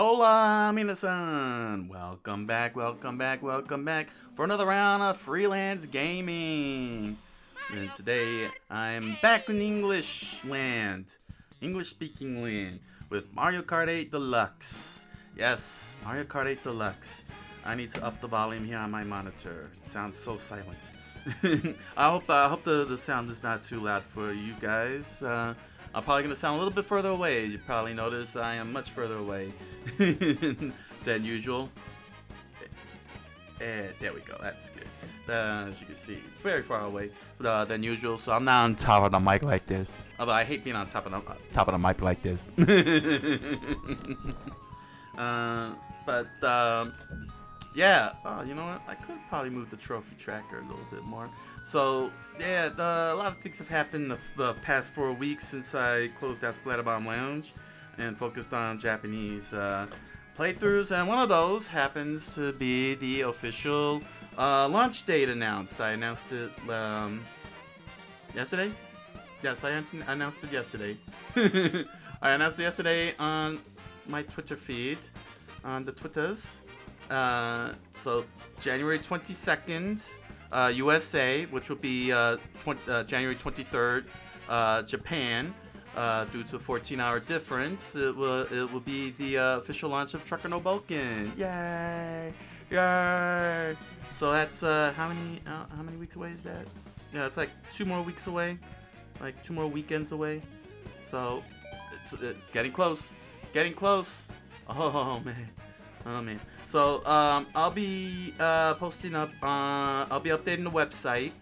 Hola, minasan! Welcome back for another round of freelance gaming. And today I'm back in English land, English speaking land, with Mario Kart 8 Deluxe. Yes, Mario Kart 8 Deluxe. I need to up the volume here on my monitor. It sounds so silent. I hope the sound is not too loud for you guys. I'm probably going to sound a little bit further away. You probably notice I am much further away than usual. And there we go. That's good. As you can see, very far away than usual. So I'm not on top of the mic like this. Although I hate being on top of the mic like this. But yeah. Oh, you know what? I could probably move the trophy tracker a little bit more. So yeah, a lot of things have happened the past 4 weeks since I closed out Splatterbomb Lounge and focused on Japanese playthroughs, and one of those happens to be the official launch date announced. I announced it yesterday. Yes, I announced it yesterday. I announced it yesterday on my Twitter feed, on the Twitters. So January 22nd. USA, which will be January 23rd, Japan, due to a 14-hour difference. It will be the official launch of Trucker No Boken. Yay! Yay! So that's how many weeks away is that? Yeah, it's like 2 more weeks away, like 2 more weekends away. So it's getting close, getting close. Oh man. Oh man. So I'll be posting up. I'll be updating the website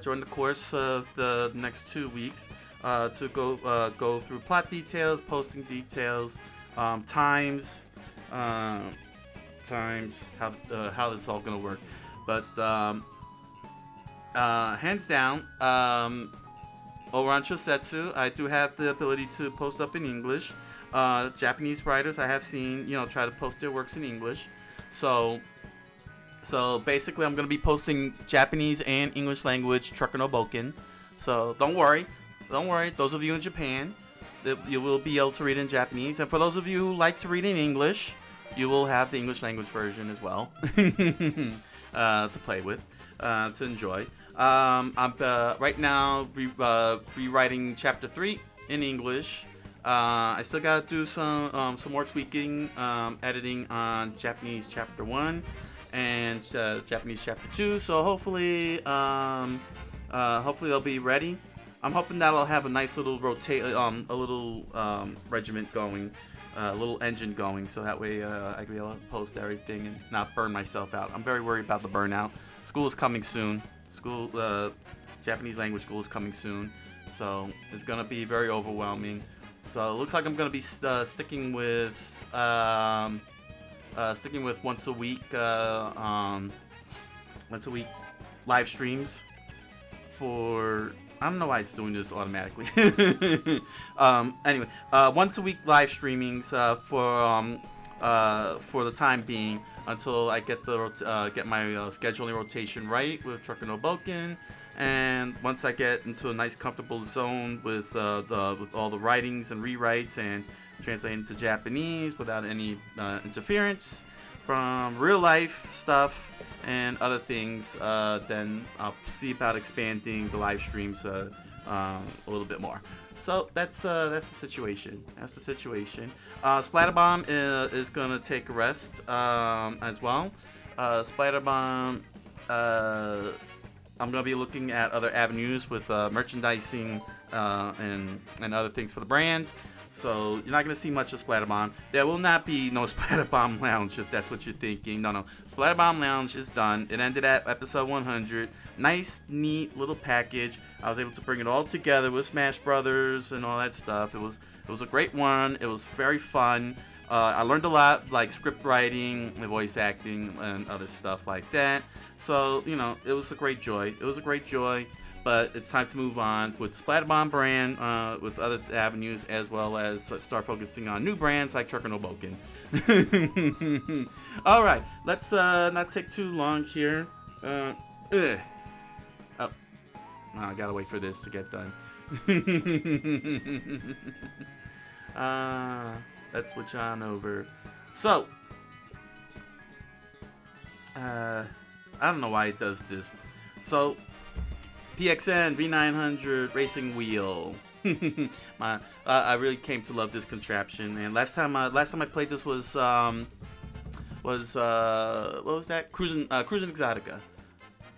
during the course of the next 2 weeks to go through plot details, posting details, times, how this all gonna work. But hands down, over on Shosetsu, I do have the ability to post up in English. Japanese writers I have seen, try to post their works in English. So basically, I'm gonna be posting Japanese and English language Trucker no Boken. So don't worry. Those of you in Japan, you will be able to read in Japanese, and for those of you who like to read in English, you will have the English language version as well to play with, to enjoy. I'm right now rewriting Chapter 3 in English. I still gotta do some more tweaking, editing on Japanese Chapter 1 and Japanese Chapter 2. So hopefully they'll be ready. I'm hoping that I'll have a nice little regiment going, a little engine going, so that way I can be able to post everything and not burn myself out. I'm very worried about the burnout. School is coming soon. Japanese language school is coming soon, so it's gonna be very overwhelming. So it looks like I'm gonna be sticking with once a week live streams for. I don't know why it's doing this automatically. Anyway, once a week live streamings for the time being until I get my scheduling rotation right with Trucker no Boken. And once I get into a nice comfortable zone with all the writings and rewrites and translating into Japanese without any interference from real life stuff and other things, then I'll see about expanding the live streams a little bit more. So that's the situation. Splatterbomb is gonna take a rest as well. Splatterbomb. I'm going to be looking at other avenues with merchandising and other things for the brand. So you're not going to see much of Splatterbomb. There will not be no Splatterbomb Lounge if that's what you're thinking. No. Splatterbomb Lounge is done. It ended at episode 100. Nice, neat little package. I was able to bring it all together with Smash Brothers and all that stuff. It was a great one. It was very fun. I learned a lot, like script writing, voice acting, and other stuff like that. So, it was a great joy. But it's time to move on with Splatterbomb brand, with other avenues, as well as start focusing on new brands like Trucker no Boken. All right, let's not take too long here. Oh, I gotta wait for this to get done. Let's switch on over. So, I don't know why it does this. So, PXN V900 racing wheel. I really came to love this contraption. And last time I played this was what was that? Cruisin' Exotica.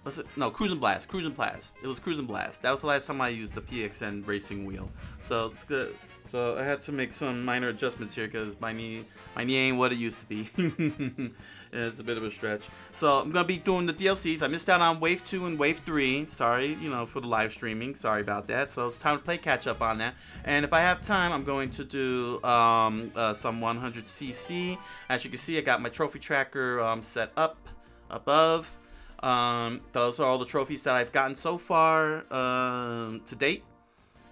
Was it? No, Cruisin' Blast. It was Cruisin' Blast. That was the last time I used the PXN racing wheel. So it's good. So I had to make some minor adjustments here because my knee ain't what it used to be. It's a bit of a stretch. So I'm gonna be doing the DLCs. I missed out on Wave 2 and Wave 3. Sorry, for the live streaming. Sorry about that. So it's time to play catch up on that. And if I have time, I'm going to do some 100cc. As you can see, I got my trophy tracker set up above. Those are all the trophies that I've gotten so far to date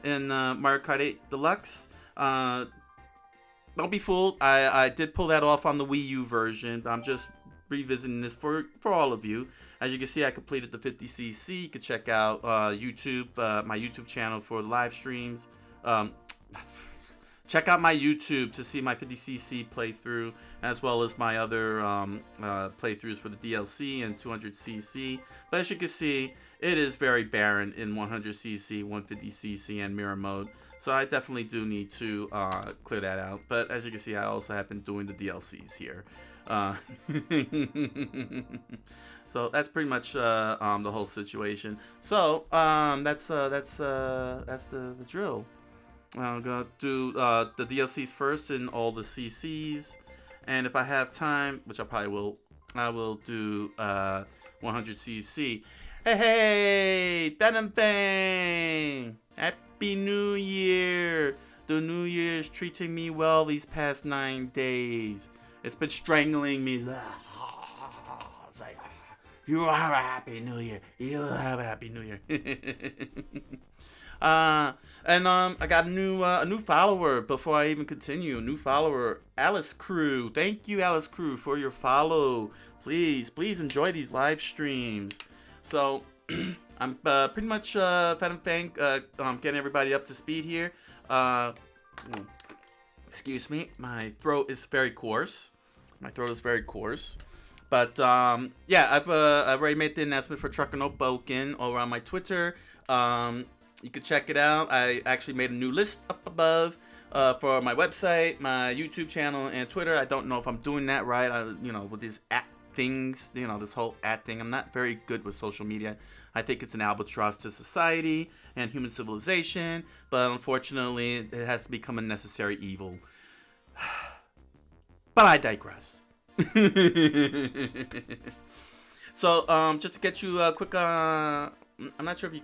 in Mario Kart 8 Deluxe. Don't be fooled. I did pull that off on the Wii U version. I'm just revisiting this for all of you. As you can see, I completed the 50cc. You can check out YouTube, my YouTube channel for live streams. Check out my YouTube to see my 50cc playthrough, as well as my other playthroughs for the DLC and 200cc. But as you can see, it is very barren in 100cc, 150cc, and mirror mode. So I definitely do need to clear that out. But as you can see, I also have been doing the DLCs here. So that's pretty much the whole situation. So that's the drill. I'm gonna do the DLCs first and all the CCs, and if I have time, which I probably will, I will do 100cc. Hey, Turnip Cup! Happy New Year! The New Year's treating me well these past 9 days. It's been strangling me. It's like, you have a happy New Year. You have a happy New Year. And I got a new follower before I even continue. A new follower, Alice Crew. Thank you, Alice Crew, for your follow. Please enjoy these live streams. So I'm pretty much getting everybody up to speed here. Excuse me, my throat is very coarse. But yeah, I've already made the announcement for Trucker No Boken over on my Twitter. You can check it out. I actually made a new list up above for my website, my YouTube channel, and Twitter. I don't know if I'm doing that right. With these things, this whole thing. I'm not very good with social media. I think it's an albatross to society and human civilization, but unfortunately, it has to become a necessary evil. But I digress. So, just to get you a quick, I'm not sure if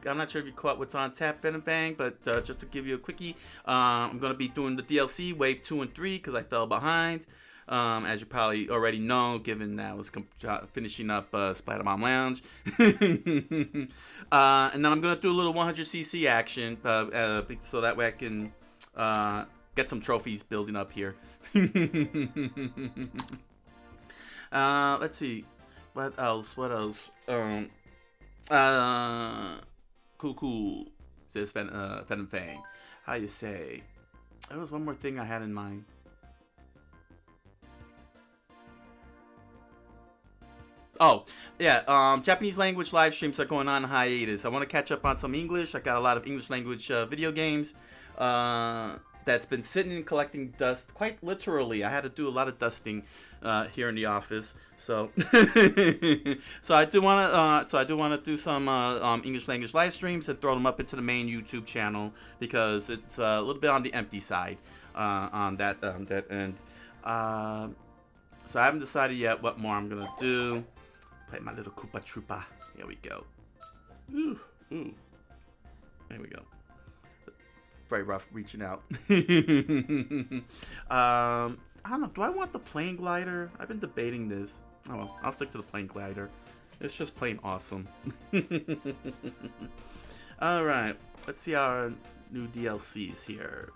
you caught what's on tap, Ben and Bang, but just to give you a quickie, I'm gonna be doing the DLC Wave 2 and 3 because I fell behind. As you probably already know, given that I was finishing up Spider Bomb Lounge. And then I'm going to do a little 100cc action so that way I can get some trophies building up here. Let's see. What else? Cool. Says Fen and Fang. How you say? There was one more thing I had in mind. Oh, yeah, Japanese language live streams are going on hiatus. I want to catch up on some English. I got a lot of English language video games that's been sitting and collecting dust, quite literally. I had to do a lot of dusting here in the office. So so I do want to do some English language live streams and throw them up into the main YouTube channel because it's a little bit on the empty side on that end. So I haven't decided yet what more I'm gonna do. Play my little Koopa Troopa. Here we go. Ooh. There we go. Very rough reaching out. I don't know. Do I want the plane glider? I've been debating this. Oh well, I'll stick to the plane glider. It's just plain awesome. Alright. Let's see our new DLCs here.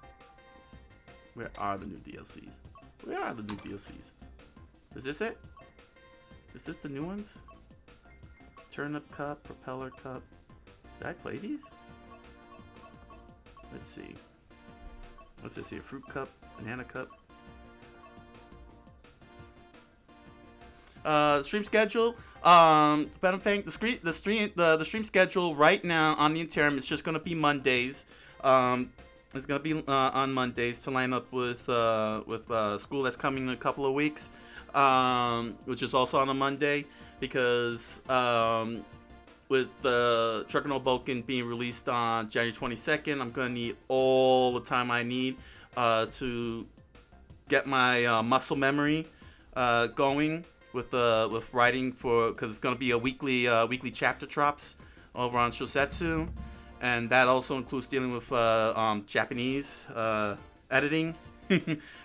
Where are the new DLCs? Is this it? Is this the new ones? Turnip Cup, Propeller Cup. Did I play these? Let's see. What's this here? Fruit Cup, Banana Cup. Stream schedule. But I'm saying the stream schedule right now on the interim is just gonna be Mondays. It's gonna be on Mondays to line up with school that's coming in a couple of weeks, which is also on a Monday because with the Trucker No Boken being released on January 22nd, I'm gonna need all the time I need to get my muscle memory going with writing because it's gonna be a weekly chapter drops over on Shosetsu, and that also includes dealing with Japanese editing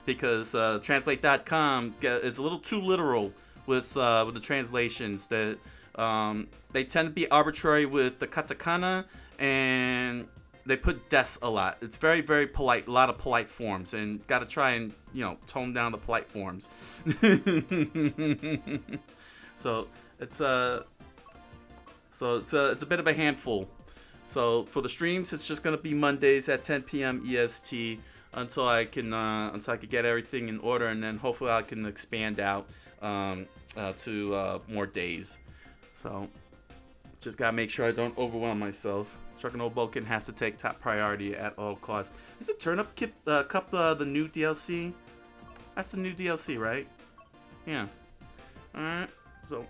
because translate.com is a little too literal with the translations. That they tend to be arbitrary with the katakana, and they put des a lot. It's very, very polite, a lot of polite forms, and got to try and, tone down the polite forms. So it's a bit of a handful. So for the streams, it's just gonna be Mondays at 10 p.m. EST until I can get everything in order, and then hopefully I can expand out to more days. So just gotta make sure I don't overwhelm myself. Trucker No Boken has to take top priority at all costs. Is it Turnip Cup the new DLC? That's the new DLC, right? Yeah. Alright. So,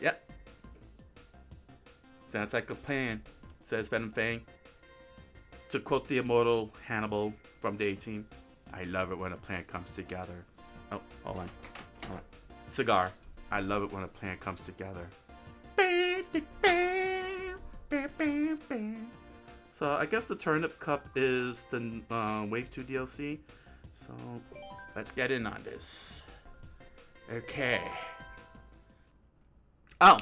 yep. Sounds like a plan, says Venom Fang. To quote the immortal Hannibal from the A-Team, I love it when a plan comes together. Oh, hold on. Cigar. I love it when a plan comes together. So I guess the Turnip Cup is the Wave 2 DLC. So let's get in on this. Okay. Oh,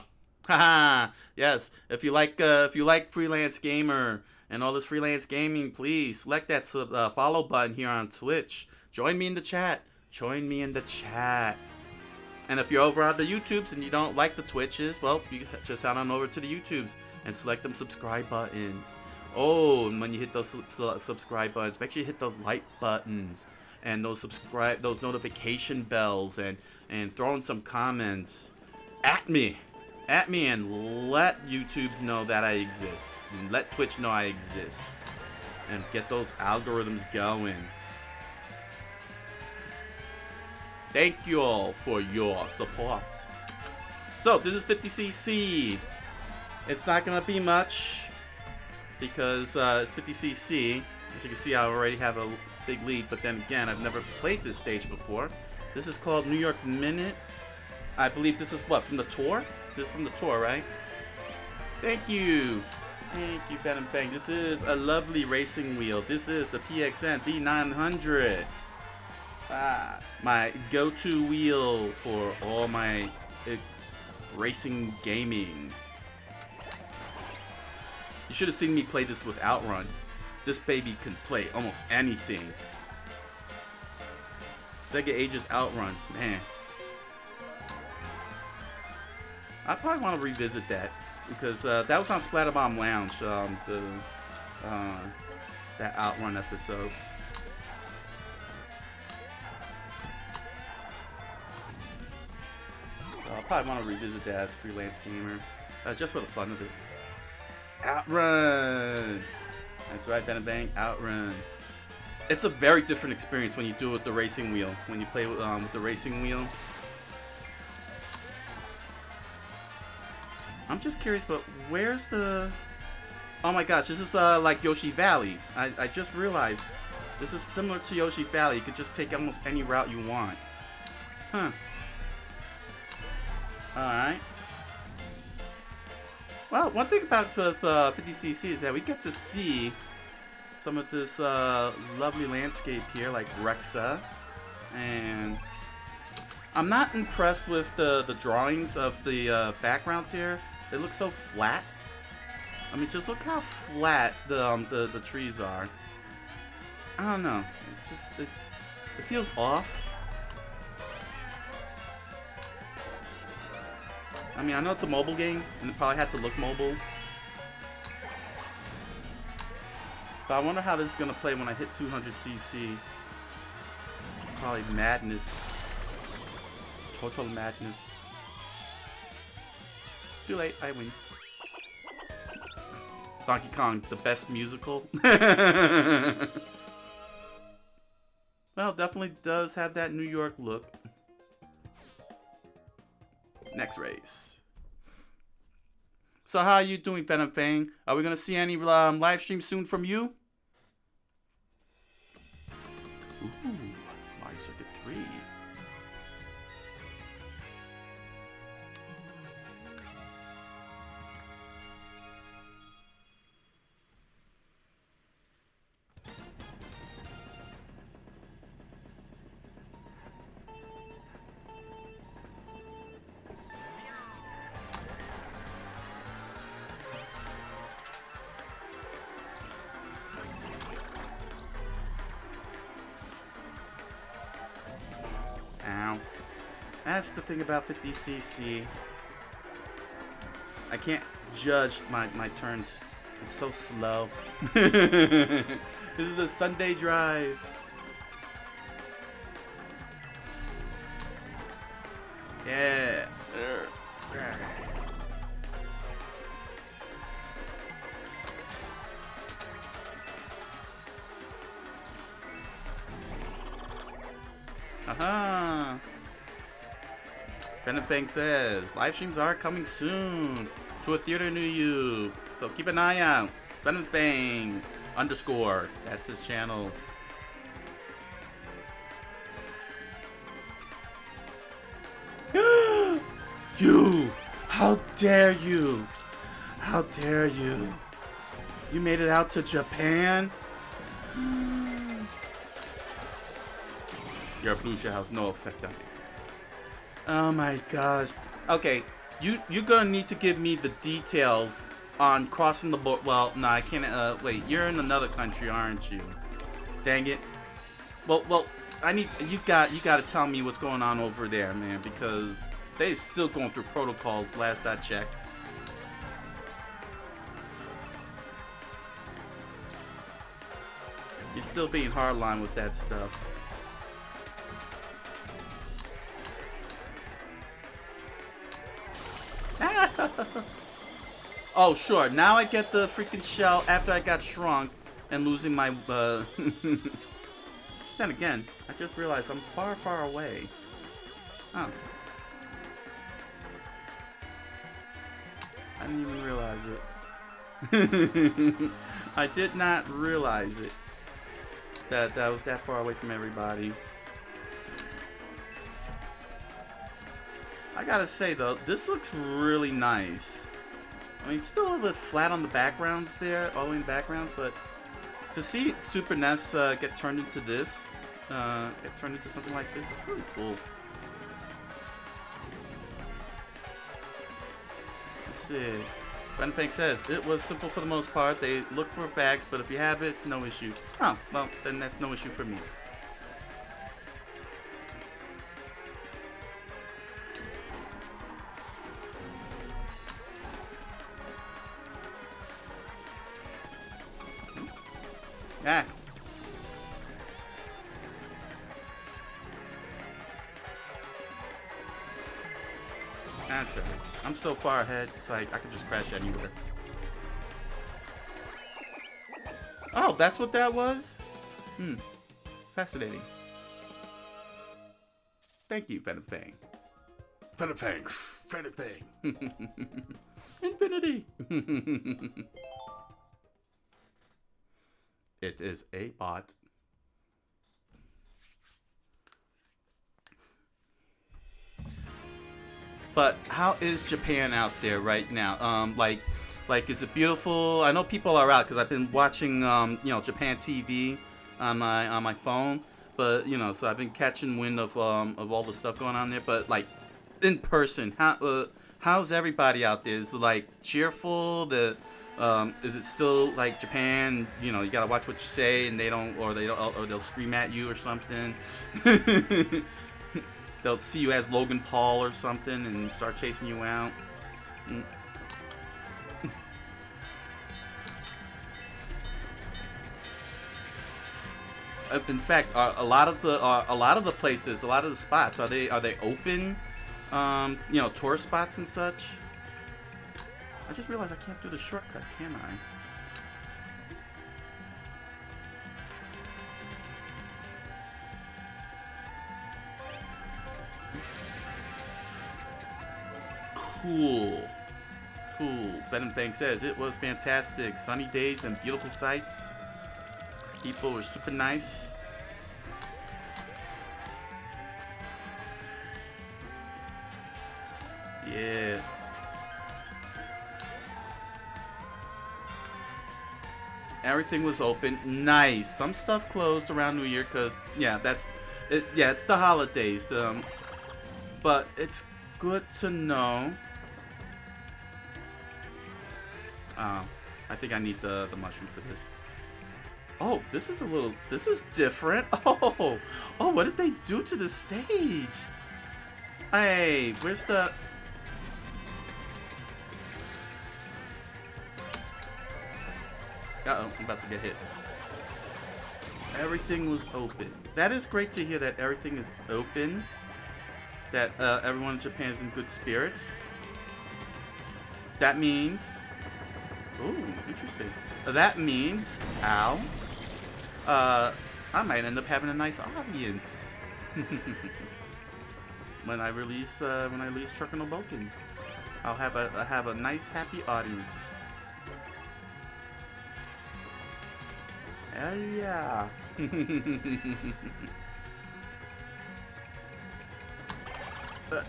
haha. Yes. If you like Freelance Gamer and all this freelance gaming, please select that follow button here on Twitch. Join me in the chat. Join me in the chat. And if you're over on the YouTubes and you don't like the Twitches, well, you just head on over to the YouTubes and select them subscribe buttons. Oh, and when you hit those subscribe buttons, make sure you hit those like buttons and those notification bells, and throw in some comments at me, and let YouTubes know that I exist, and let Twitch know I exist, and get those algorithms going. Thank you all for your support. So this is 50cc. It's not gonna be much because it's 50cc. As you can see, I already have a big lead, but then again, I've never played this stage before. This is called New York Minute. I believe this is what, from the tour? This is from the tour, right? Thank you. Thank you, Venom Fang. This is a lovely racing wheel. This is the PXN V900. My go-to wheel for all my racing gaming. You should have seen me play this with Outrun. This baby can play almost anything. Sega Ages Outrun, man. I probably want to revisit that because that was on Splatterbomb Lounge. That Outrun episode. I'll probably want to revisit that as Freelance Gamer, just for the fun of it. Outrun! That's right, Venom Bang, Outrun. It's a very different experience when you do it with the racing wheel. When you play with the racing wheel. I'm just curious, but where's the... Oh my gosh, this is like Yoshi Valley. I just realized this is similar to Yoshi Valley. You could just take almost any route you want. Huh. Alright. Well, one thing about 50cc is that we get to see some of this lovely landscape here, like Rexa. And I'm not impressed with the drawings of the backgrounds here. They look so flat. I mean, just look how flat the trees are. I don't know. It feels off. I mean, I know it's a mobile game, and it probably had to look mobile. But I wonder how this is going to play when I hit 200cc. Probably madness. Total madness. Too late, I win. Donkey Kong, the best musical. Well, definitely does have that New York look. Next race. So how are you doing, Venom Fang? Are we gonna see any live stream soon from you? Ooh, Mario Circuit 3. Ow. That's the thing about 50cc. I can't judge my turns. It's so slow. This is a Sunday drive. Yeah. Aha! Venom Fang says, live streams are coming soon to a theater near you. So keep an eye out. Venom Fang _ that's his channel. You! How dare you! How dare you! You made it out to Japan? Your blue shell has no effect on me. Oh my gosh. Okay, you're gonna need to give me the details on crossing the border. Well, no, I can't. Wait, you're in another country, aren't you? Dang it. Well, you got to tell me what's going on over there, man, because they still going through protocols. Last I checked. You're still being hardline with that stuff. Oh, sure. Now I get the freaking shell after I got shrunk and losing my, Then again, I just realized I'm far, far away. Oh. I didn't even realize it. I did not realize it. That I was that far away from everybody. I gotta say though, this looks really nice. I mean, it's still a little bit flat on the backgrounds there, all the way in the backgrounds, but to see Super NES get turned into this, get turned into something like this, is really cool. Let's see. Benfang says, it was simple for the most part. They look for facts, but if you have it, it's no issue. Oh, well, then that's no issue for me. Ah. That's it. I'm so far ahead, it's like I could just crash anywhere. Oh, that's what that was? Hmm. Fascinating. Thank you, Venom Fang. Venom Fang. Venom Fang. Infinity. It is a bot. But how is Japan out there right now? Like, is it beautiful? I know people are out because I've been watching, Japan TV on my phone. But so I've been catching wind of all the stuff going on there. But like, in person, how's everybody out there? Is it like cheerful? Is it still like Japan? You gotta watch what you say, and or they'll scream at you or something. They'll see you as Logan Paul or something and start chasing you out. In fact, a lot of the places, a lot of the spots, are they open You know, tour spots and such. I just realized I can't do the shortcut, can I? Cool. Cool. Ben and Bank says it was fantastic. Sunny days and beautiful sights. People were super nice. Yeah. Everything was open. Nice. Some stuff closed around New Year because, yeah, that's it. Yeah, it's the holidays. But it's good to know. I think I need the mushroom for this. Oh, this is different. Oh, what did they do to the stage? Hey, where's the... Uh-oh, I'm about to get hit. Everything was open. That is great to hear that everything is open. That everyone in Japan is in good spirits. That means... Ooh, interesting. That means... Ow. I might end up having a nice audience. when I release Trucker no Boken. I'll have a nice happy audience. Hell yeah.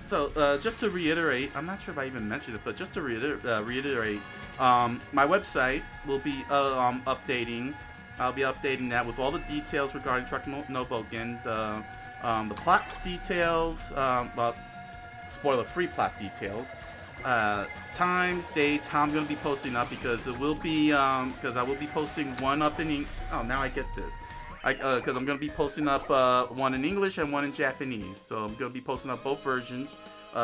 So just to reiterate, I'm not sure if I even mentioned it, but just to reiterate, my website will be updating. I'll be updating that with all the details regarding Trucker no Boken, the plot details, well, spoiler-free plot details, times, dates, how I'm going to be posting up, because it will be, because I will be posting one up in, oh, now I get this, because I'm going to be posting up one in English and one in Japanese, so I'm going to be posting up both versions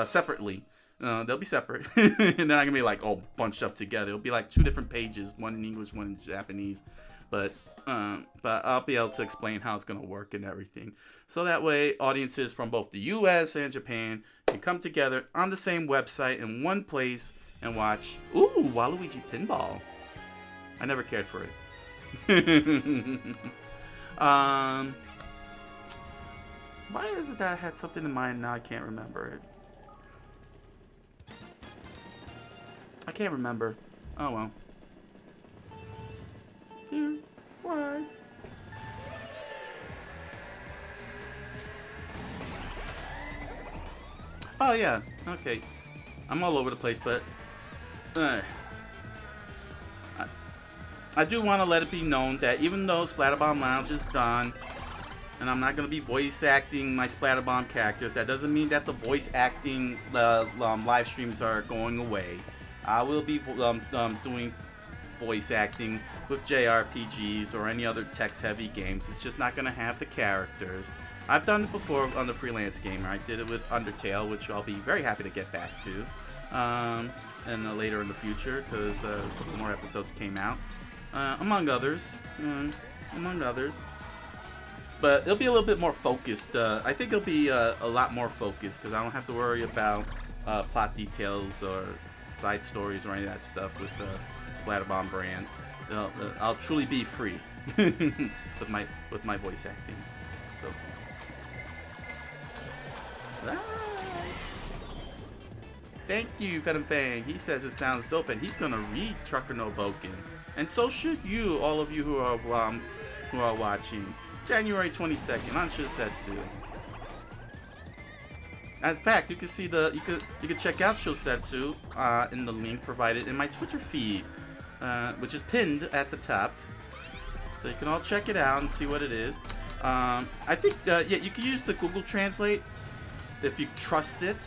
separately. They'll be separate, and then I'm going to be like all bunched up together. It'll be like 2 different pages, one in English, one in Japanese, but I'll be able to explain how it's going to work and everything. So that way, audiences from both the US and Japan can come together on the same website in one place and watch, ooh, Waluigi Pinball. I never cared for it. Why is it that I had something in mind now I can't remember it? I can't remember. Oh well. Why? Oh yeah, okay. I'm all over the place, but I do want to let it be known that even though Splatterbomb Lounge is done, and I'm not going to be voice acting my Splatterbomb characters, that doesn't mean that the voice acting live streams are going away. I will be doing voice acting with JRPGs or any other text-heavy games. It's just not going to have the characters. I've done it before on the Freelance Gamer. I did it with Undertale, which I'll be very happy to get back to and later in the future, because a couple more episodes came out, among others. But it'll be a little bit more focused. I think it'll be a lot more focused, because I don't have to worry about plot details or side stories or any of that stuff with Splatterbomb brand. I'll truly be free with my voice acting. So. Thank you, Fed and Fang. He says it sounds dope, and he's gonna read Trucker no Boken, and so should you, all of you who are watching. January 22nd on Shosetsu. As a fact, you can see you could check out Shosetsu in the link provided in my Twitter feed, which is pinned at the top. So you can all check it out and see what it is. I think yeah, you can use the Google Translate if you trust it.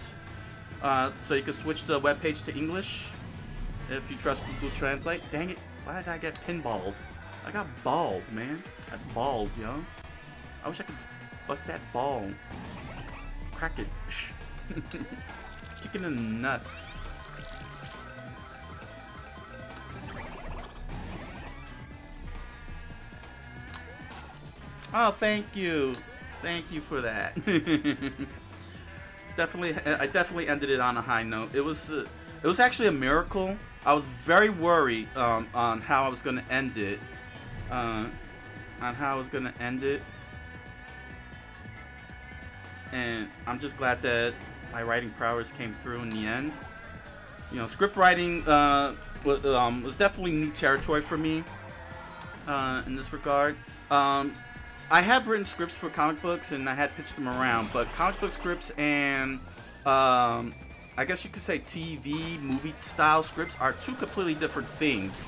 So you can switch the webpage to English if you trust Google Translate. Dang it! Why did I get pinballed? I got balled, man. That's balls, yo. I wish I could bust that ball. Crack it. Kick it in the nuts. Oh, thank you. Thank you for that. I definitely ended it on a high note. It was actually a miracle. I was very worried on how I was going to end it. And I'm just glad that my writing prowess came through in the end. You know, script writing was definitely new territory for me in this regard. I have written scripts for comic books and I had pitched them around, but comic book scripts and I guess you could say TV, movie style scripts are two completely different things.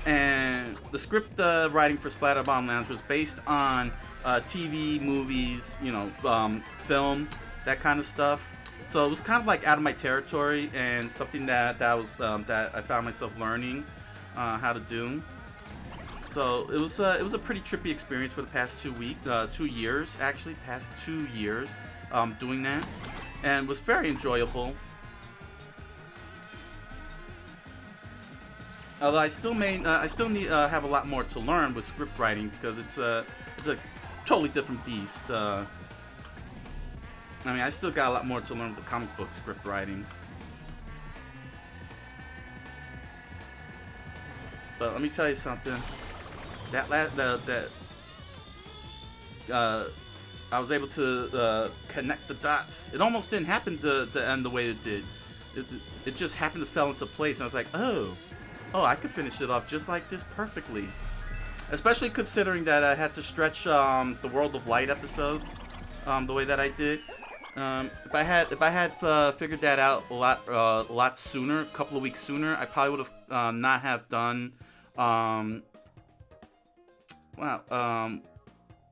And the script writing for Splatterbomb Lounge was based on TV, movies, you know, film, that kind of stuff. So it was kind of like out of my territory and something that I found myself learning how to do. So it was a pretty trippy experience for the past 2 years actually, past 2 years doing that, and was very enjoyable. Although I still need have a lot more to learn with script writing because it's a totally different beast. I mean, I still got a lot more to learn with the comic book script writing. But let me tell you something. I was able to connect the dots. It almost didn't happen to end the way it did. It just happened to fall into place, and I was like, oh, I could finish it off just like this perfectly. Especially considering that I had to stretch the World of Light episodes the way that I did. If I had figured that out a lot sooner, a couple of weeks sooner, I probably would have not have done. I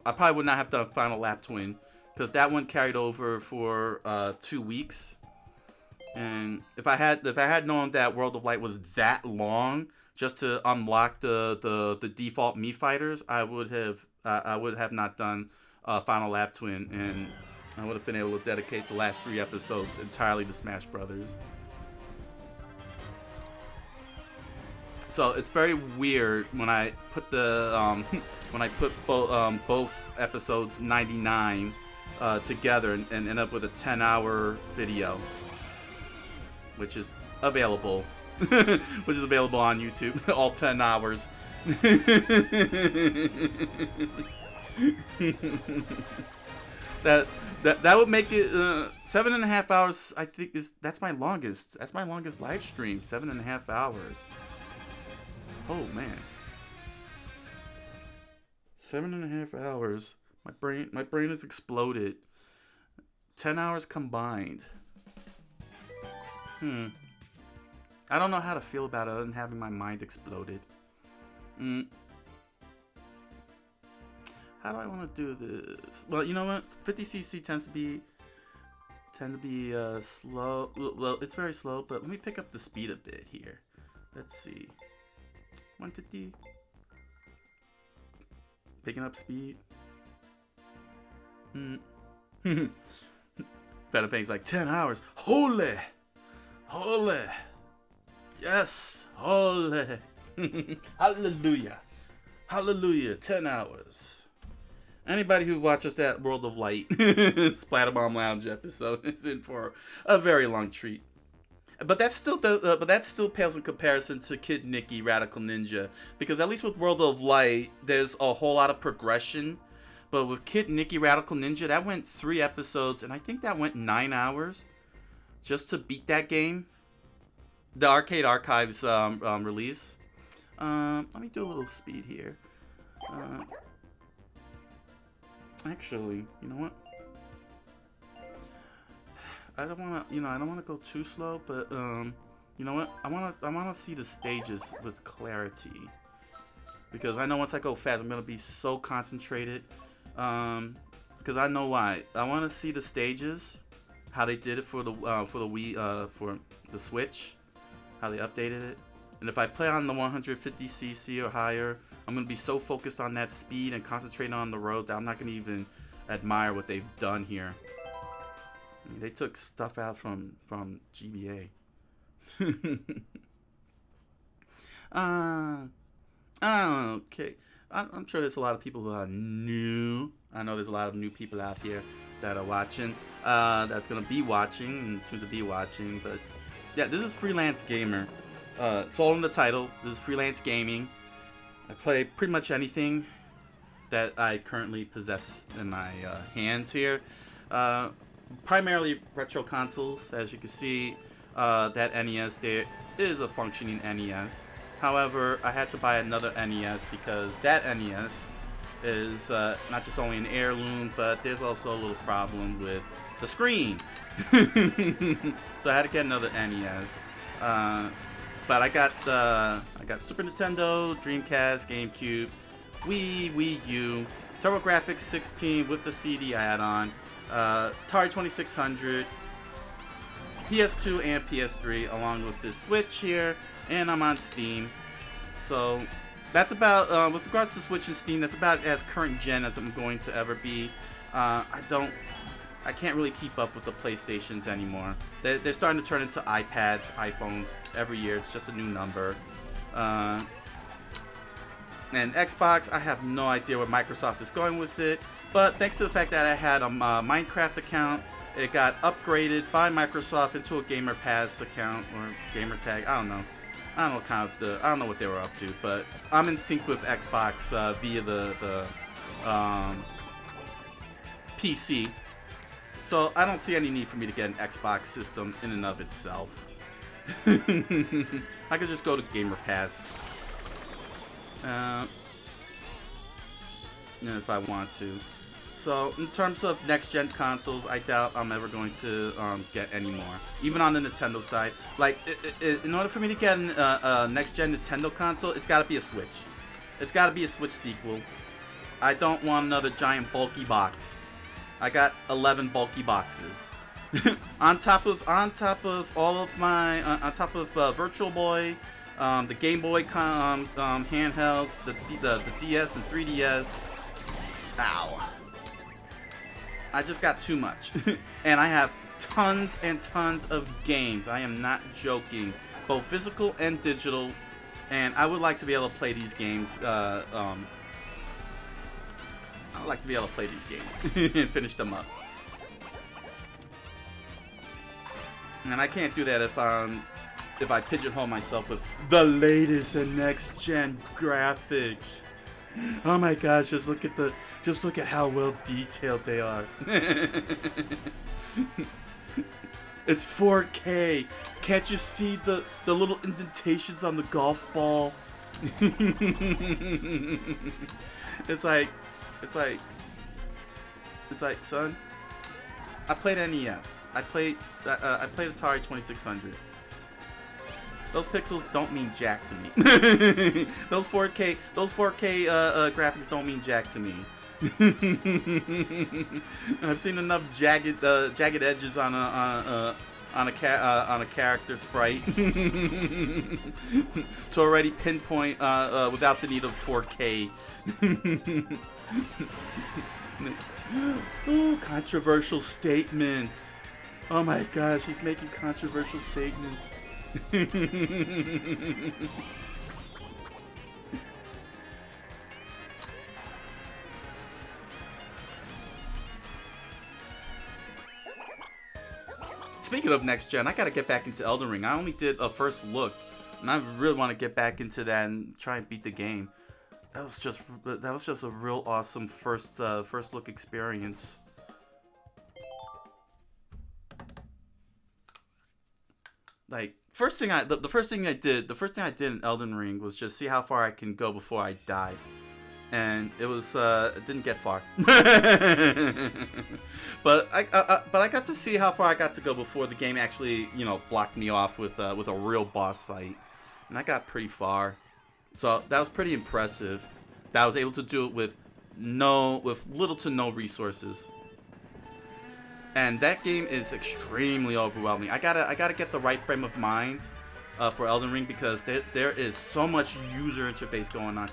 probably would not have done Final Lap Twin because that one carried over for 2 weeks. And if I had known that World of Light was that long just to unlock the default Mii fighters, I would have not done Final Lap Twin, and I would have been able to dedicate the last 3 episodes entirely to Smash Brothers. So it's very weird when I put both episodes 99 together and end up with a 10-hour video, which is available, on YouTube, all 10 hours. That would make it 7.5 hours. I think that's my longest. That's my longest live stream. 7.5 hours. Oh man. 7.5 hours. My brain has exploded. 10 hours combined. I don't know how to feel about it other than having my mind exploded. How do I want to do this? Well, you know what? 50cc tend to be slow. Well, it's very slow, but let me pick up the speed a bit here. Let's see. 150. Picking up speed. Better things like 10 hours. Holy. Yes, holy. Hallelujah. 10 hours. Anybody who watches that World of Light Splatterbomb Lounge episode is in for a very long treat. But that still pales in comparison to Kid Nicky Radical Ninja, because at least with World of Light there's a whole lot of progression. But with Kid Nicky Radical Ninja, that went 3 episodes, and I think that went 9 hours just to beat that game. The Arcade Archives release. Let me do a little speed here. Actually, you know what? I don't want to go too slow, but you know what? I want to see the stages with clarity, because I know once I go fast, I'm gonna be so concentrated. Because I know why. I want to see the stages, how they did it for the Wii, for the Switch, how they updated it. And if I play on the 150cc or higher, I'm gonna be so focused on that speed and concentrating on the road that I'm not gonna even admire what they've done here. I mean, they took stuff out from GBA. Okay. I'm sure there's a lot of people who are new. I know there's a lot of new people out here that are watching. That's gonna be watching and soon to be watching. But yeah, this is Freelance Gamer. It's all in the title. This is Freelance Gaming. I play pretty much anything that I currently possess in my hands here. Primarily retro consoles. As you can see, that NES there is a functioning NES. However, I had to buy another NES because that NES is not just only an heirloom, but there's also a little problem with the screen. So I had to get another NES. But I got Super Nintendo, Dreamcast, GameCube, Wii U, TurboGrafx 16 with the CD add-on, Atari 2600, PS2 and PS3, along with this Switch here, and I'm on Steam. So that's about, with regards to Switch and Steam, that's about as current gen as I'm going to ever be. I can't really keep up with the PlayStations anymore. They're starting to turn into iPads, iPhones every year. It's just a new number. And Xbox, I have no idea where Microsoft is going with it. But thanks to the fact that I had a Minecraft account, it got upgraded by Microsoft into a Gamer Pass account or Gamer Tag. I don't know. I don't know what they were up to, but I'm in sync with Xbox via the PC. So I don't see any need for me to get an Xbox system in and of itself. I could just go to Gamer Pass if I want to. So in terms of next-gen consoles, I doubt I'm ever going to get any more. Even on the Nintendo side, like in order for me to get a next-gen Nintendo console, it's got to be a Switch. It's got to be a Switch sequel. I don't want another giant bulky box. I got 11 bulky boxes. on top of all of my on top of Virtual Boy, the Game Boy handhelds, the DS and 3DS. Ow. I just got too much. And I have tons and tons of games. I am not joking. Both physical and digital. And I would like to be able to play these games. I would like to be able to play these games and finish them up. And I can't do that if I pigeonhole myself with the latest and next gen graphics. Oh my gosh, just look at how well detailed they are. It's 4K. Can't you see the little indentations on the golf ball? It's like, son, I played NES. I played Atari 2600. Those pixels don't mean jack to me. Those 4K graphics don't mean jack to me. I've seen enough jagged edges on a character sprite to already pinpoint without the need of 4K. Oh, controversial statements. Oh my gosh, he's making controversial statements. Speaking of next gen, I gotta get back into Elden Ring. I only did a first look, and I really want to get back into that and try and beat the game. That was just a real awesome first look experience. Like the first thing I did in Elden Ring was just see how far I can go before I die, and it didn't get far. But I got to see how far I got to go before the game actually, blocked me off with a real boss fight, and I got pretty far. So that was pretty impressive. That I was able to do it with little to no resources. And that game is extremely overwhelming. I gotta get the right frame of mind for Elden Ring because there is so much user interface going on.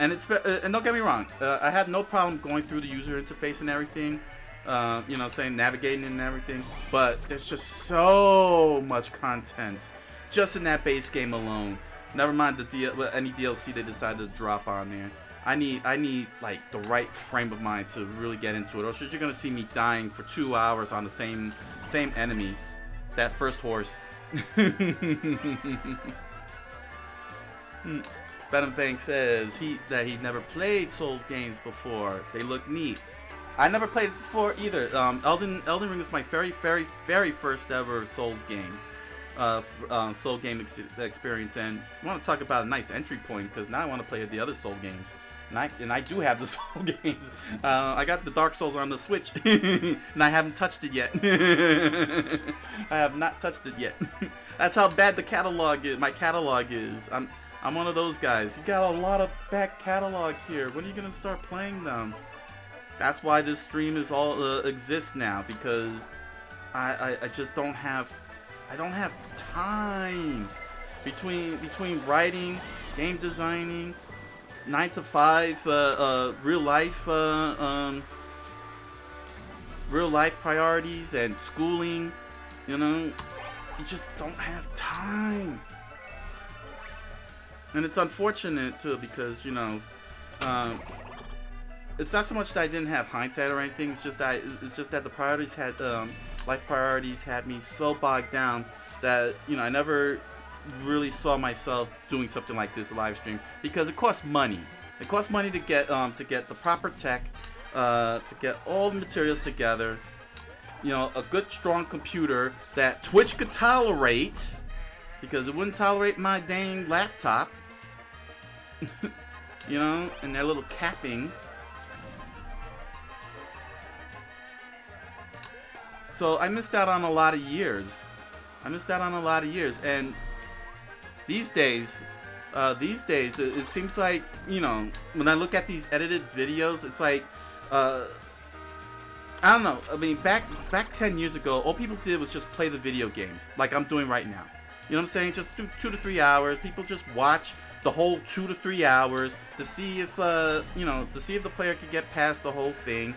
And and don't get me wrong, I had no problem going through the user interface and everything. Navigating and everything. But there's just so much content just in that base game alone. Never mind any DLC they decided to drop on there. I need like the right frame of mind to really get into it, or else you're gonna see me dying for 2 hours on the same enemy, that first horse. Venom Fang says that he never played Souls games before. They look neat. I never played it before either. Elden Ring was my very first ever Souls game. Soul game experience, and I want to talk about a nice entry point because now I want to play the other Soul games, and I do have the Soul games. I got the Dark Souls on the Switch, and I haven't touched it yet. I have not touched it yet. That's how bad the catalog is. My catalog is. I'm one of those guys. You got a lot of back catalog here. When are you gonna start playing them? That's why this stream is all exists now, because I just don't have. I don't have time between writing, game designing, 9 to 5, real life priorities, and schooling. You know, you just don't have time, and it's unfortunate too, because, you know, it's not so much that I didn't have hindsight or anything. It's just that the priorities had. Life priorities had me so bogged down that, you know, I never really saw myself doing something like this live stream, because it costs money. It costs money to get the proper tech, to get all the materials together. You know, a good strong computer that Twitch could tolerate, because it wouldn't tolerate my dang laptop. You know, and their little capping. So I missed out on a lot of years. And these days, it seems like, you know, when I look at these edited videos, it's like, I don't know. I mean, back 10 years ago, all people did was just play the video games, like I'm doing right now. You know what I'm saying? Just do 2 to 3 hours. People just watch the whole 2 to 3 hours to see if, you know, to see if the player could get past the whole thing.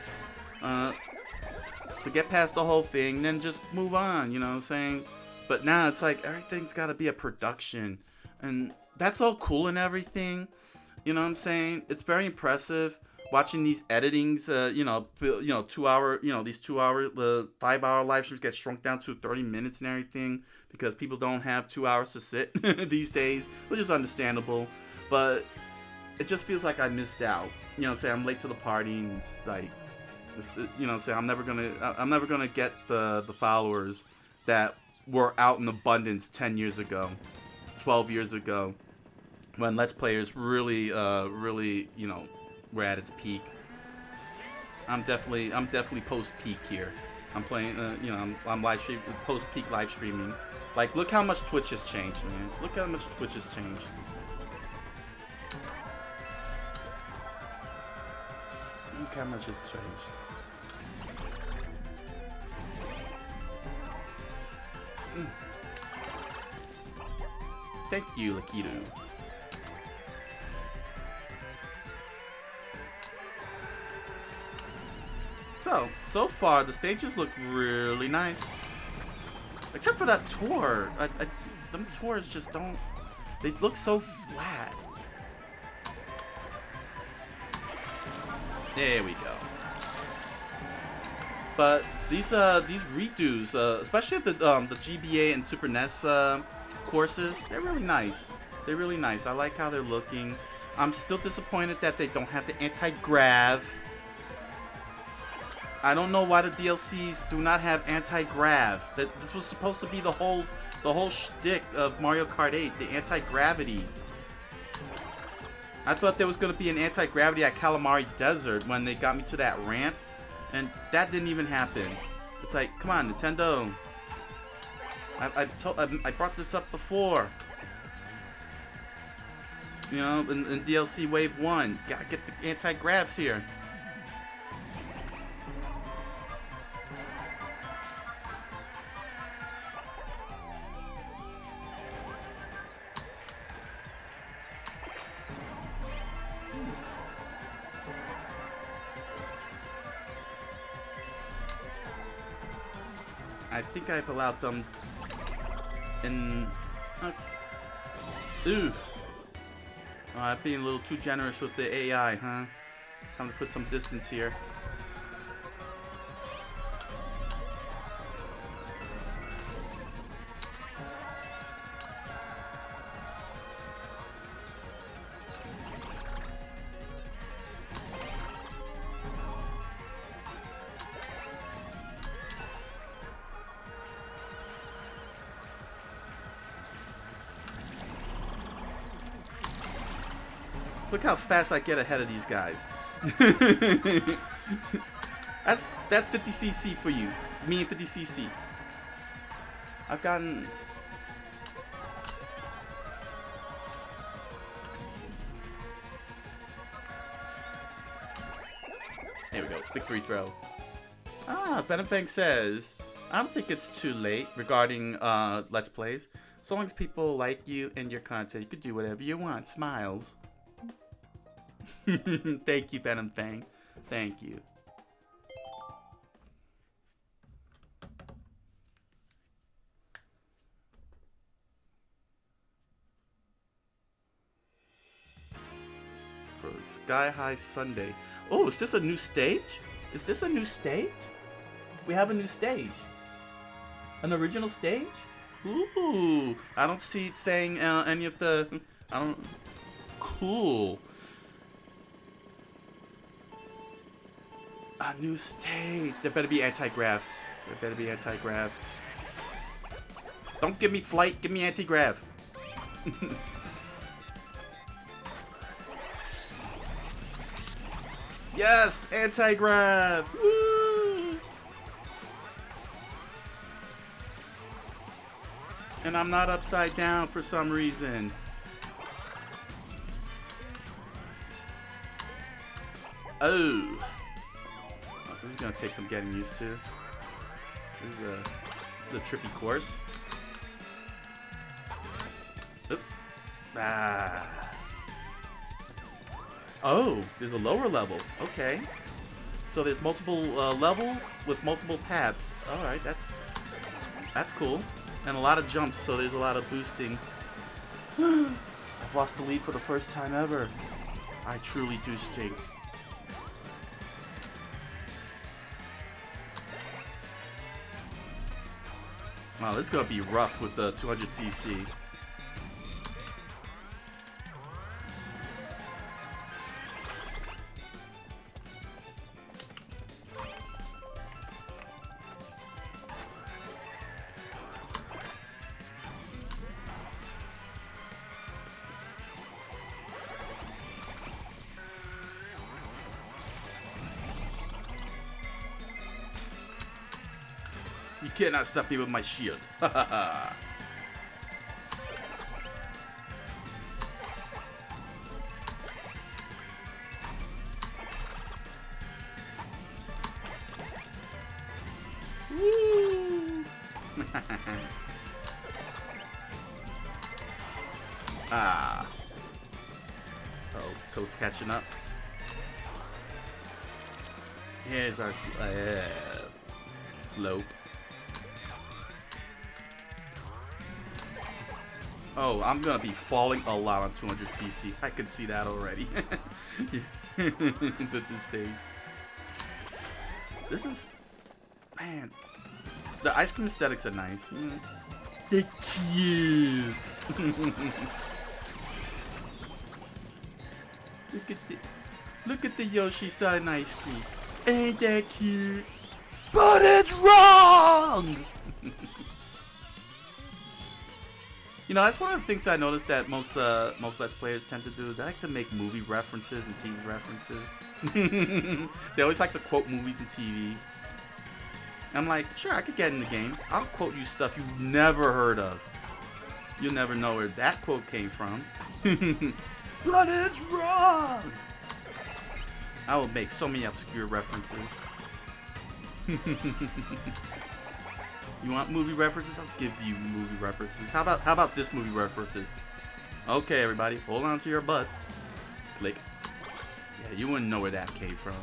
Then just move on, you know what I'm saying? But now it's like everything's got to be a production, and that's all cool and everything, you know what I'm saying? It's very impressive watching these editings, you know, 2 hour, you know, these 2 hour, 5 hour live streams get shrunk down to 30 minutes and everything, because people don't have 2 hours to sit these days, which is understandable. But it just feels like I missed out, you know what I'm saying? I'm late to the party, and it's like, you know, say I'm never gonna get the followers that were out in abundance 10 years ago, 12 years ago, when Let's Players really, you know, were at its peak. I'm definitely post peak here. I'm playing, you know, I'm live stream, post peak live streaming. Like, look how much Twitch has changed, man. Look how much Twitch has changed. Look how much has changed. Thank you, Lakitu. So far the stages look really nice, except for that tour. Them tours just don't. They look so flat. There we go. But these redos, especially the GBA and Super NES courses, they're really nice. They're really nice. I like how they're looking. I'm still disappointed that they don't have the anti-grav. I don't know why the DLCs do not have anti-grav. This was supposed to be the whole shtick of Mario Kart 8, the anti-gravity. I thought there was going to be an anti-gravity at Calamari Desert when they got me to that ramp, and that didn't even happen. It's like, come on, Nintendo. I brought this up before. You know, in DLC Wave 1, gotta get the anti-gravs here. I think I've allowed them in... ooh. I'm being a little too generous with the AI, huh? It's time to put some distance here. Look how fast I get ahead of these guys. That's 50cc for you. Me and 50cc. I've gotten... There we go. Victory throw. Benefang says, I don't think it's too late regarding Let's Plays. So long as people like you and your content, you can do whatever you want. Smiles. Thank you, Venom Fang. Thank you. Sky High Sunday. Oh, is this a new stage? Is this a new stage? We have a new stage. An original stage? Ooh. I don't see it saying any of the... I don't... Cool. A new stage. There better be anti-grav. There better be anti-grav. Don't give me flight. Give me anti-grav. Yes! Anti-grav! Woo! And I'm not upside down for some reason. Oh. This is gonna take some getting used to. This is a trippy course. Oop. Ah. Oh, there's a lower level. Okay. So there's multiple levels with multiple paths. All right, that's cool. And a lot of jumps, so there's a lot of boosting. I've lost the lead for the first time ever. I truly do stink. Wow, this is gonna be rough with the 200cc. You cannot stop me with my shield. Woo! Ah. Oh, Toad's catching up. Here's our slope. Oh, I'm gonna be falling a lot on 200cc. I can see that already. At this stage. This is... Man. The ice cream aesthetics are nice. They're cute. Look at the Yoshi-san ice cream. Ain't that cute? But it's wrong! You know, that's one of the things I noticed that most Let's Players tend to do. They like to make movie references and TV references. They always like to quote movies and TVs. I'm like, sure, I could get in the game. I'll quote you stuff you've never heard of. You'll never know where that quote came from. But it's wrong! I will make so many obscure references. You want movie references? I'll give you movie references. How about this movie references? Okay, everybody, hold on to your butts. Click. Yeah, you wouldn't know where that came from.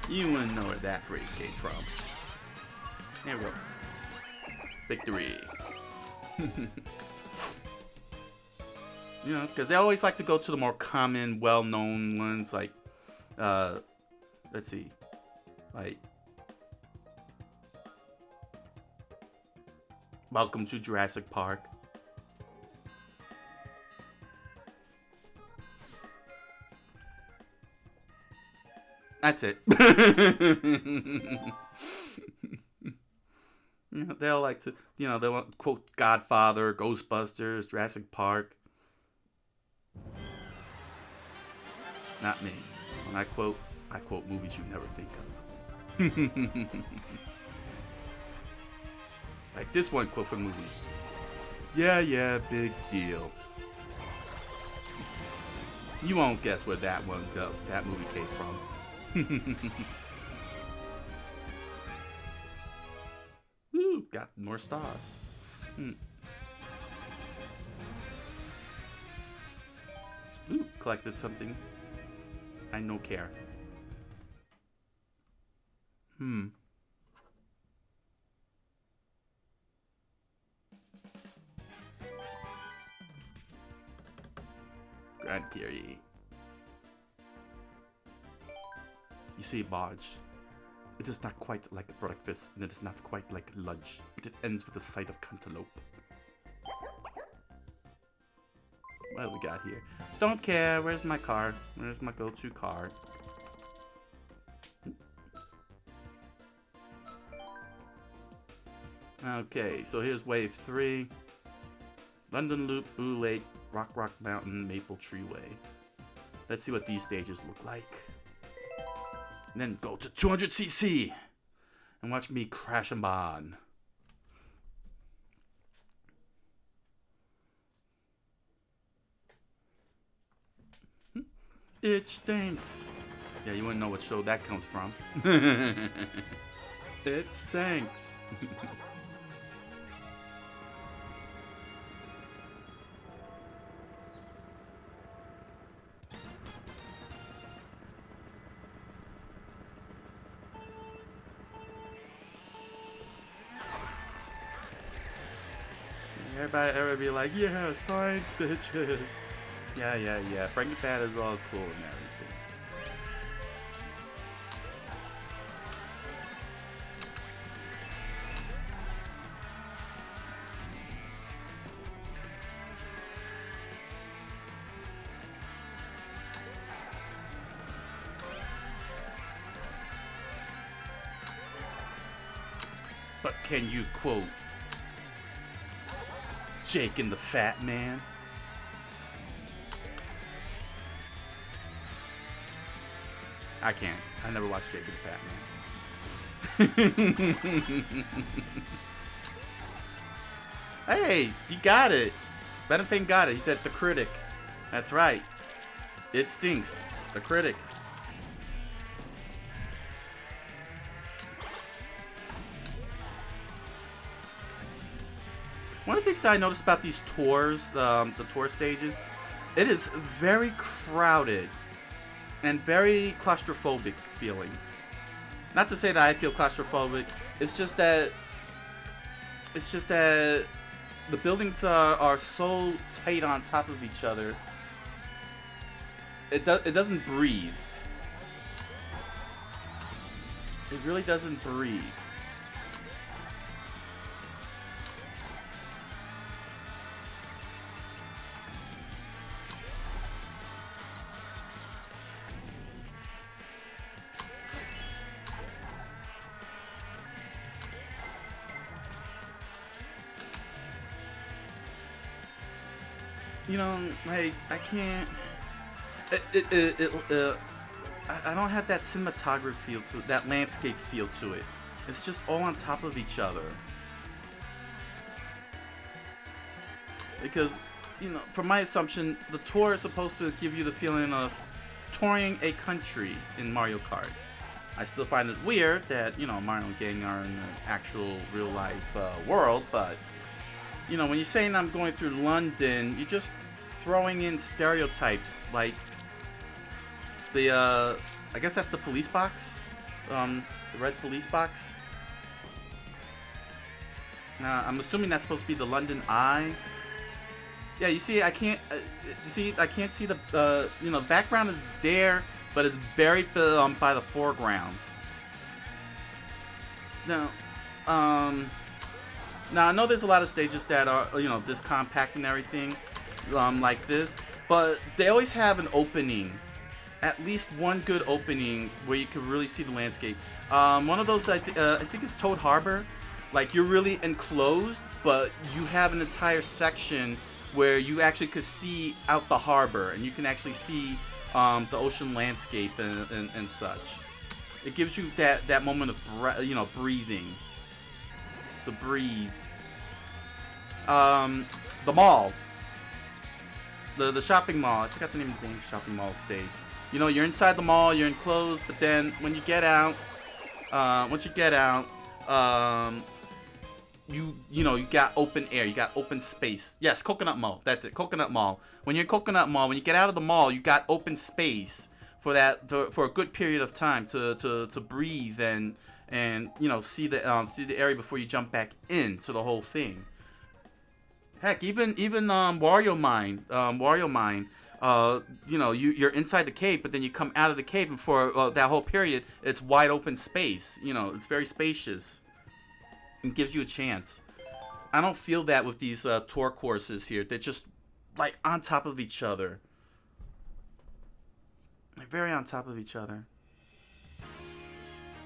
You wouldn't know where that phrase came from. There we go. Victory. You know, because they always like to go to the more common, well-known ones, like, let's see, like, Welcome to Jurassic Park. That's it. You know, they'll like to, you know, they want quote Godfather, Ghostbusters, Jurassic Park. Not me. When I quote movies you never think of. Like this one quote from the movie. Yeah, big deal. You won't guess where that movie came from. Ooh, got more stars. Ooh, collected something. I no care. Grand Theory. You see a barge. It is not quite like breakfast, and it is not quite like lunch, but it ends with a sight of cantaloupe. What do we got here? Don't care. Where's my car? Where's my go-to car? Okay, so here's wave 3. London Loop, Boo Lake, Rock Mountain, Maple Tree Way. Let's see what these stages look like. And then go to 200cc and watch me crash and burn. It stinks. Yeah, you wouldn't know what show that comes from. It stinks. Everybody be like, yeah, science, bitches. Yeah. Frankie Pat is all cool and everything. But can you quote Jake and the Fat Man? I can't. I never watched Jake and the Fat Man. Hey, you got it. Benefin got it. He said the critic. That's right. It stinks. The critic. One of the things I noticed about these tours, the tour stages, it is very crowded and very claustrophobic feeling. Not to say that I feel claustrophobic. It's just that the buildings are so tight on top of each other. It doesn't breathe. It really doesn't breathe. You know, like, I can't. I don't have that cinematography feel to it, that landscape feel to it. It's just all on top of each other. Because, you know, from my assumption, the tour is supposed to give you the feeling of touring a country in Mario Kart. I still find it weird that, you know, Mario and Gang are in the actual real life world, but, you know, when you're saying I'm going through London, you're just throwing in stereotypes like the, I guess that's the police box, the red police box. I'm assuming that's supposed to be the London Eye. Yeah, you see, I can't see. I can't see the you know, the background is there, but it's buried by the foreground. Now, um, now I know there's a lot of stages that are this compact and everything, like this, but they always have an opening, at least one good opening where you can really see the landscape. One of those I think it's Toad Harbor, like you're really enclosed, but you have an entire section where you actually could see out the harbor and you can actually see the ocean landscape and such. It gives you that moment of breathing. So breathe. The mall, the shopping mall. I forgot the name of the shopping mall stage. You know, you're inside the mall, you're enclosed, but then when you get out, once you get out, you got open air, you got open space. Yes, Coconut Mall. That's it, Coconut Mall. When you're in Coconut Mall, when you get out of the mall, you got open space for for a good period of time to breathe and see the area before you jump back into the whole thing. Heck, even Wario Mine. You're inside the cave, but then you come out of the cave, and for that whole period, it's wide open space. You know, it's very spacious. And gives you a chance. I don't feel that with these tour courses here. They're just like on top of each other. They're very on top of each other.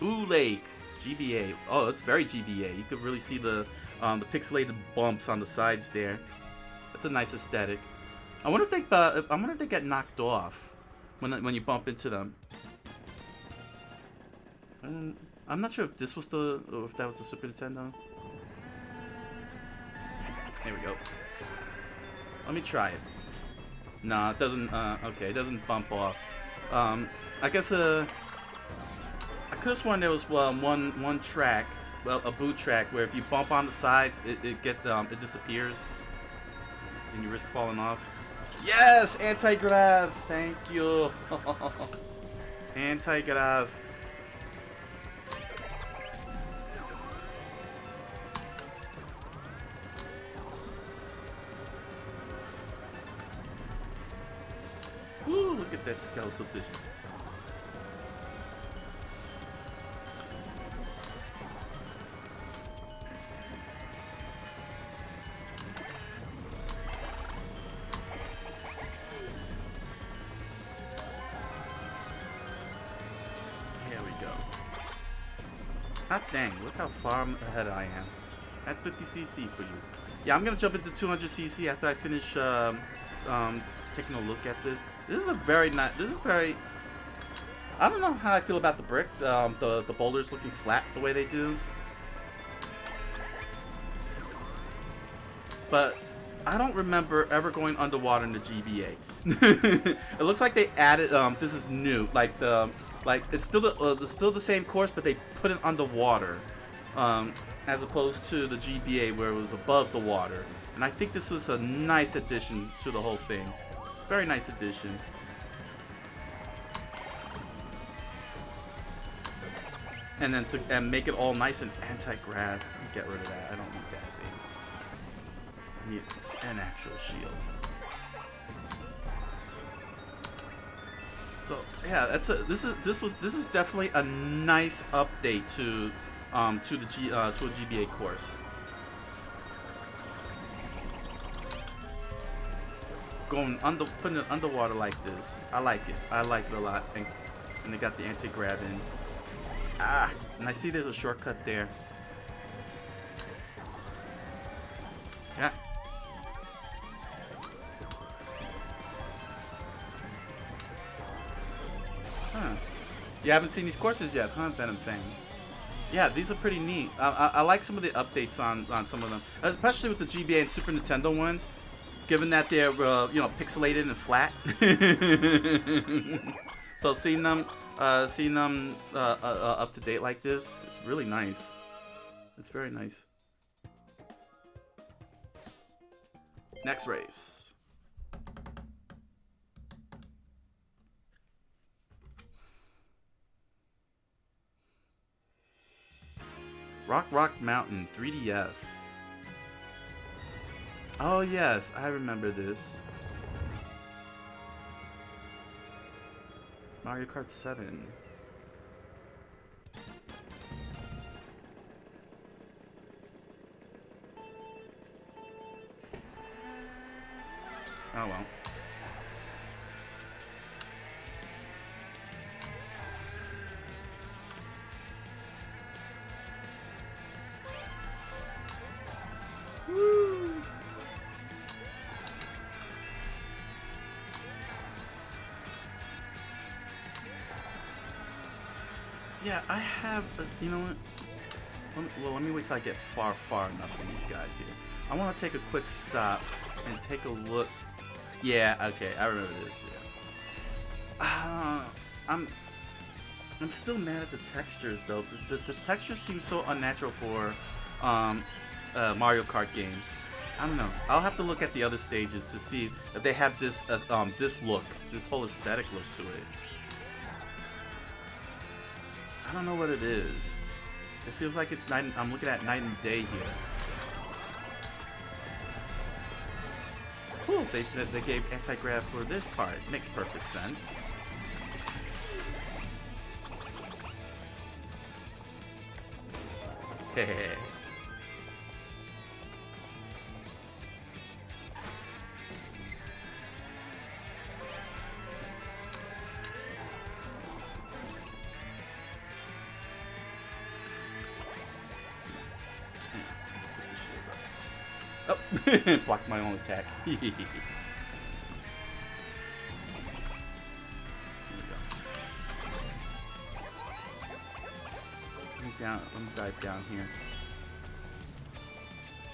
Ooh Lake, GBA. Oh, it's very GBA. You could really see the pixelated bumps on the sides there. That's a nice aesthetic. I wonder if they get knocked off when you bump into them. I'm not sure if this was or if that was the Super Nintendo. Here we go. Let me try it. No, it doesn't. Okay, it doesn't bump off. I guess I could have sworn there was one track, well, a boot track, where if you bump on the sides, it disappears, and you risk falling off. Yes, anti-grav. Thank you. Anti-grav. Ooh, look at that skeletal vision. Here we go. Hot dang, look how far ahead I am. That's 50cc for you. Yeah, I'm gonna jump into 200cc after I finish taking a look at this. This is a very nice. This is very. I don't know how I feel about the bricks. The boulders looking flat the way they do. But I don't remember ever going underwater in the GBA. It looks like they added. This is new. Like it's still the same course, but they put it underwater, as opposed to the GBA where it was above the water. And I think this was a nice addition to the whole thing. Very nice addition. And then to make it all nice and anti-grav. Get rid of that. I don't need that thing. I need an actual shield. So yeah, this is definitely a nice update to a GBA course. Putting it underwater like this. I like it. I like it a lot. And they got the anti-grav in. Ah, and I see there's a shortcut there. Yeah. Huh. You haven't seen these courses yet, huh, Venom Fang? Yeah, these are pretty neat. I like some of the updates on some of them, especially with the GBA and Super Nintendo ones. Given that they're pixelated and flat, so seeing them up to date like this, it's really nice. It's very nice. Next race. Rock Mountain 3DS. Oh yes, I remember this. Mario Kart 7. Oh well. Woo! Yeah, I have. You know what? Well, let me wait till I get far enough from these guys here. I want to take a quick stop and take a look. Yeah, okay, I remember this. Yeah. I'm still mad at the textures though. The textures seem so unnatural for Mario Kart game. I don't know. I'll have to look at the other stages to see if they have this this look, this whole aesthetic look to it. I don't know what it is. It feels like it's night. I'm looking at night and day here. Cool. They gave anti-grav for this part. Makes perfect sense. Hehe. Oh, blocked my own attack. Here we go. Let me dive down here.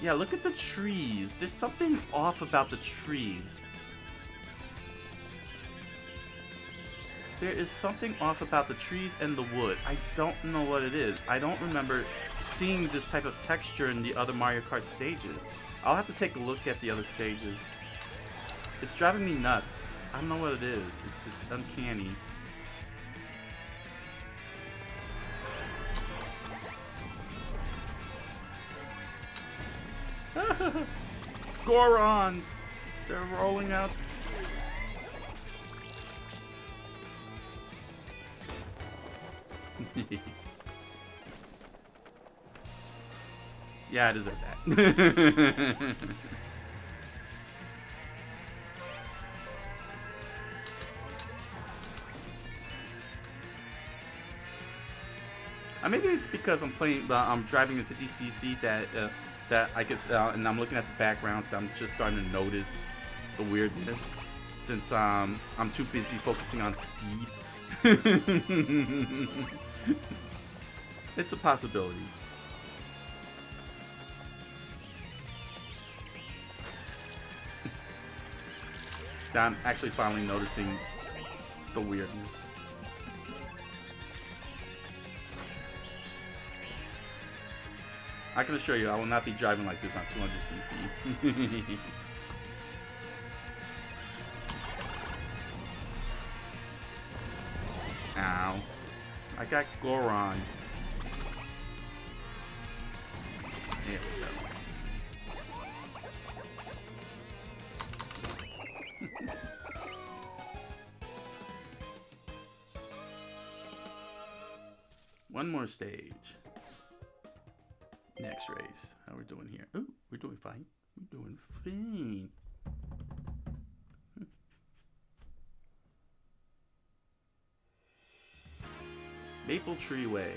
Yeah, look at the trees. There's something off about the trees. There is something off about the trees and the wood. I don't know what it is. I don't remember seeing this type of texture in the other Mario Kart stages. I'll have to take a look at the other stages. It's driving me nuts. I don't know what it is. It's uncanny. Gorons! They're rolling out. Yeah, I deserve that. Maybe it's because I'm playing. I'm driving the 50cc that I guess, and I'm looking at the background, so I'm just starting to notice the weirdness. Since I'm too busy focusing on speed. It's a possibility. I'm actually finally noticing the weirdness. I can assure you, I will not be driving like this on 200cc. Ow. I got Goron. There we go. One more stage. Next race. How we doing here? Ooh, we're doing fine. We're doing fine. Maple Tree Way.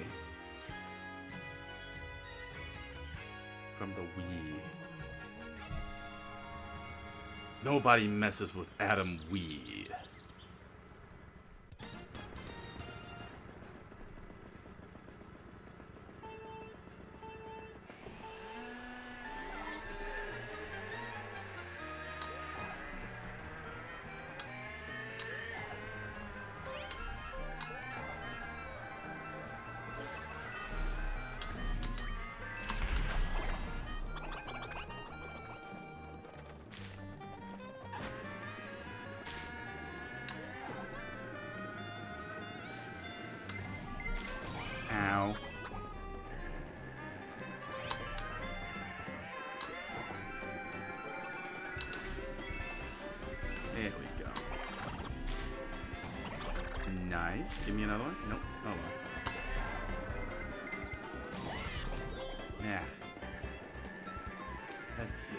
From the Wii. Nobody messes with Adam Wii. Ow. Give me another one. Nope. Oh well. Yeah. Let's see.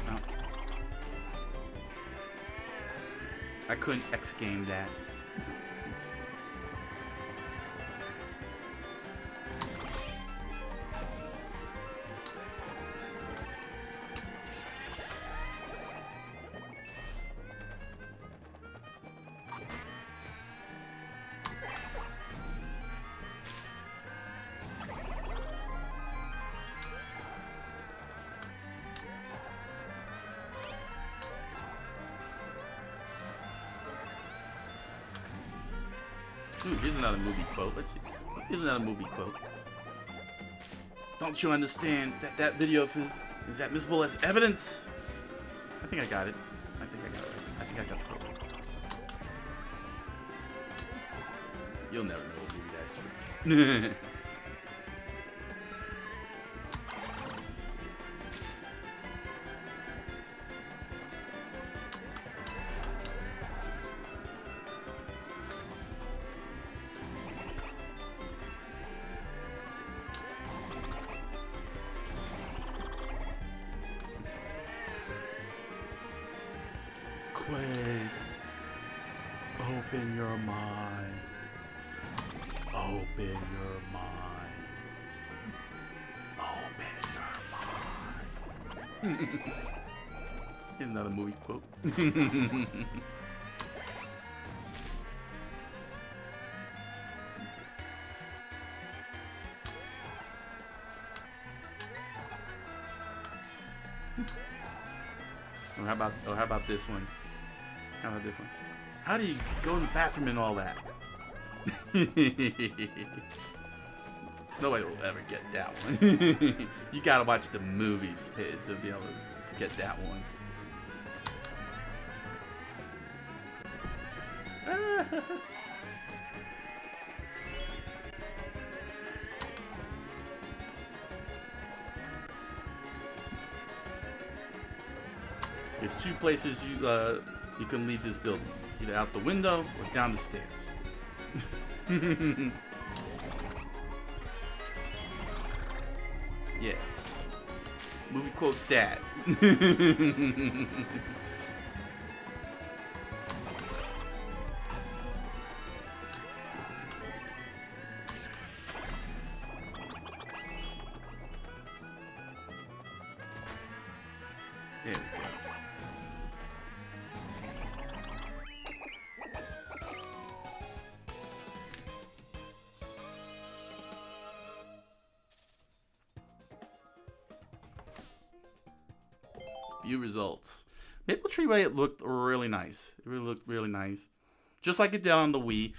Oh. I couldn't X game that. Ooh, here's another movie quote. Let's see. Here's another movie quote. Don't you understand that that video of his is admissible as evidence? I think I got it. I think I got it. I think I got the quote. You'll never know what movie that's from. Quaid, open your mind. Open your mind. Open your mind. Here's another movie quote. Or how about this one? How about this one? How do you go in the bathroom and all that? Nobody will ever get that one. You gotta watch the movies to be able to get that one. There's two places you can leave this building. Either out the window or down the stairs. Yeah. Movie quote that. There we go. View results. Maple Tree Way looked really nice. It really looked really nice. Just like it did on the Wii.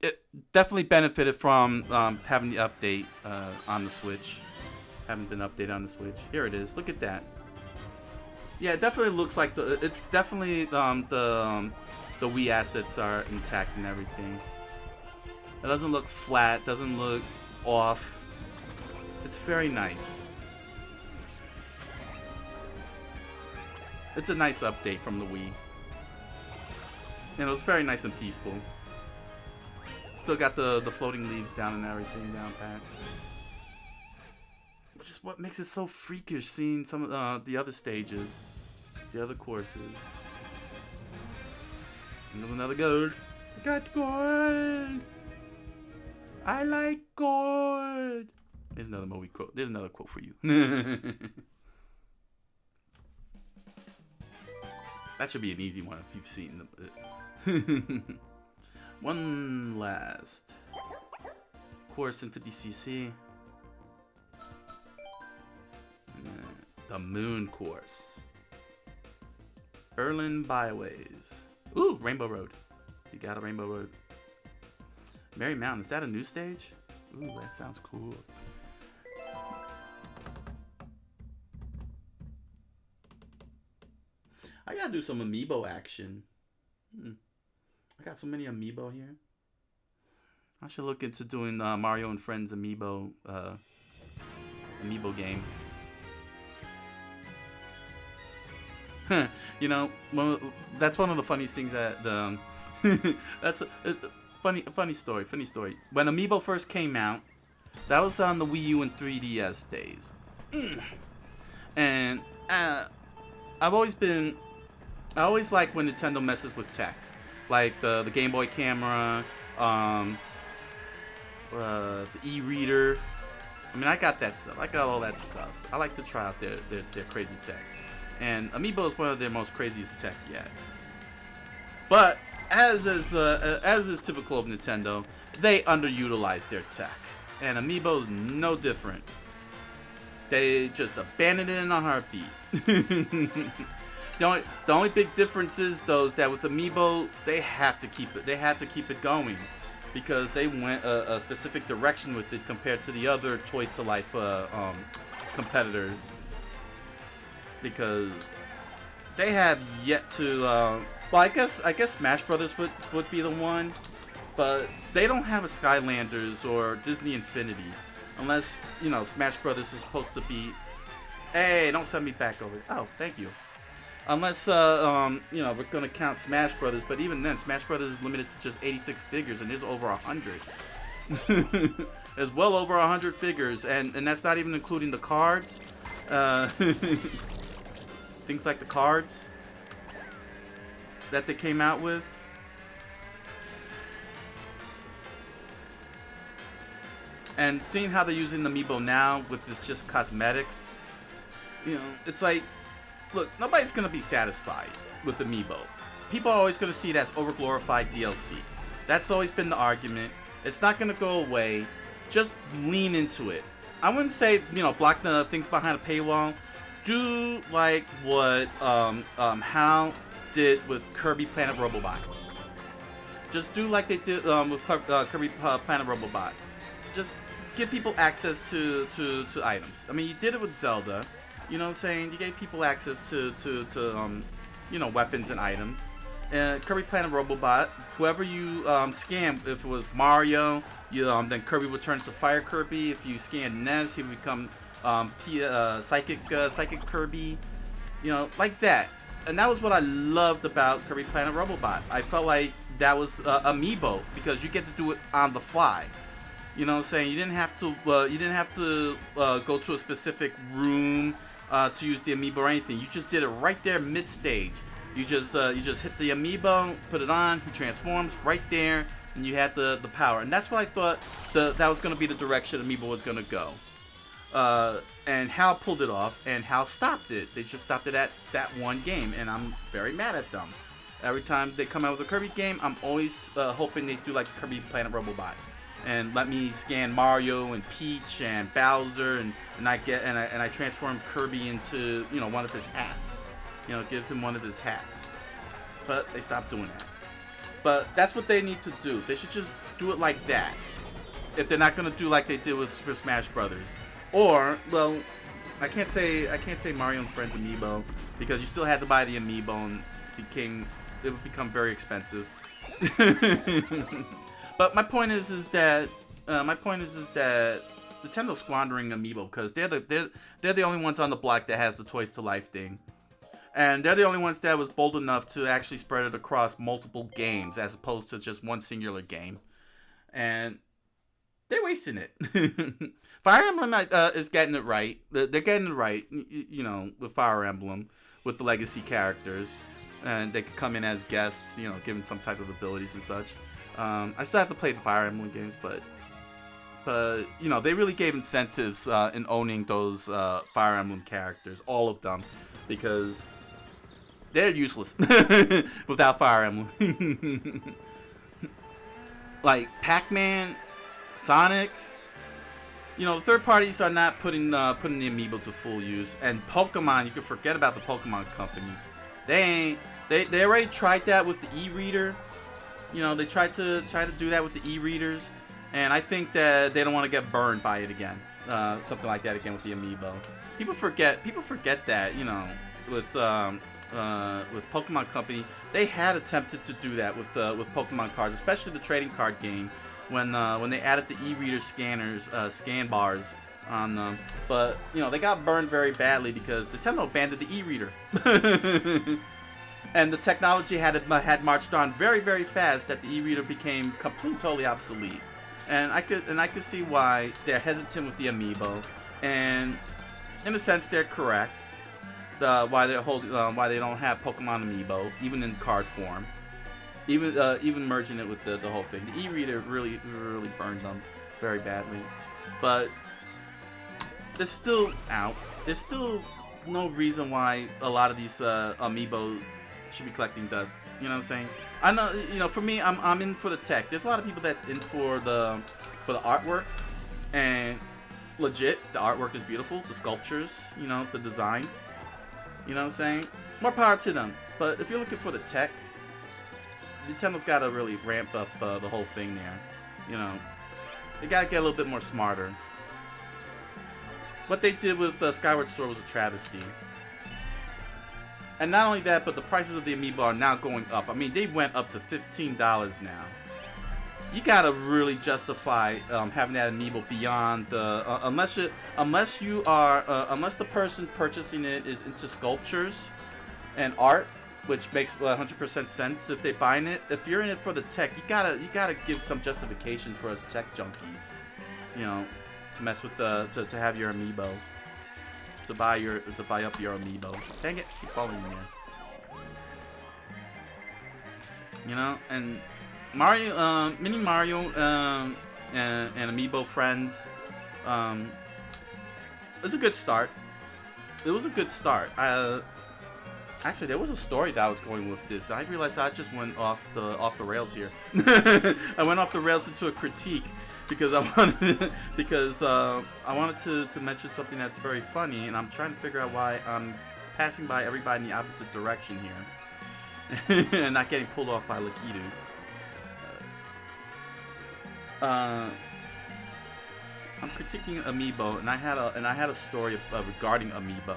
It definitely benefited from having the update on the Switch. Haven't been updated on the Switch. Here it is. Look at that. Yeah, it definitely looks like it's definitely the Wii assets are intact and everything. It doesn't look flat. Doesn't look off. It's very nice. It's a nice update from the Wii. And it was very nice and peaceful. Still got the floating leaves down and everything down pat. Which is what makes it so freakish seeing some of the other stages. The other courses. And there's another gold. I got gold! I like gold! There's another movie quote. There's another quote for you. That should be an easy one if you've seen them. One last course in 50cc. The Moon Course. Berlin Byways. Ooh, Rainbow Road. You got a Rainbow Road. Merry Mountain. Is that a new stage? Ooh, that sounds cool. I gotta do some amiibo action. I got so many amiibo here. I should look into doing Mario and Friends amiibo game. You know, that's one of the funniest things that the that's a funny story. Funny story. When Amiibo first came out, that was on the Wii U and 3DS days, and I've always been. I always like when Nintendo messes with tech, like the Game Boy camera, the e-reader. I mean, I got that stuff. I got all that stuff. I like to try out their crazy tech. And Amiibo is one of their most craziest tech yet. But as is typical of Nintendo, they underutilize their tech. And Amiibo is no different. They just abandoned it in a heartbeat. The only big difference is though is that with Amiibo, they have to keep it. They had to keep it going because they went a specific direction with it compared to the other Toys to Life competitors. Because they have yet to. Well, I guess Smash Brothers would be the one, but they don't have a Skylanders or Disney Infinity, unless Smash Brothers is supposed to be. Hey, don't send me back over. Oh, thank you. Unless we're gonna count Smash Brothers, but even then, Smash Brothers is limited to just 86 figures, and there's over 100. There's well over 100 figures, and that's not even including the cards. Things like the cards that they came out with. And seeing how they're using the Amiibo now with this just cosmetics, it's like, look, nobody's going to be satisfied with Amiibo. People are always going to see it as overglorified DLC. That's always been the argument. It's not going to go away. Just lean into it. I wouldn't say, block the things behind a paywall. Do like what Hal did with Kirby Planet Robobot. Just do like they did with Kirby Planet Robobot. Just give people access to items. I mean, you did it with Zelda. You know what I'm saying? You gave people access to weapons and items. Kirby Planet Robobot, whoever you scam, if it was Mario, then Kirby would turn to Fire Kirby. If you scanned Ness, he would become Psychic Kirby. Like that. And that was what I loved about Kirby Planet Robobot. I felt like that was Amiibo because you get to do it on the fly. You know what I'm saying? You didn't have to go to a specific room to use the Amiibo or anything. You just did it right there mid-stage. You just hit the Amiibo, put it on, he transforms right there, and you had the power. And that's what I thought that was going to be the direction Amiibo was going to go. And Hal pulled it off, and Hal stopped it. They just stopped it at that one game, and I'm very mad at them. Every time they come out with a Kirby game, I'm always hoping they do like Kirby Planet Robobot. And let me scan Mario and Peach and Bowser, and I transform Kirby into one of his hats. Give him one of his hats. But they stopped doing that. But that's what they need to do. They should just do it like that. If they're not gonna do like they did with Super Smash Brothers, or well, I can't say Mario and Friends Amiibo because you still had to buy the Amiibo and it would become very expensive. But my point is that Nintendo's squandering Amiibo because they're the only ones on the block that has the Toys to Life thing, and they're the only ones that was bold enough to actually spread it across multiple games as opposed to just one singular game, and they're wasting it. Fire Emblem is getting it right. They're getting it right, with Fire Emblem with the legacy characters, and they could come in as guests, given some type of abilities and such. I still have to play the Fire Emblem games, but they really gave incentives in owning those Fire Emblem characters, all of them, because they're useless without Fire Emblem. Like Pac-Man, Sonic, the third parties are not putting the Amiibo to full use, and Pokemon, you can forget about the Pokemon Company. They already tried that with the e-reader. They tried to do that with the e-readers, and I think that they don't want to get burned by it again. Something like that again with the Amiibo. People forget that, with Pokemon Company, they had attempted to do that with Pokemon cards, especially the trading card game, when they added the e-reader scanners, scan bars on them. But, you know, they got burned very badly because Nintendo banned the e-reader. And the technology had marched on very, very fast that the e-reader became completely, totally obsolete. And I could see why they're hesitant with the amiibo. And in a sense, they're correct. Why they don't have Pokemon amiibo, even in card form. Even merging it with the whole thing. The e-reader really burned them very badly. But it's still out. There's still no reason why a lot of these amiibo should be collecting dust. You know what I'm saying? I know, you know, for me, I'm in for the tech. There's a lot of people that's in for the artwork, and legit, the artwork is beautiful. The sculptures, you know, the designs. You know what I'm saying? More power to them. But if you're looking for the tech, Nintendo's got to really ramp up the whole thing there. You know, they got to get a little bit more smarter. What they did with Skyward Sword was a travesty. And not only that, but the prices of the amiibo are now going up. I mean, they went up to $15 now. You gotta really justify having that amiibo beyond the unless the person purchasing it is into sculptures and art, which makes 100% sense if they're buying it. If you're in it for the tech, you gotta give some justification for us tech junkies, you know, to mess with to have your amiibo. To buy up your amiibo. Dang it, keep falling in there. You know, and Mario, Mini Mario, and amiibo friends. It was a good start. It was a good start. Actually, there was a story that I was going with this. I realized I just went off the rails here. I went off the rails into a critique. Because I wanted to mention something that's very funny, and I'm trying to figure out why I'm passing by everybody in the opposite direction here, and not getting pulled off by Lakitu. I'm critiquing Amiibo, and I had a story regarding Amiibo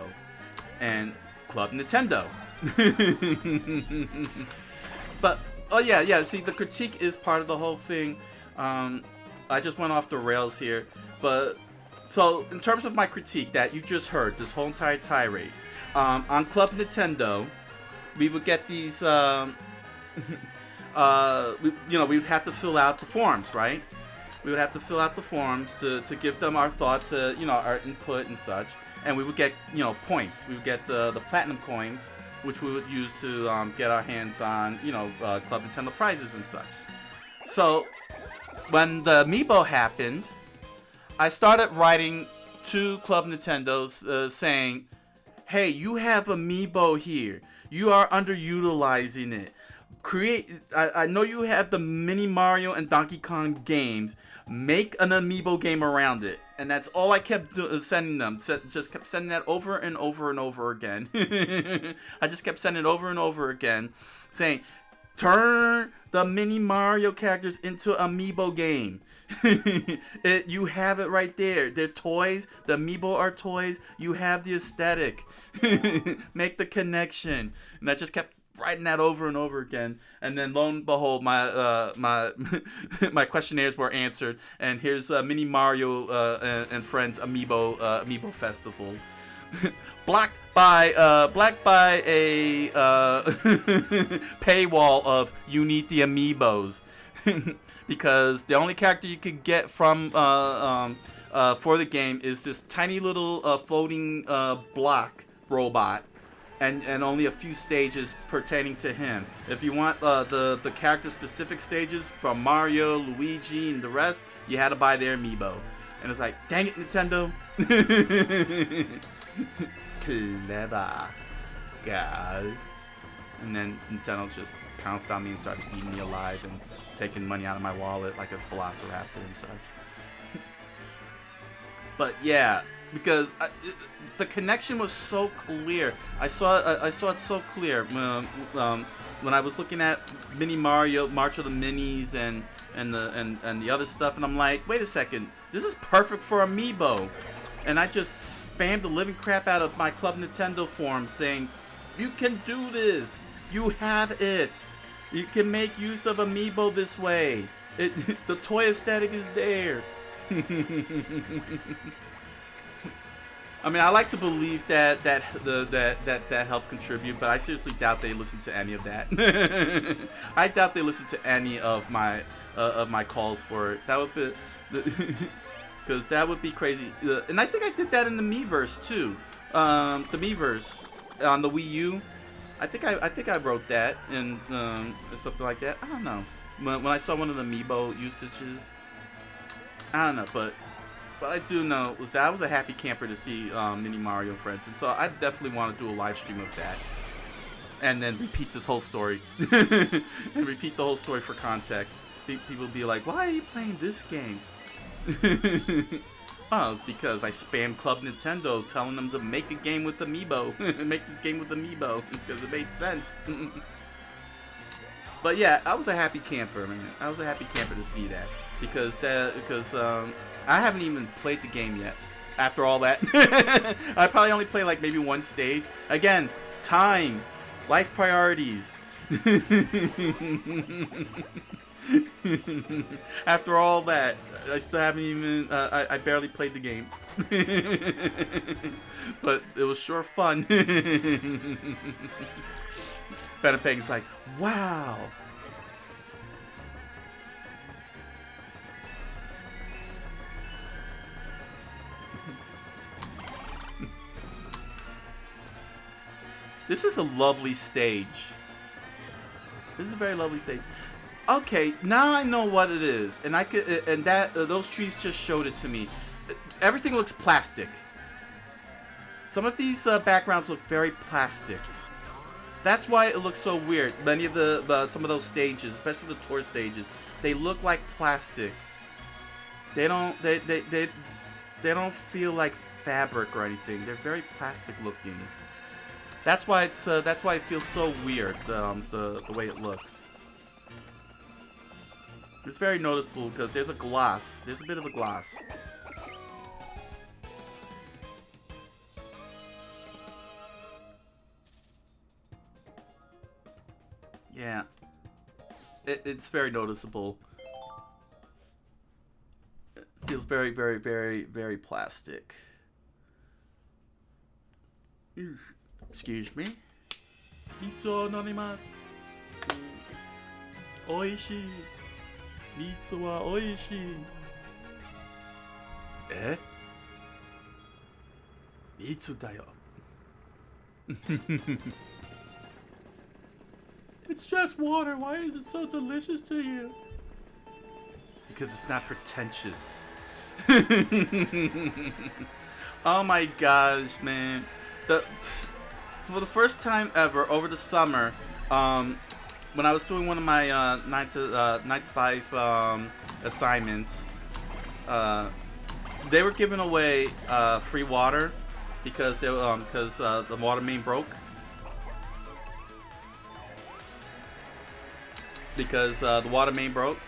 and Club Nintendo. But oh yeah. See, the critique is part of the whole thing. I just went off the rails here, but so in terms of my critique that you just heard, this whole entire tirade, on Club Nintendo, we would get these, we would have to fill out the forms, right? We would have to fill out the forms to give them our thoughts, our input and such, and we would get, points. We would get the platinum coins, which we would use to get our hands on, Club Nintendo prizes and such. So when the amiibo happened, I started writing to Club Nintendo's saying, hey, you have amiibo here. You are underutilizing it. I know you have the Mini Mario and Donkey Kong games. Make an amiibo game around it. And that's all I kept sending them. Just kept sending that over and over and over again. I just kept sending it over and over again, saying, turn the Mini Mario characters into amiibo game. You have it right there. They're toys. The amiibo are toys. You have the aesthetic. Make the connection. And I just kept writing that over and over again. And then lo and behold, my my questionnaires were answered. And here's Mini Mario and Friends Amiibo Festival. Blocked by a paywall of you need the amiibos. Because the only character you could get from for the game is this tiny little floating block robot, and only a few stages pertaining to him. If you want the character specific stages from Mario, Luigi, and the rest, you had to buy their amiibo. And it's like, dang it, Nintendo. Clever. God. And then Nintendo just pounced on me and started eating me alive and taking money out of my wallet like a velociraptor and such. But yeah, because the connection was so clear. I saw it so clear when I was looking at Mini Mario, March of the Minis, and the other stuff, and I'm like, wait a second, this is perfect for amiibo. And I just spammed the living crap out of my Club Nintendo forum saying, you can do this. You have it. You can make use of amiibo this way. The toy aesthetic is there. I mean, I like to believe that that helped contribute, but I seriously doubt they listened to any of that. I doubt they listened to any of my calls for it. That would be, because that would be crazy. And I think I did that in the Miiverse too. The Miiverse on the Wii U. I think I wrote that and something like that. I don't know. When I saw one of the Amiibo usages, I don't know, but. What I do know was that I was a happy camper to see Mini Mario Friends, and so I definitely want to do a live stream of that, and then repeat this whole story, and repeat the whole story for context. People be like, "Why are you playing this game?" Oh, it's because I spammed Club Nintendo telling them to make a game with Amiibo, make this game with Amiibo, because it made sense. But yeah, I was a happy camper, man. I was a happy camper to see that because I haven't even played the game yet. After all that, I probably only played like maybe one stage. Again, time, life priorities. After all that, I still haven't even. I barely played the game, but it was sure fun. Benepeg's like, wow. This is a lovely stage. This is a very lovely stage. Okay, now I know what it is, and I could, and that those trees just showed it to me. Everything looks plastic. Some of these backgrounds look very plastic. That's why it looks so weird. Many of some of those stages, especially the tour stages, they look like plastic. They don't feel like fabric or anything. They're very plastic looking. That's why it feels so weird, the way it looks. It's very noticeable because there's a gloss. There's a bit of a gloss. Yeah. It's very noticeable. It feels very, very, very, very plastic. Excuse me. Pizza anonymous. Oishii. Pizza wa oishii. Eh? Pizza da yo. It's just water. Why is it so delicious to you? Because it's not pretentious. Oh my gosh, man. For the first time ever over the summer, when I was doing one of my 9 to 5 assignments, they were giving away free water because the water main broke. Because the water main broke,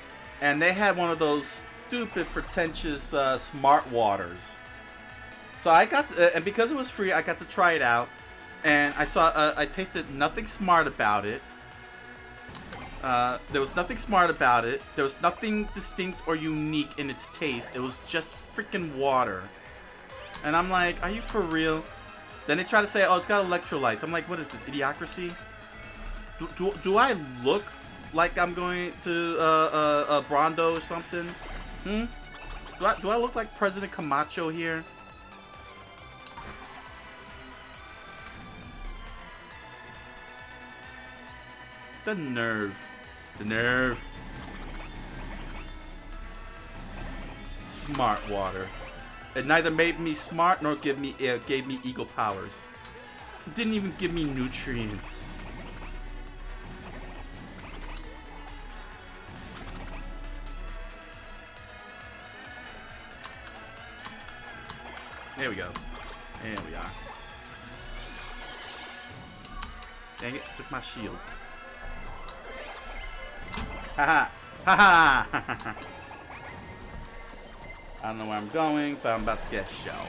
and they had one of those stupid, pretentious smart waters. So I got, and because it was free, I got to try it out, and I tasted nothing smart about it. There was nothing smart about it. There was nothing distinct or unique in its taste. It was just freaking water. And I'm like, are you for real? Then they try to say, oh, it's got electrolytes. I'm like, what is this, idiocracy? Do I look like I'm going to Brondo or something? Do I look like President Camacho here? The nerve. The nerve. Smart water. It neither made me smart nor gave me ego powers. It didn't even give me nutrients. There we go. There we are. Dang it, took my shield. Haha! Haha! I don't know where I'm going, but I'm about to get shelled.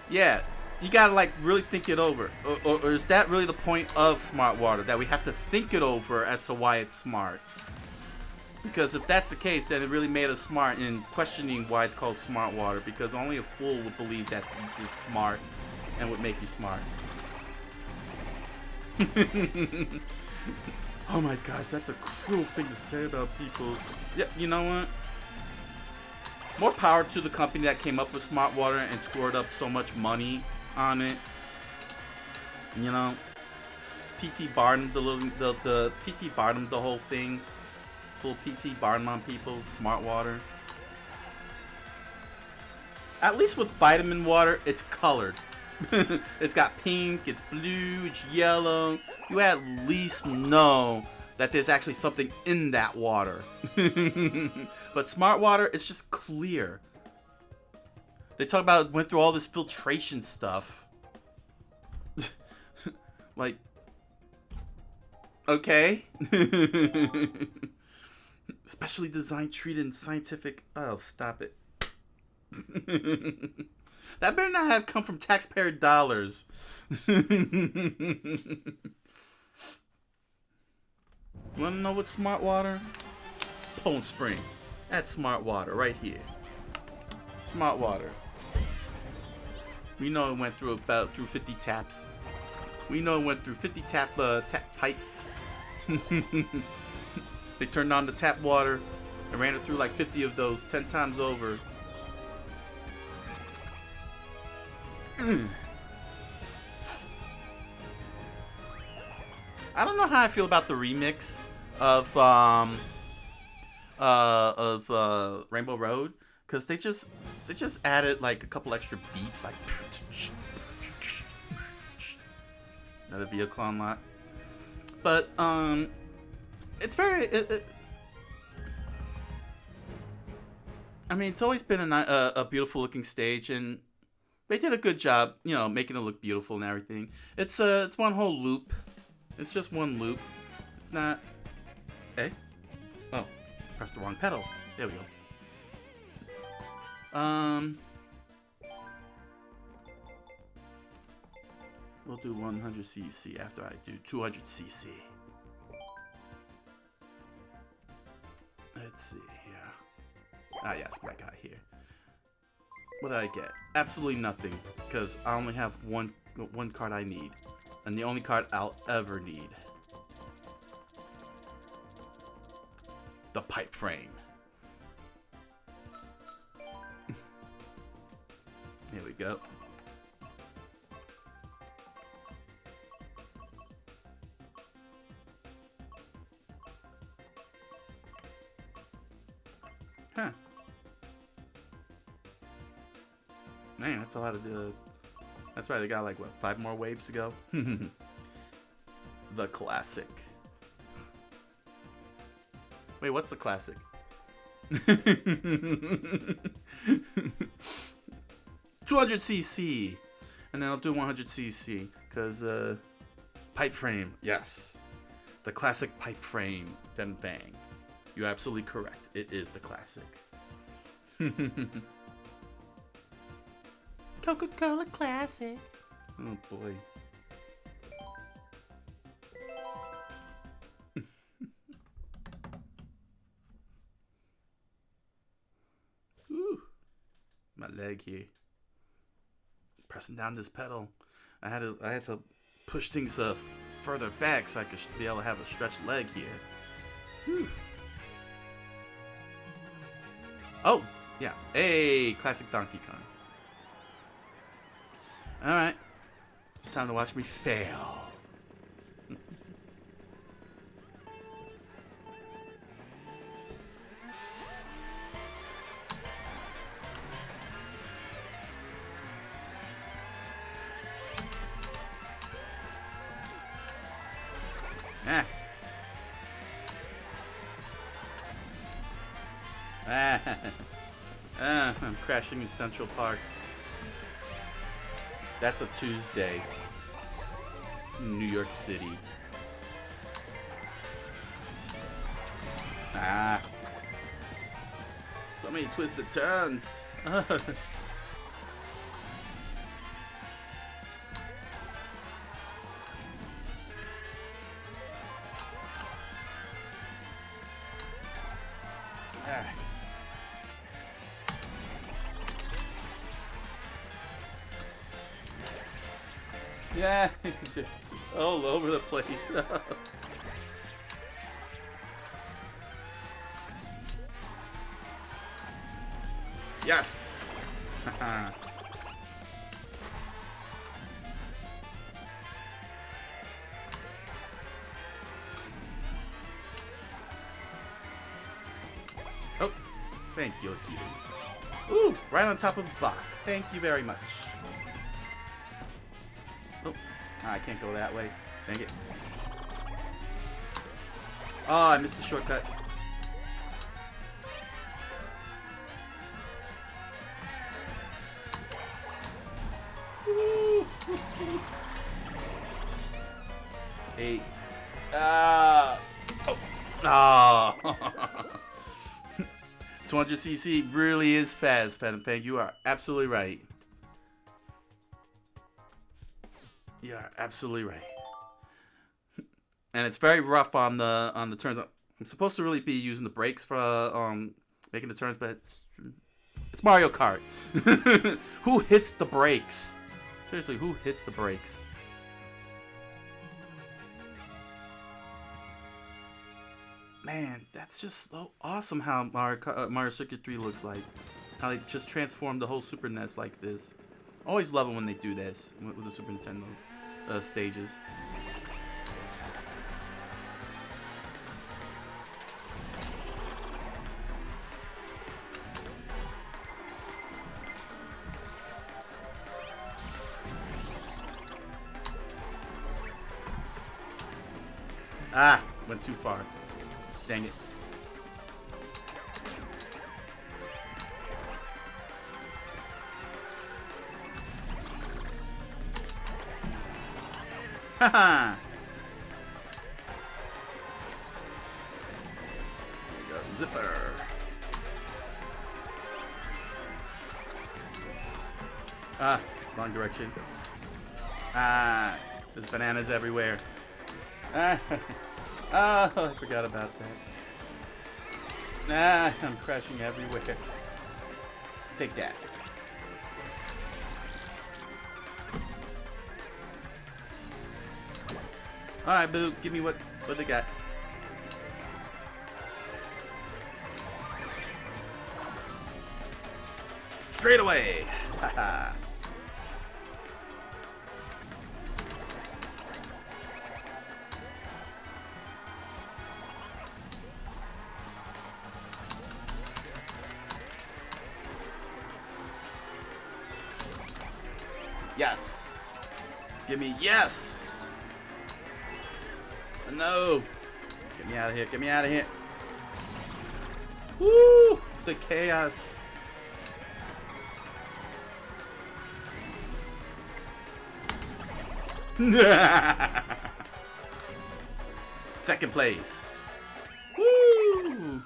Yeah, you gotta like really think it over. Or is that really the point of smart water? That we have to think it over as to why it's smart? Because if that's the case, then it really made us smart in questioning why it's called smart water. Because only a fool would believe that it's smart and would make you smart. Oh my gosh, that's a cruel thing to say about people. Yeah, you know what? More power to the company that came up with smart water and scored up so much money on it. You know, PT Barnum the PT Barnum the whole thing. Full PT Barnum on people. Smart water. At least with vitamin water, it's colored. It's got pink, it's blue, it's yellow. You at least know that there's actually something in that water. But smart water, it's just clear. They talk about went through all this filtration stuff. Like, okay. Specially designed, treated, and scientific. Oh, stop it. That better not have come from taxpayer dollars. You want to know what's smart water? Poland Spring. That's smart water right here. Smart water. We know it went through about 50 taps. We know it went through 50 tap pipes. They turned on the tap water and ran it through like 50 of those 10 times over. I don't know how I feel about the remix of Rainbow Road, because they just added like a couple extra beats, like another vehicle unlock. But it's very. I mean, it's always been a beautiful looking stage, and they did a good job, you know, making it look beautiful and everything. It's one whole loop. It's just one loop. It's not. Hey. Oh, pressed the wrong pedal. There we go. We'll do 100cc after I do 200cc. Let's see here. Ah, yes, what I got here. What did I get? Absolutely nothing, because I only have one card I need, and the only card I'll ever need. The pipe frame. Here we go. Huh. Man, that's a lot of that's right, they got like what, 5 more waves to go? The classic. Wait, what's the classic? 200cc, and then I'll do 100cc because pipe frame, yes, the classic pipe frame. Then bang, you're absolutely correct. It is the classic. Coca-Cola Classic. Oh boy. Ooh, my leg here. Pressing down this pedal. I had to push things further back so I could be able to have a stretched leg here. Whew. Oh, yeah. Hey, classic Donkey Kong. Alright. It's time to watch me fail. I'm crashing in Central Park. That's a Tuesday in New York City. Ah. So many twisted turns. Yeah, just all over the place. Yes! Oh, thank you, Akita. Ooh, right on top of the box. Thank you very much. Oh, I can't go that way. Dang it. Oh, I missed the shortcut. Woo. 8. Oh. 200cc really is fast, Phantom Fang. You are absolutely right. You are absolutely right. And it's very rough on the turns. I'm supposed to really be using the brakes for making the turns, but it's Mario Kart. Who hits the brakes? Seriously, who hits the brakes? Man, that's just so awesome how Mario Circuit 3 looks like. How they just transformed the whole Super NES like this. Always love it when they do this with the Super Nintendo stages. Ah, went too far. Dang it. Haha. Zipper. Ah, wrong direction. Ah, there's bananas everywhere. Ah, oh, I forgot about that. Ah, I'm crashing everywhere. Take that. Alright, Boo, give me what they got. Straight away! Haha. Yes! Give me yes! No! Get me out of here, get me out of here! Woo! The chaos! Second place! Woo!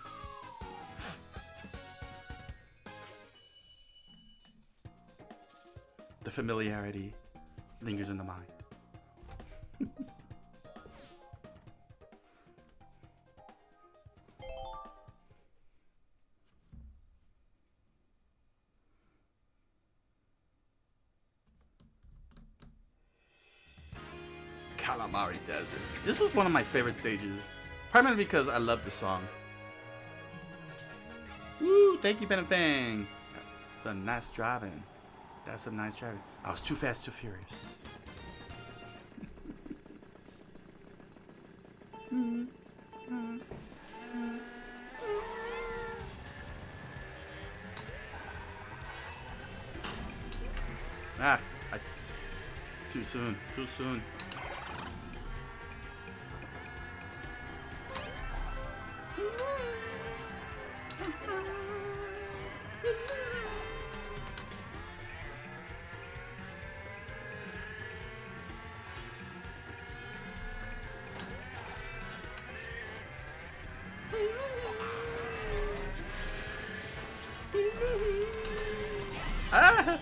The familiarity lingers in the mind. Calamari Desert. This was one of my favorite stages, primarily because I love the song. Woo! Thank you, Phantom Fang. It's a nice driving. That's a nice driving. I was too fast, too furious. Ah, too soon, too soon. Ah!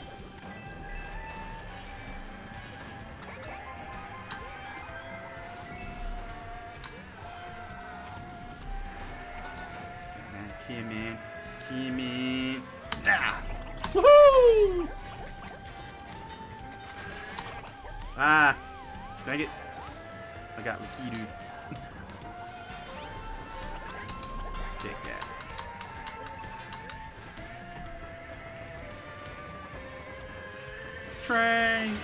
Man, come in. Ah! Woohoo! Ah! Dang it. I got Rikidu. Take that. Train!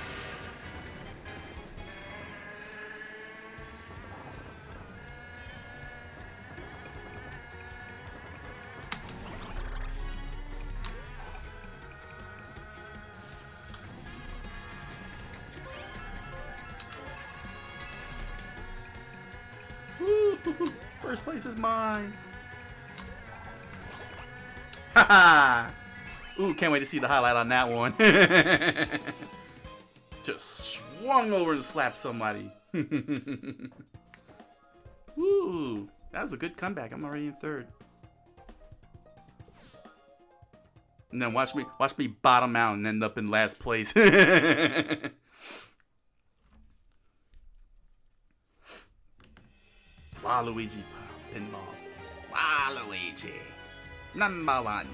Woo! First place is mine! Haha! Ooh, can't wait to see the highlight on that one. Just swung over and slapped somebody. Ooh, that was a good comeback. I'm already in third. And then watch me bottom out and end up in last place. Waluigi pinball. Waluigi, #1.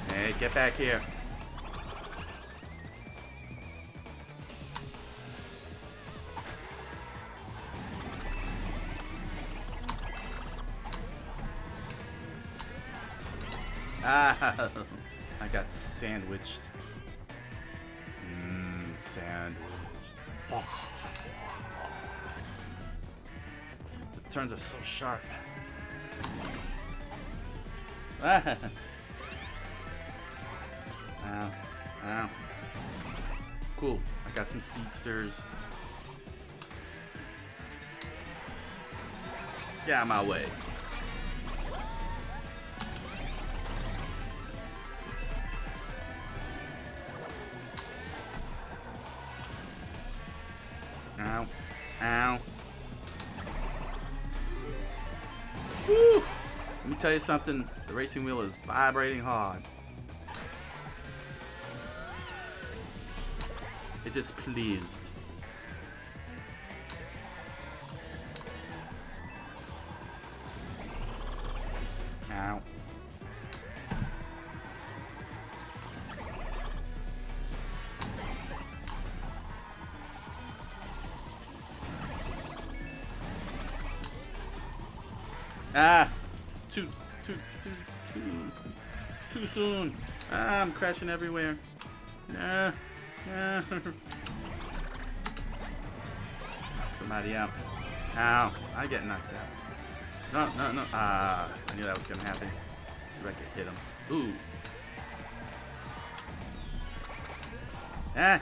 Hey, get back here. Ah, I got sandwiched. Sandwich. Oh. The turns are so sharp. Ah. Ow. Ow. Cool. I got some speedsters. Get out of my way. Ow. Ow. Woo! Let me tell you something. The racing wheel is vibrating hard. It is pleased. Ow. Ah! Too soon. Ah, I'm crashing everywhere. Nah. Knock somebody out. Ow. I get knocked out. No. Ah, I knew that was gonna happen. See if I could hit him. Ooh. Ah.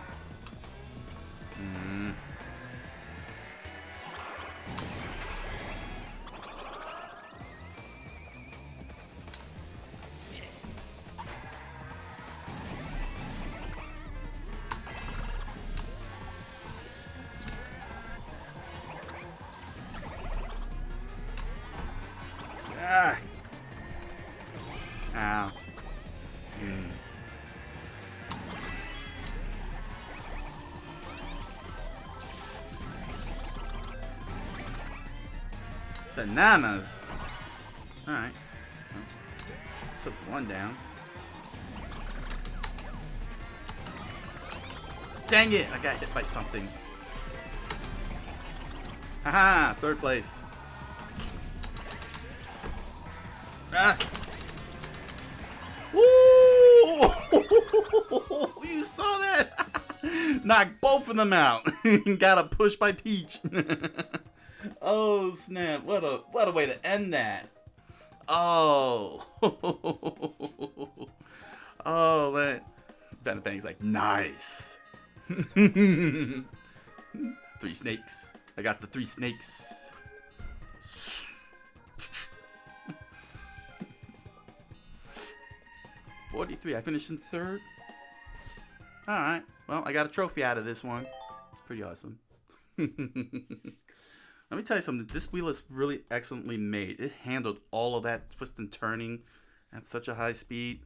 Ah. Ow. Bananas. All right. Took one down. Dang it! I got hit by something. Haha! Third place. Ah! Woo! You saw that? Knocked both of them out. Got a push by Peach. Oh snap! What a way to end that. Oh. Oh man. Benefang's like nice. 3 snakes. I got the 3 snakes. 43. I finished in 3rd. Alright. Well, I got a trophy out of this one. Pretty awesome. Let me tell you something. This wheel is really excellently made. It handled all of that twist and turning at such a high speed.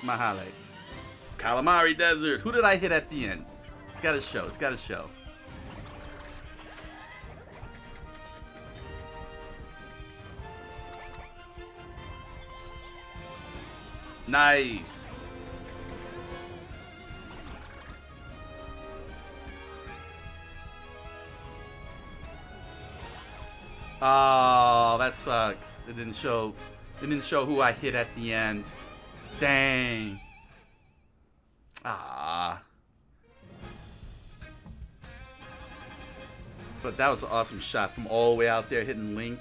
my highlight. Calamari Desert. Who did I hit at the end? It's got to show. It's got to show. Nice. Oh, that sucks. It didn't show. It didn't show who I hit at the end. Dang. Ah. But that was an awesome shot from all the way out there hitting Link.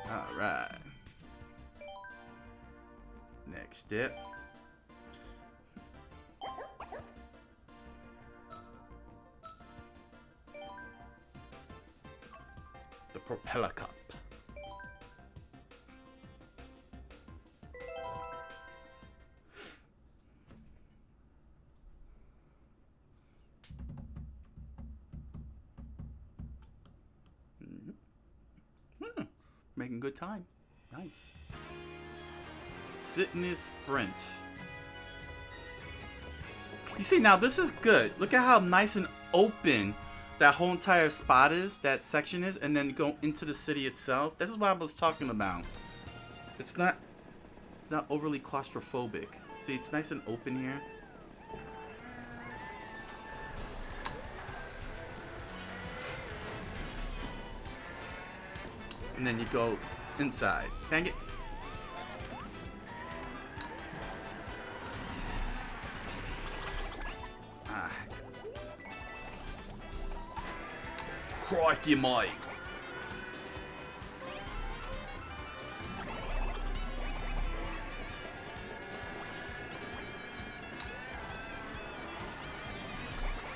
All right. Next step. The Propeller Cup. Making good time. Nice. Fitness sprint. You see, now this is good. Look at how nice and open that whole entire spot is, that section is, and then go into the city itself. This is what I was talking about. It's not overly claustrophobic. See, it's nice and open here. And then you go inside. Dang it. Ah. Crikey, Mike.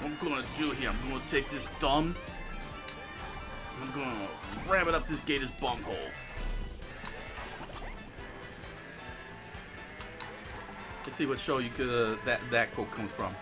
What I'm gonna do here, I'm gonna take this thumb. I'm gonna ram it up this gator's bunghole. Let's see what show you could that quote comes from.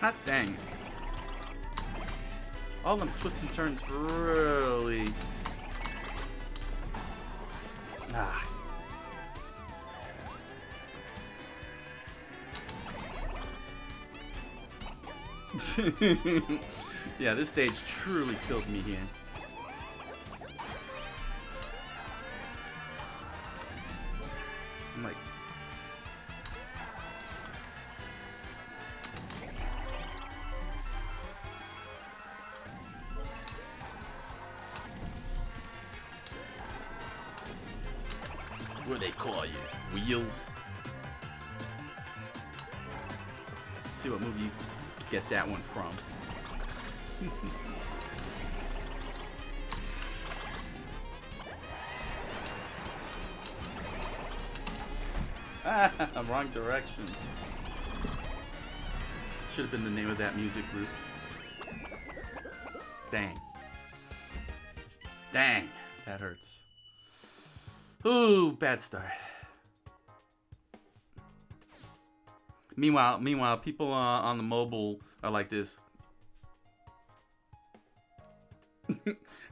Hot dang. All them twists and turns really. Ah. Yeah, this stage truly killed me here. I'm like, what do they call you? Wheels? See what movie you get that one from. Ah, wrong direction. Should have been the name of that music group. Dang. Dang, that hurts. Ooh, bad start. Meanwhile, people on the mobile are like this.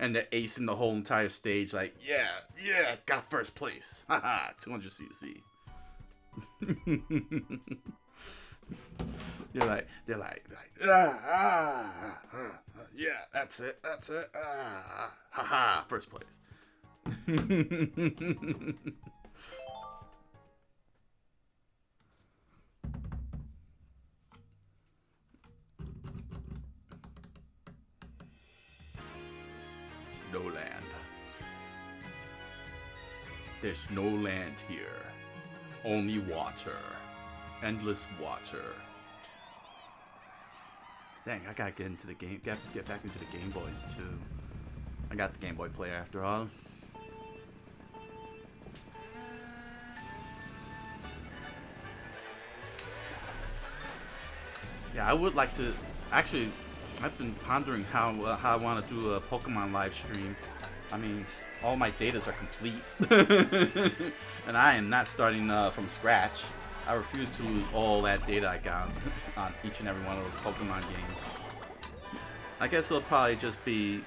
And they're acing the whole entire stage like, yeah, got first place. Haha, 200 CC. they're like, yeah, that's it, haha, first place. Snowland. There's no land here. Only water. Endless water. Dang, I gotta get into the game. Get back into the Game Boys too. I got the Game Boy player after all. Yeah, I would like to. Actually, I've been pondering how I want to do a Pokemon live stream. I mean, all my datas are complete, and I am not starting from scratch. I refuse to lose all that data I got on each and every one of those Pokemon games. I guess it'll probably just be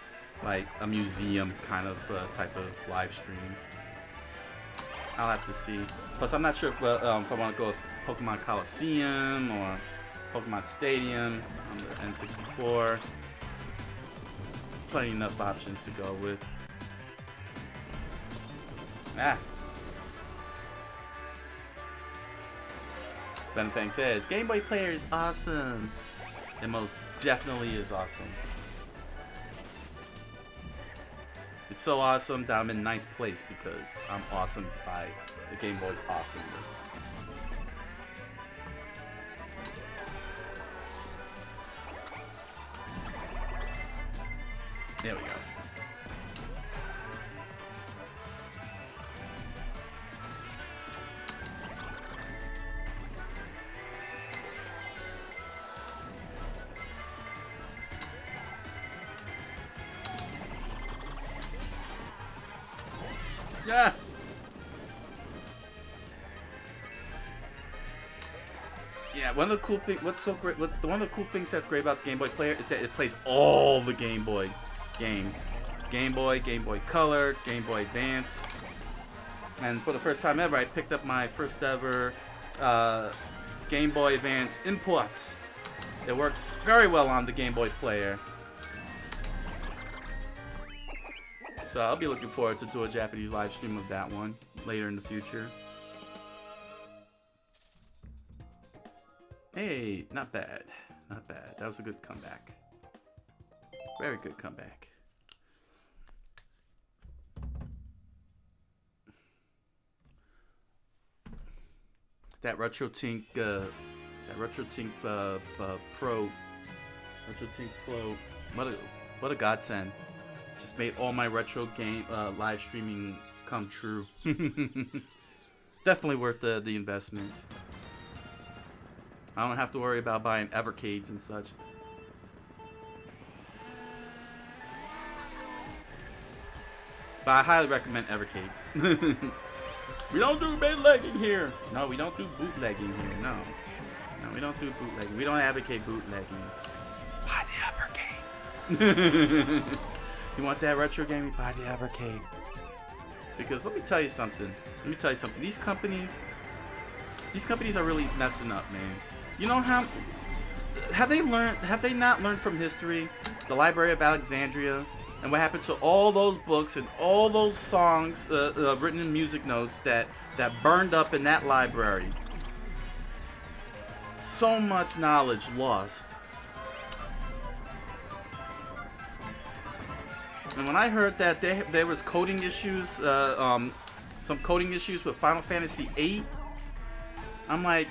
like a museum kind of type of live stream. I'll have to see. Plus, I'm not sure if I want to go with Pokemon Coliseum or Pokemon Stadium on the N64. Plenty enough options to go with. Ah. Benfang says, Game Boy player is awesome. It most definitely is awesome. It's so awesome that I'm in 9th place because I'm awesome by the Game Boy's awesomeness. There we go. Yeah. Yeah, one of the cool things. What's so great? One of the cool things that's great about the Game Boy player is that it plays all the Game Boy games. Game Boy, Game Boy Color, Game Boy Advance. And for the first time ever, I picked up my first ever Game Boy Advance imports. It works very well on the Game Boy player. So I'll be looking forward to do a Japanese live stream of that one later in the future. Hey, not bad. Not bad. That was a good comeback. Very good comeback. That RetroTink Pro, RetroTink Pro, what a godsend. Just made all my retro game live streaming come true. Definitely worth the investment. I don't have to worry about buying Evercades and such. But I highly recommend Evercades. We don't do bootlegging here. No, we don't do bootlegging here. No. No, we don't do bootlegging. We don't advocate bootlegging. Buy the Evercade. You want that retro game? Buy the Evercade. Because let me tell you something. These companies are really messing up, man. You know how have they not learned from history? The Library of Alexandria and what happened to all those books and all those songs written in music notes that burned up in that library. So much knowledge lost. And when I heard that there was coding issues, some coding issues with Final Fantasy VIII, I'm like,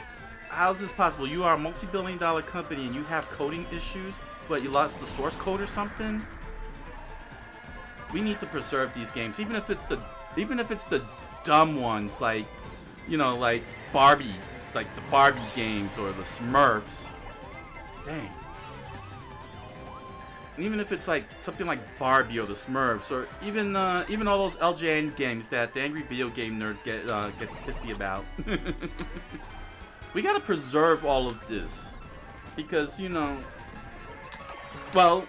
how is this possible? You are a multi-billion-dollar company and you have coding issues? What, you lost the source code or something? We need to preserve these games, even if it's the dumb ones, like, you know, like Barbie, like the Barbie games or the Smurfs. Dang. Even if it's like something like Barbie or the Smurfs, or even all those LJN games that the angry video game nerd gets pissy about. We gotta preserve all of this because, you know, well,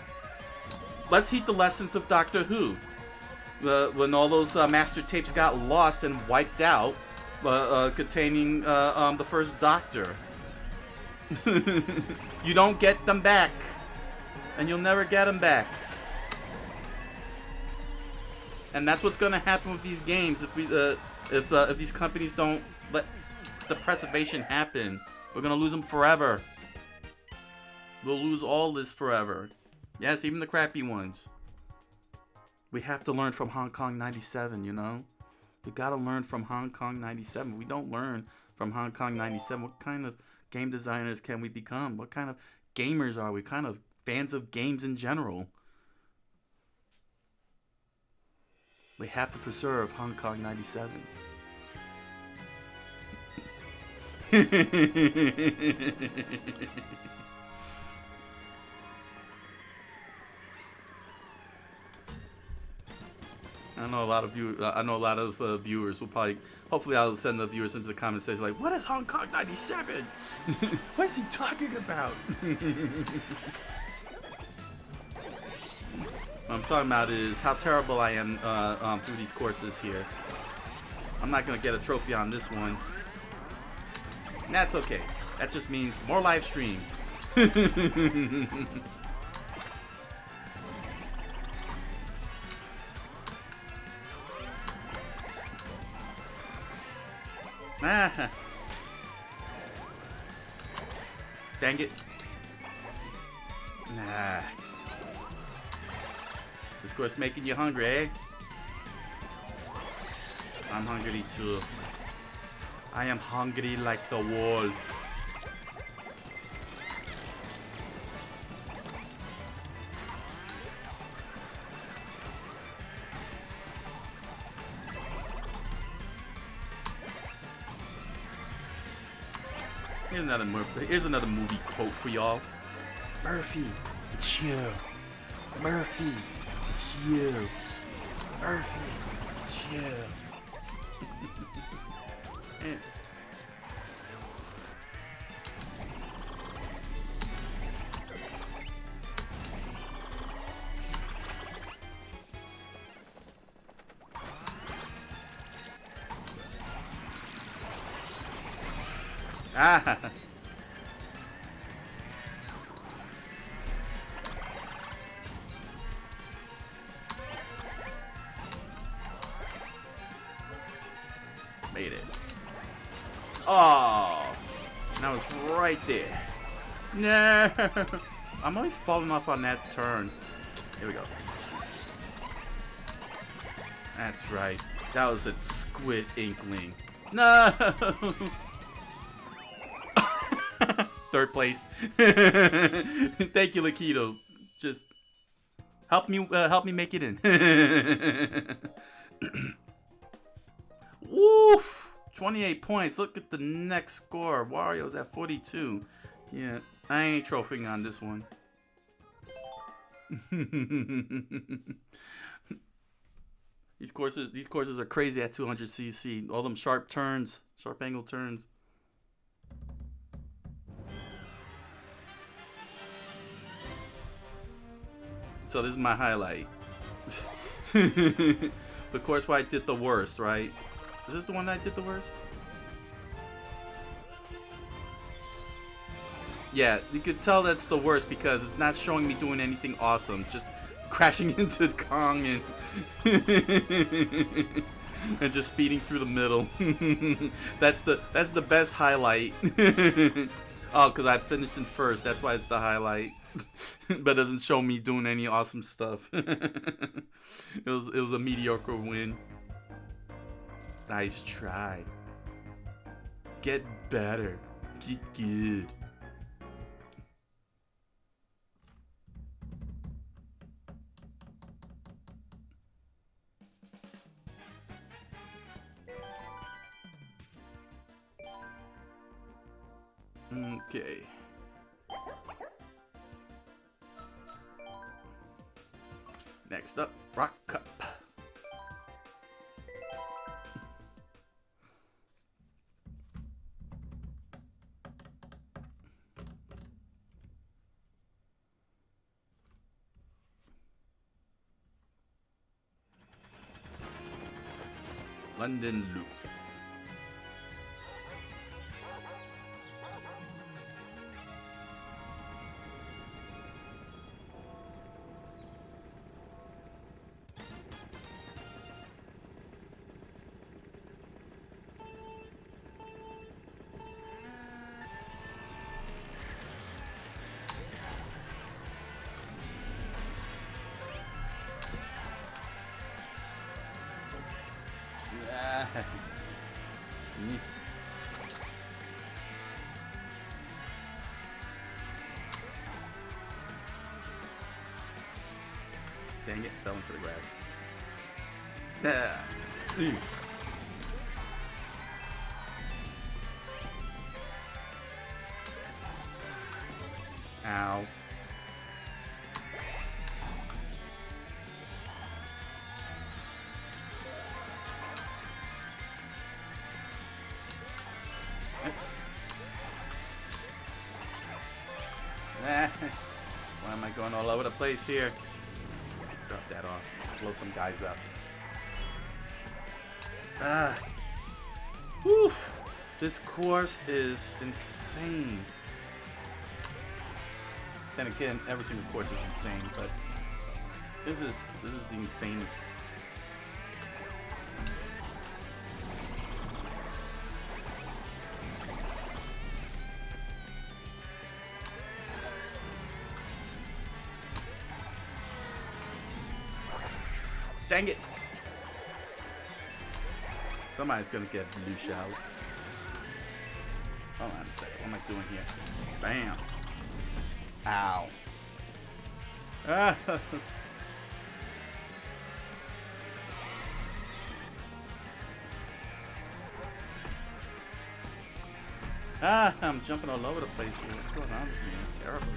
let's heed the lessons of Doctor Who. When all those master tapes got lost and wiped out, containing the first Doctor. You don't get them back. And you'll never get them back. And that's what's going to happen with these games if these companies don't let the preservation happen. We're going to lose them forever. We'll lose all this forever. Yes, even the crappy ones. We have to learn from Hong Kong 97, you know? We got to learn from Hong Kong 97. We don't learn from Hong Kong 97. What kind of game designers can we become? What kind of gamers are we? What kind of fans of games in general. We have to preserve Hong Kong 97. I know a lot of viewers will probably. Hopefully, I'll send the viewers into the comment section like, "What is Hong Kong '97? What is he talking about?" What I'm talking about is how terrible I am through these courses here. I'm not gonna get a trophy on this one. And that's okay. That just means more live streams. Ah. Dang it. Nah. This course making you hungry, eh? I'm hungry too. I am hungry like the wolf. Here's another movie quote for y'all. Murphy, it's you. Murphy, it's you. Murphy, it's you. Man. Ah. Made it. Oh, and I was right there. No, I'm always falling off on that turn. Here we go. That's right. That was a squid inkling. No. Third place. Thank you, Lakito. Just help me make it in. Woof! 28 points. Look at the next score. Wario's at 42. Yeah, I ain't trophying on this one. These courses are crazy at 200cc. All them sharp turns, sharp angle turns. So this is my highlight. The course where I did the worst, right? Is this the one that I did the worst? Yeah, you could tell that's the worst because it's not showing me doing anything awesome. Just crashing into Kong and and just speeding through the middle. That's the best highlight. Oh, because I finished in first. That's why it's the highlight. But it doesn't show me doing any awesome stuff. It was a mediocre win. Nice try. Get better. Get good. Okay. Next up, Rock Cup. London Loop. Dang it, fell into the grass. Yeah. Ow. Why am I going all over the place here? Drop that off. Blow some guys up. Whew. This course is insane. Then again, every single course is insane, but this is the insanest. Dang it! Somebody's gonna get blue shell. Hold on a second. What am I doing here? Bam! Ow! Ah! I'm jumping all over the place here. What's going on with me? I'm terrible.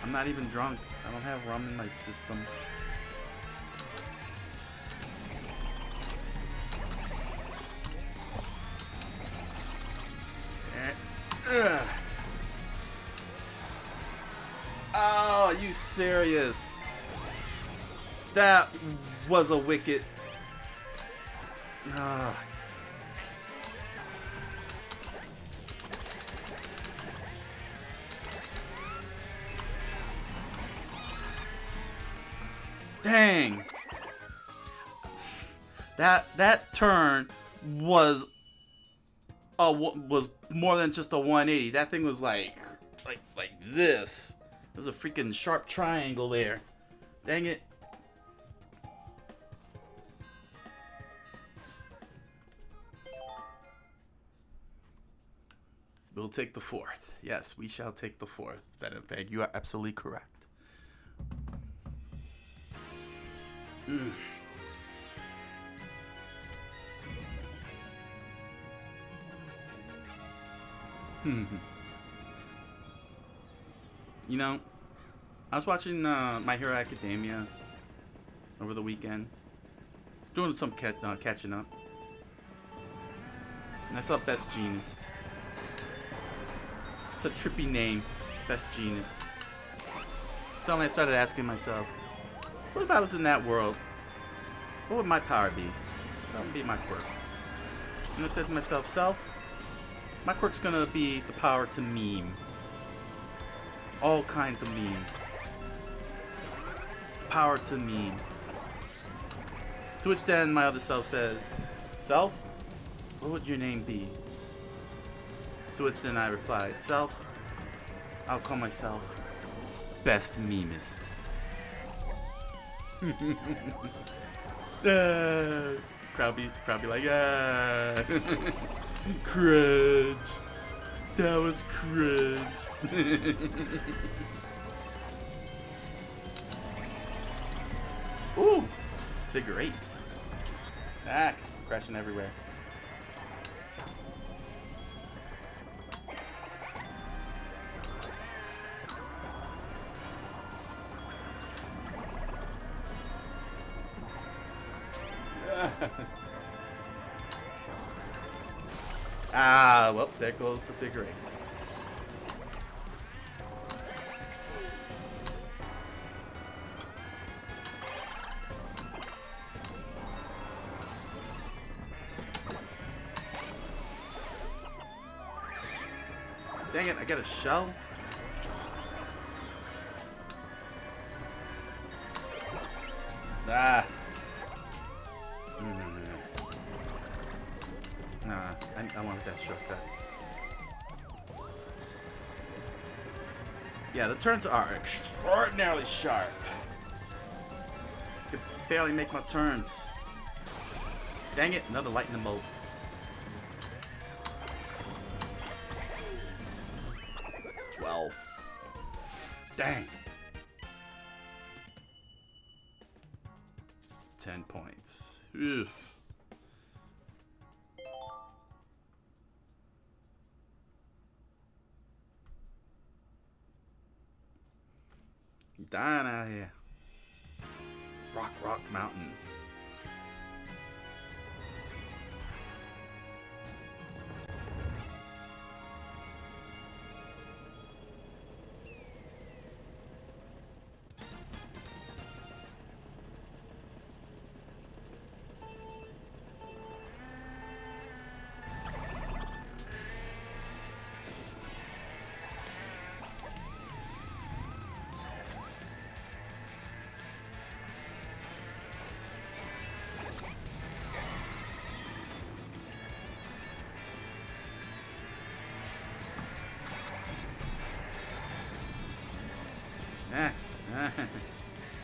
I'm not even drunk. I don't have rum in my system. Oh, are you serious? That was a wicked. Dang. That turn was more than just a 180. That thing was like this. There's a freaking sharp triangle there. Dang it. We'll take the fourth. Yes, we shall take the fourth. Venom, you are absolutely correct. You know, I was watching My Hero Academia over the weekend, doing some catching up, and I saw Best Jeanist. It's a trippy name, Best Jeanist. Suddenly I started asking myself, what if I was in that world? What would my power be? What would be my quirk? And I said to myself, self, my quirk's gonna be the power to meme. All kinds of memes. Power to meme. To which then my other self says, self, what would your name be? To which then I replied, self, I'll call myself Best Memist. Crowd be like, cringe. That was cringe. Ooh, figure eight. Crashing everywhere. Well, there goes the figure eight. Dang it, I got a shell? I wanted that shortcut. Yeah, the turns are extraordinarily sharp. I could barely make my turns. Dang it, another lightning bolt. Dang. 10 points. Oof. I'm dying out here. Rock Mountain.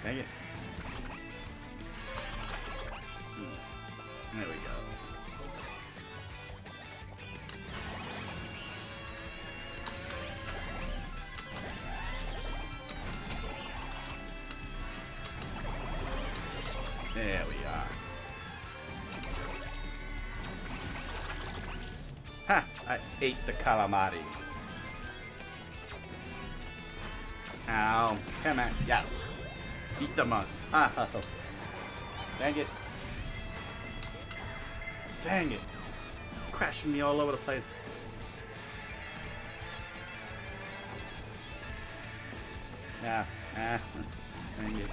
Dang it. There we go. There we are. Ha! I ate the calamari. Ow. Come on. Yes. Eat the mug. Oh. Dang it. Dang it. Crashing me all over the place. Yeah. Dang it.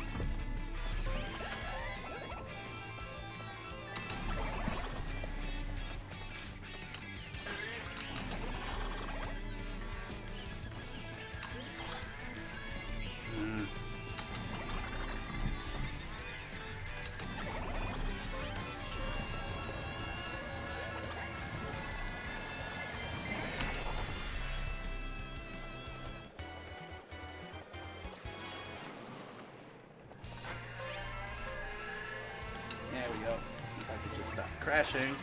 There we go. If I could just stop crashing.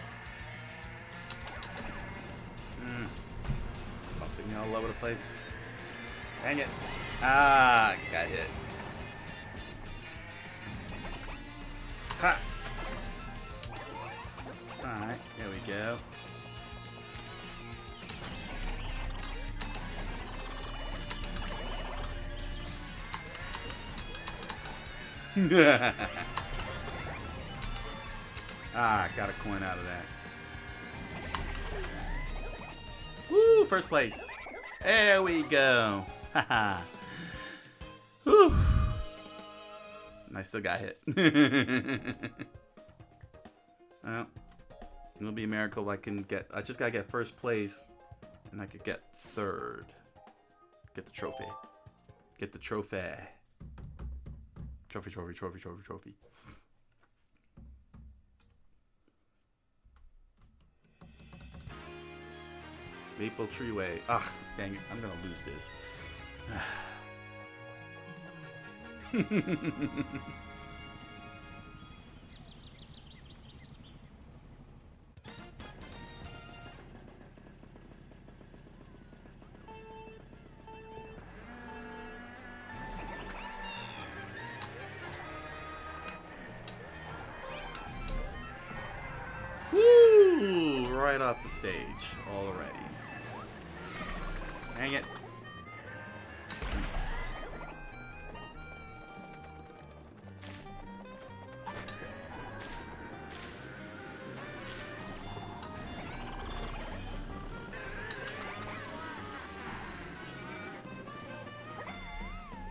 Bumping all over the place. Dang it. Ah, got hit. Ha! Alright, there we go. Ah, got a coin out of that. Woo! First place. There we go. Haha. Whew. And I still got hit. Well, it'll be a miracle if I can get. I just gotta get first place, and I could get third. Get the trophy. Get the trophy. Trophy. Maple Tree Way. Ah, dang it. I'm gonna lose this. Woo! Right off the stage already. Dang it.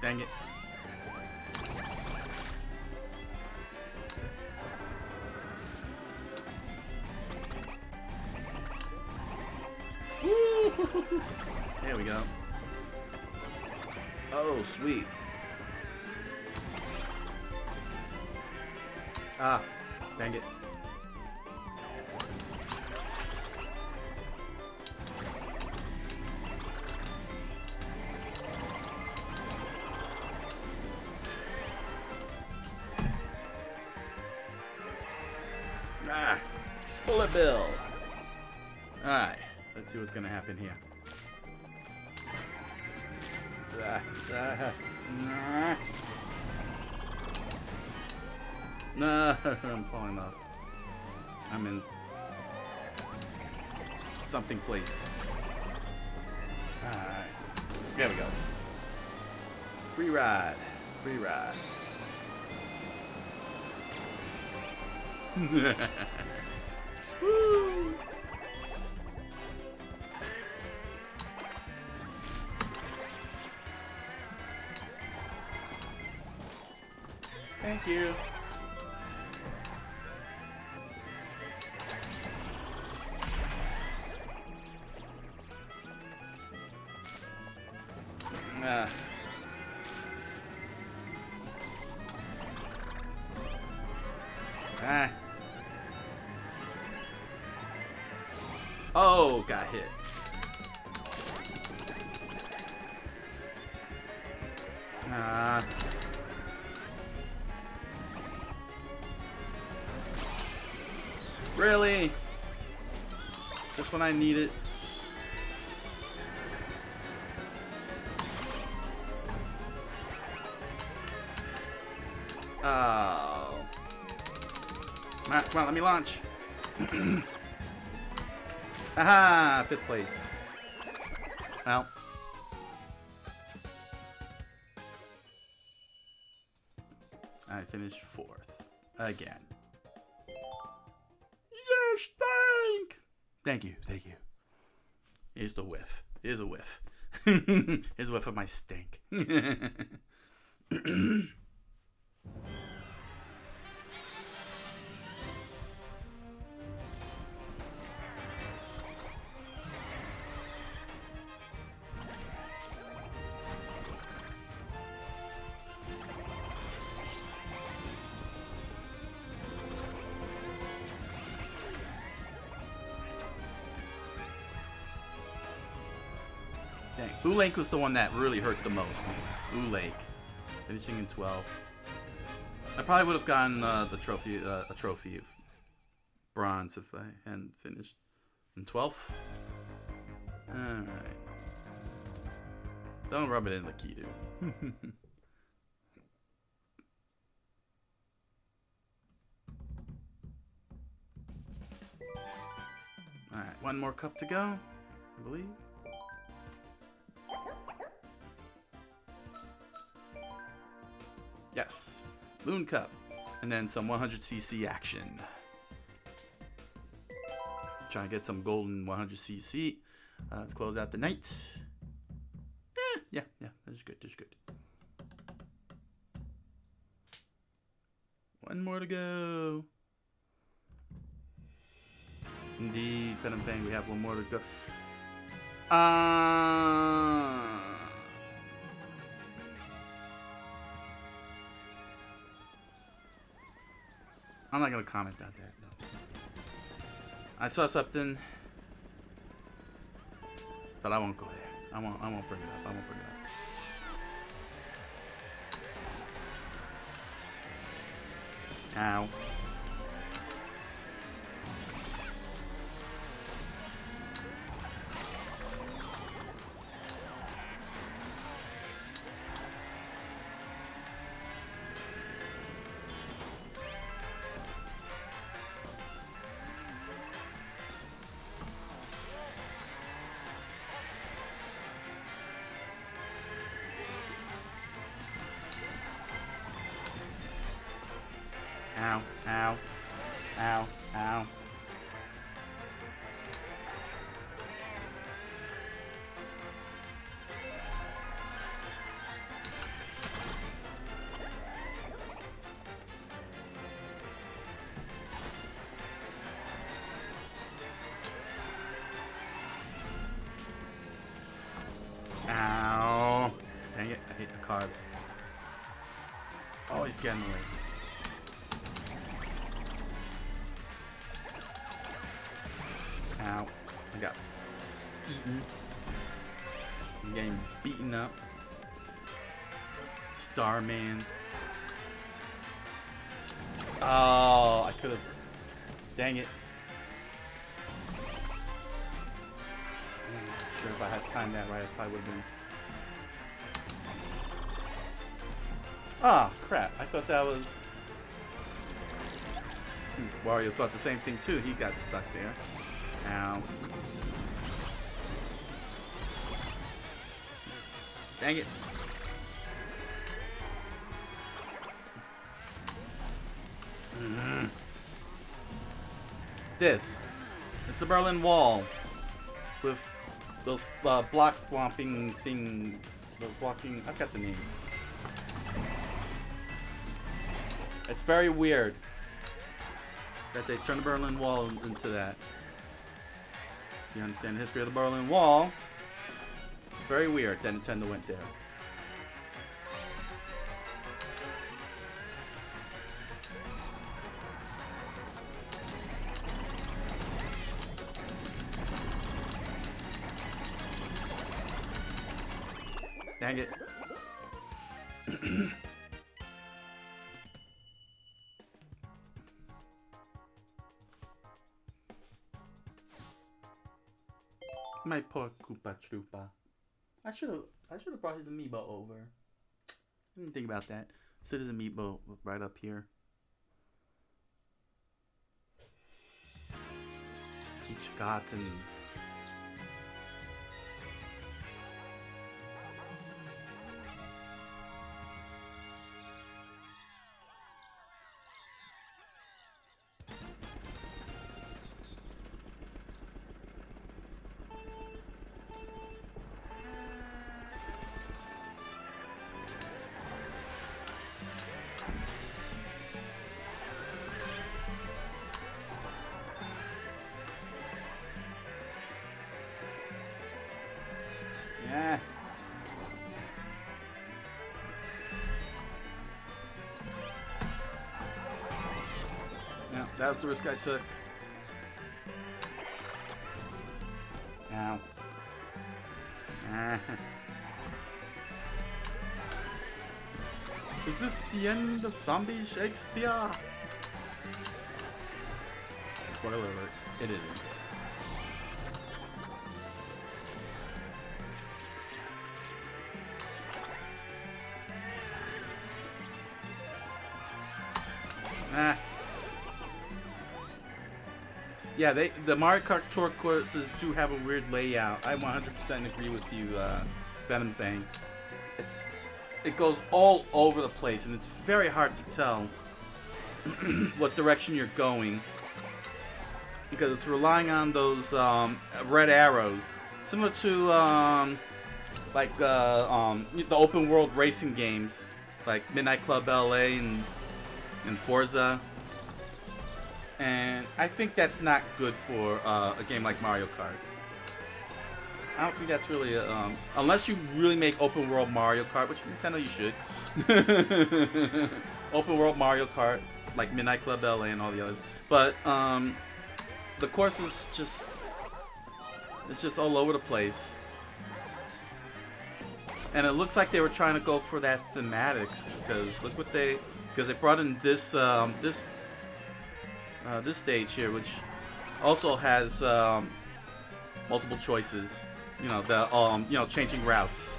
Dang it. Woo! There we go. Oh, sweet. Ah, dang it. Ah, bullet bill. Alright, let's see what's gonna happen here. No, I'm falling off. I'm in something place. Alright. There we go. Free ride. Free ride. Woo! Thank you. Oh, got hit. Really? Just when I need it. Oh. Come on, let me launch. Aha! 5th place. Well. I finished 4th. Again. You stink! Thank you, thank you. Here's the whiff. Here's a whiff. Here's a whiff of my stink. Dang. Blue Lake was the one that really hurt the most, man. Blue Lake. Finishing in 12. I probably would have gotten the trophy, a trophy of bronze if I hadn't finished in 12th. Alright. Don't rub it in the key, dude. Alright, one more cup to go, I believe. Yes, Loon Cup, and then some 100cc action. Trying to get some golden 100cc. Let's close out the night. Yeah, that's good, that's good. One more to go. Indeed, Phantom Bang, we have one more to go. I'm not gonna comment on that. No. I saw something, but I won't go there. I won't bring it up. I won't bring it up. Ow. Ow, ow, ow, ow. Ow. Dang it, I hate the cars. Always getting away. Ow. I got eaten. I'm getting beaten up. Starman. Oh, I could have. Dang it. I'm not sure if I had timed that right, I probably would have been. Ah, crap. I thought that was. Wario thought the same thing too. He got stuck there. Ow. Dang it. This. It's the Berlin Wall. With those block swamping things. Those blocking. I've got the names. It's very weird that they turned the Berlin Wall into that. If you understand the history of the Berlin Wall, it's very weird that Nintendo went there. Dang it. My poor Koopa Troopa. I should have brought his amiibo over. I didn't think about that. Sit his amiibo right up here. Peach Gardens. Yeah. Yeah, that was the risk I took. Ow. Is this the end of Zombie Shakespeare? Spoiler alert, it isn't. Yeah, the Mario Kart Tour courses do have a weird layout. I 100% agree with you, Venom Fang. It goes all over the place, and it's very hard to tell what direction you're going because it's relying on those red arrows, similar to the open world racing games like Midnight Club LA and Forza. And I think that's not good for a game like Mario Kart. I don't think that's really unless you really make open world Mario Kart, which Nintendo you should. Open world Mario Kart, like Midnight Club LA and all the others. But the course is it's just all over the place. And it looks like they were trying to go for that thematics because look what they brought in this this stage here, which also has multiple choices. You know, the changing routes.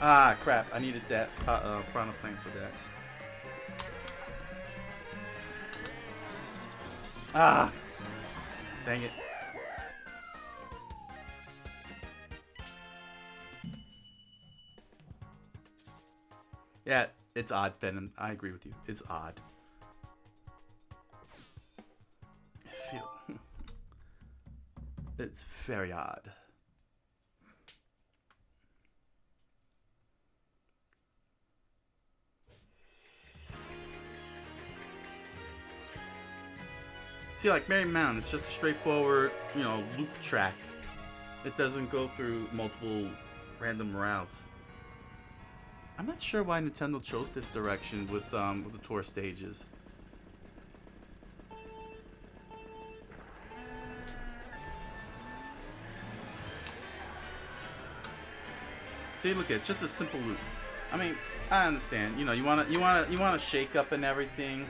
Ah, crap. I needed that Piranha Plant for that. Ah! Dang it. Yeah, it's odd, Venom. I agree with you. It's odd. It's very odd. See, like Merry Mountain, it's just a straightforward, loop track. It doesn't go through multiple random routes. I'm not sure why Nintendo chose this direction with the tour stages. See, look, it's just a simple loop. I mean, I understand. You know, you wanna shake up and everything.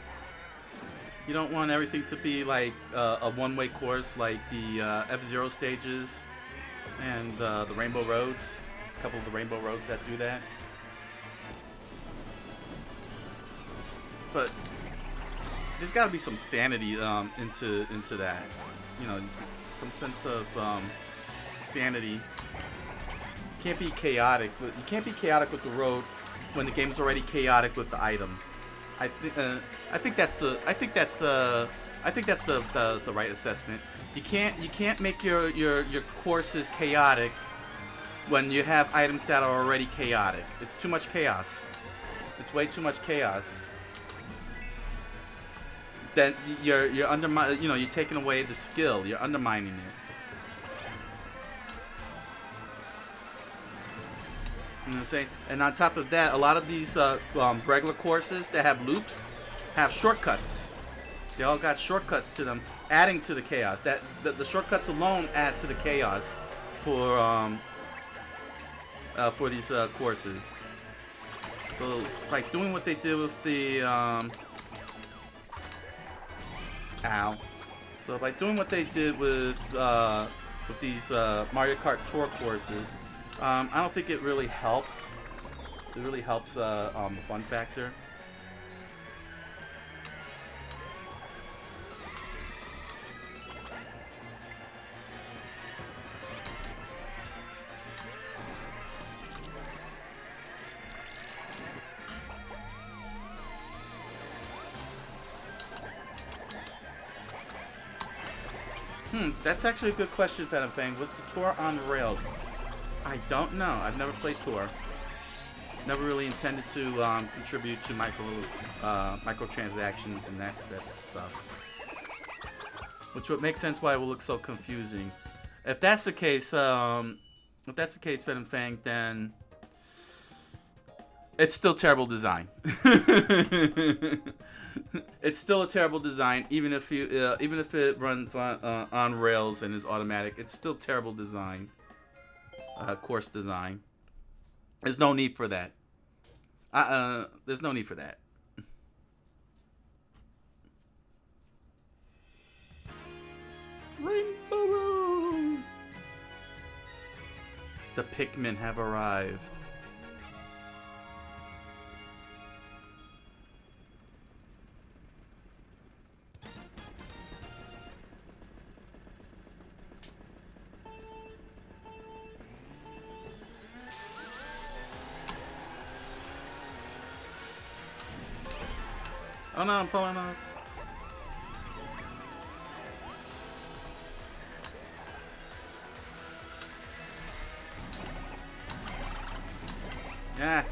You don't want everything to be like a one-way course, like the F-Zero stages and the Rainbow Roads. A couple of the Rainbow Roads that do that. But there's got to be some sanity into that. You know, some sense of sanity. You can't be chaotic. You can't be chaotic with the road when the game's already chaotic with the items. I think that's the right assessment. You can't make your courses chaotic when you have items that are already chaotic. It's too much chaos. It's way too much chaos. Then you're undermining. You know, you're taking away the skill. You're undermining it. You know what I'm saying? And on top of that, a lot of these regular courses that have loops have shortcuts. They all got shortcuts to them, adding to the chaos. That the shortcuts alone add to the chaos for these courses. So, like doing what they did with the So by doing what they did with these Mario Kart Tour courses, I don't think it really helped. It really helps the fun factor. That's actually a good question, Phantom Fang. Was the tour on rails? I don't know. I've never played tour. Never really intended to contribute to microtransactions and that stuff. Which would make sense why it will look so confusing. If that's the case, Phantom Fang, then it's still terrible design. It's still a terrible design, even if it runs on rails and is automatic. It's still terrible design. Course design. There's no need for that. There's no need for that. Rainbow Road. The Pikmin have arrived. Oh no, I'm pulling off. Yeah.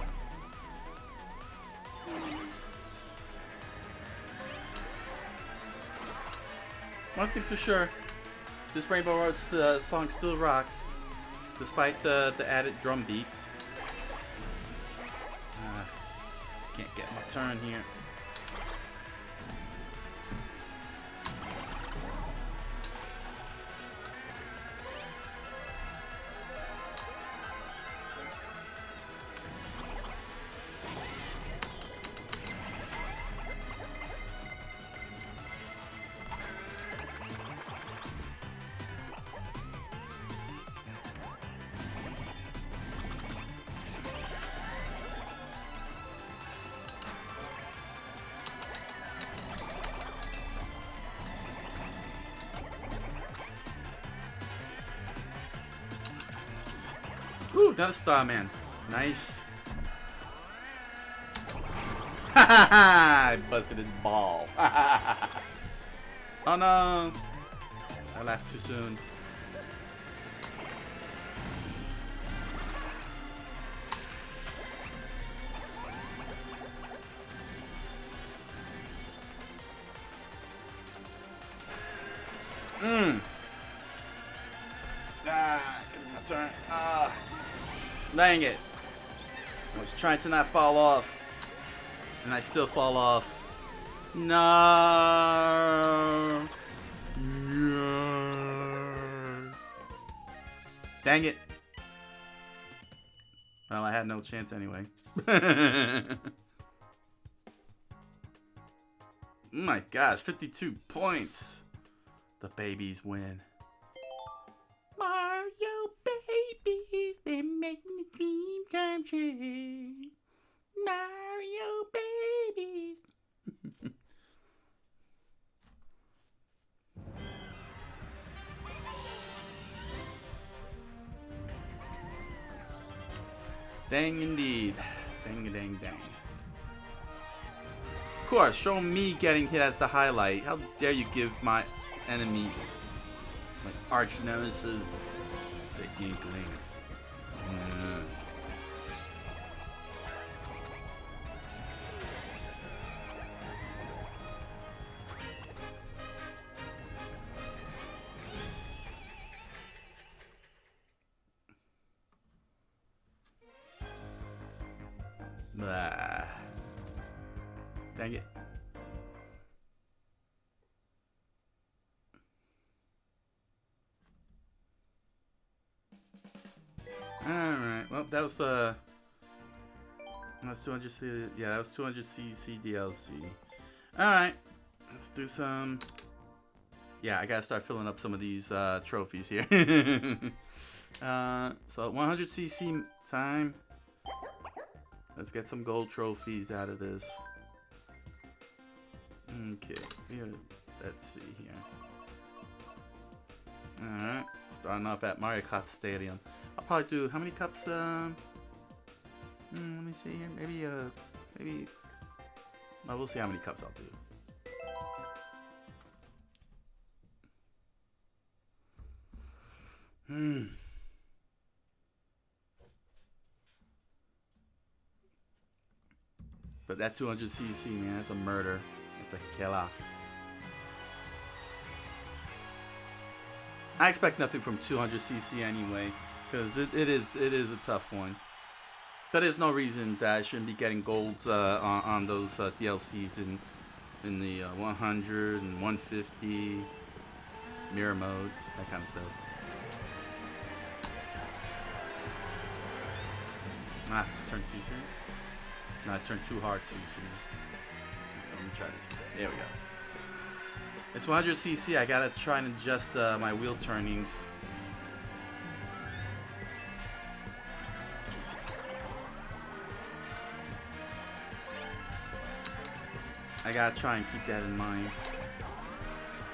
One thing for sure, this Rainbow Road song still rocks, despite the added drum beats. Can't get my turn here. Ooh, got a star, man. Nice. Ha ha ha! I busted his ball. Oh no! I laughed too soon. My turn. Dang it. I was trying to not fall off. And I still fall off. No. No. Dang it. Well, I had no chance anyway. Oh my gosh, 52 points. The babies win. Mario babies, they make the dream come true. Mario babies. Dang indeed. Dang dang dang. Of course, show me getting hit as the highlight. How dare you give my enemy, my arch nemesis, the Inklings. Blah. Dang it. Alright, well, that was 200cc, yeah, that was 200cc DLC. Alright, let's do some, yeah, I gotta start filling up some of these trophies here. So 100cc time. Let's get some gold trophies out of this. Okay, let's see here. Alright, starting off at Mario Kart Stadium. I'll probably do, how many cups, let me see here, maybe, well, we'll see how many cups I'll do. But that 200cc, man, that's a murder. It's a killer. I expect nothing from 200cc anyway, because it is a tough one. But there's no reason that I shouldn't be getting golds on those DLCs in the 100 and 150 mirror mode, that kind of stuff. Ah, turn too soon. No, I turned too hard too soon. Let me try this. There we go. It's 100cc. I gotta try and adjust my wheel turnings. I gotta try and keep that in mind.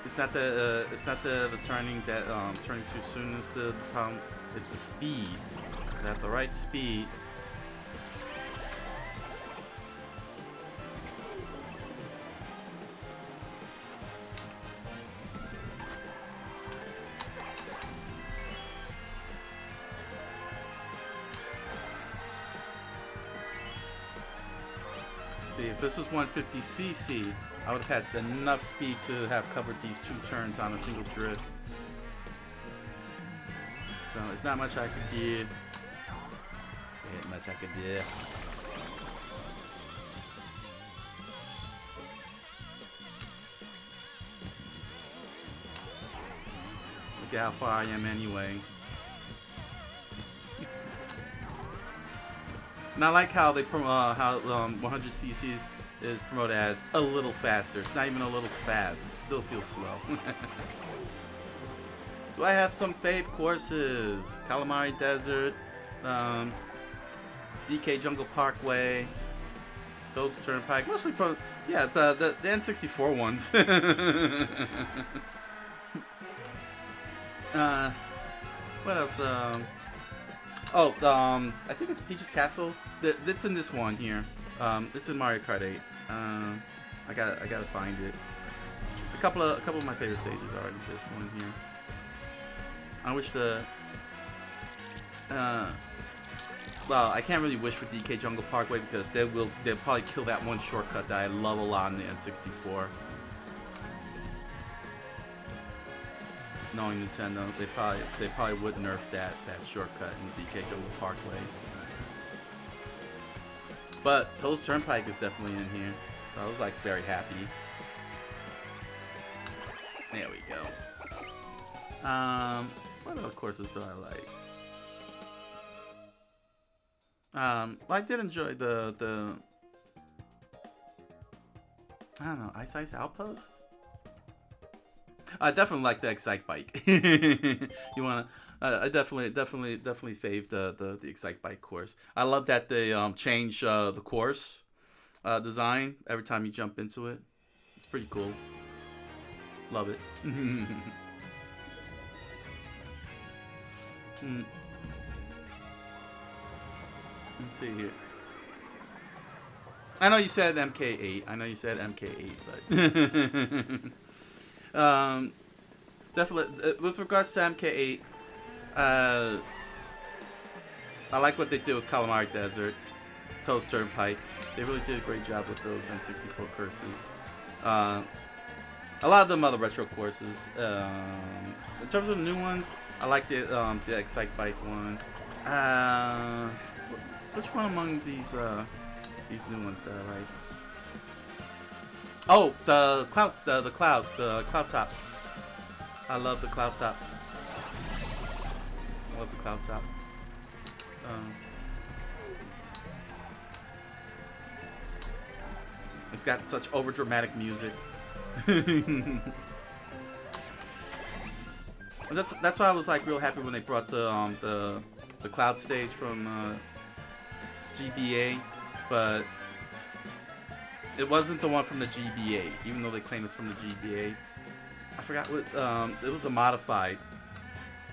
It's not the turning that turning too soon is the problem. It's the speed. At the right speed. See, if this was 150cc, I would have had enough speed to have covered these two turns on a single drift. So it's not much I could do. Ain't much I could do. Look at how far I am anyway. And I like how they promote how 100cc is promoted as a little faster. It's not even a little fast. It still feels slow. Do I have some fave courses? Calamari Desert, DK Jungle Parkway, Toad's Turnpike. Mostly from, yeah, the N64 ones. What else? I think it's Peach's Castle. That's in this one here. It's in Mario Kart 8. I gotta find it. A couple of my favorite stages are in this one here. I wish well, I can't really wish for DK Jungle Parkway because they'll probably kill that one shortcut that I love a lot in the N64. Knowing Nintendo, they probably would nerf that shortcut in DK Jungle Parkway. But Toad's Turnpike is definitely in here, so I was like very happy. There we go. What other courses do I like? I did enjoy the I don't know, Ice Outpost. I definitely like the Excite Bike. You wanna? I definitely fave the Excite Bike course. I love that they change the course design every time you jump into it. It's pretty cool. Love it. Mm, let's see here. I know you said MK8. I know you said MK8, but definitely with regards to MK8, uh, I like what they did with Calamari Desert, Toast Turnpike. They really did a great job with those N64 courses. Uh, a lot of them are the retro courses. In terms of the new ones, I like the Excite Bike one. Which one among these new ones that I like? Oh, the cloud top. I love the cloud top. I love the cloud top. It's got such over dramatic music. That's why I was like real happy when they brought the cloud stage from GBA, but it wasn't the one from the GBA, even though they claim it's from the GBA. I forgot what it was, a modified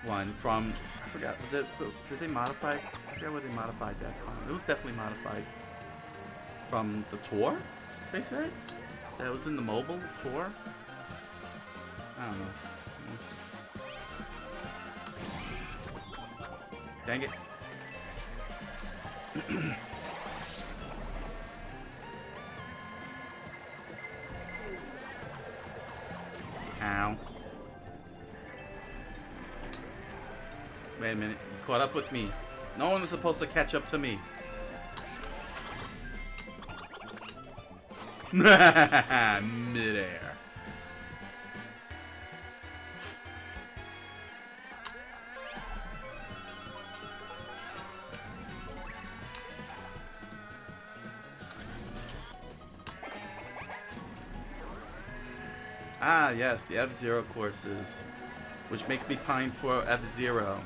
one from. I forgot. Did they modify? I forgot what they modified that from. It was definitely modified from the tour. They said that was in the mobile tour. I don't know. Dang it. Ow. Wait a minute. You caught up with me. No one is supposed to catch up to me. Midair. Ah, yes, the F-Zero courses, which makes me pine for F-Zero.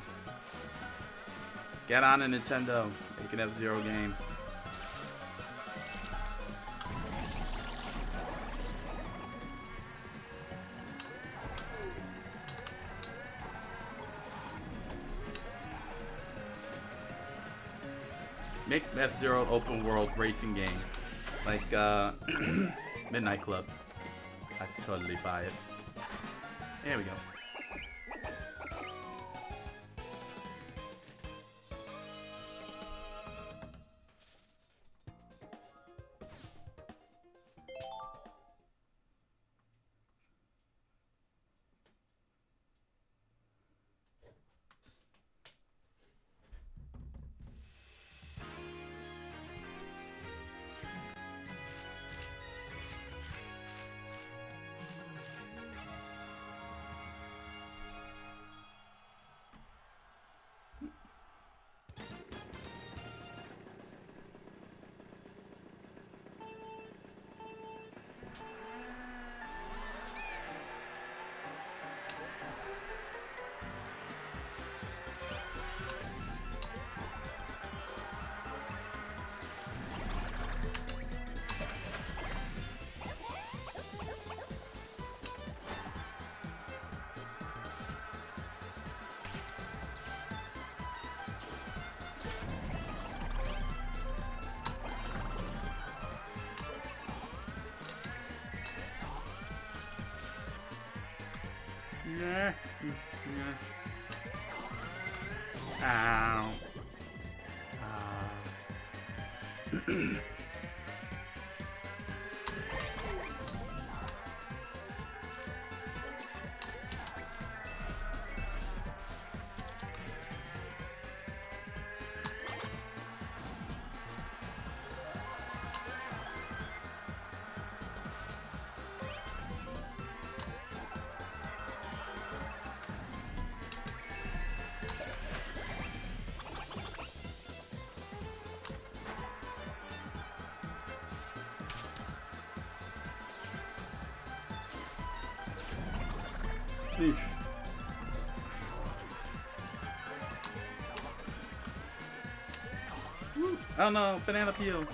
Get on a Nintendo, make an F-Zero game. Make F-Zero open world racing game, like Midnight Club. I'd totally buy it. There we go. Yeah. Ow. Eesh. Oh no, banana peel.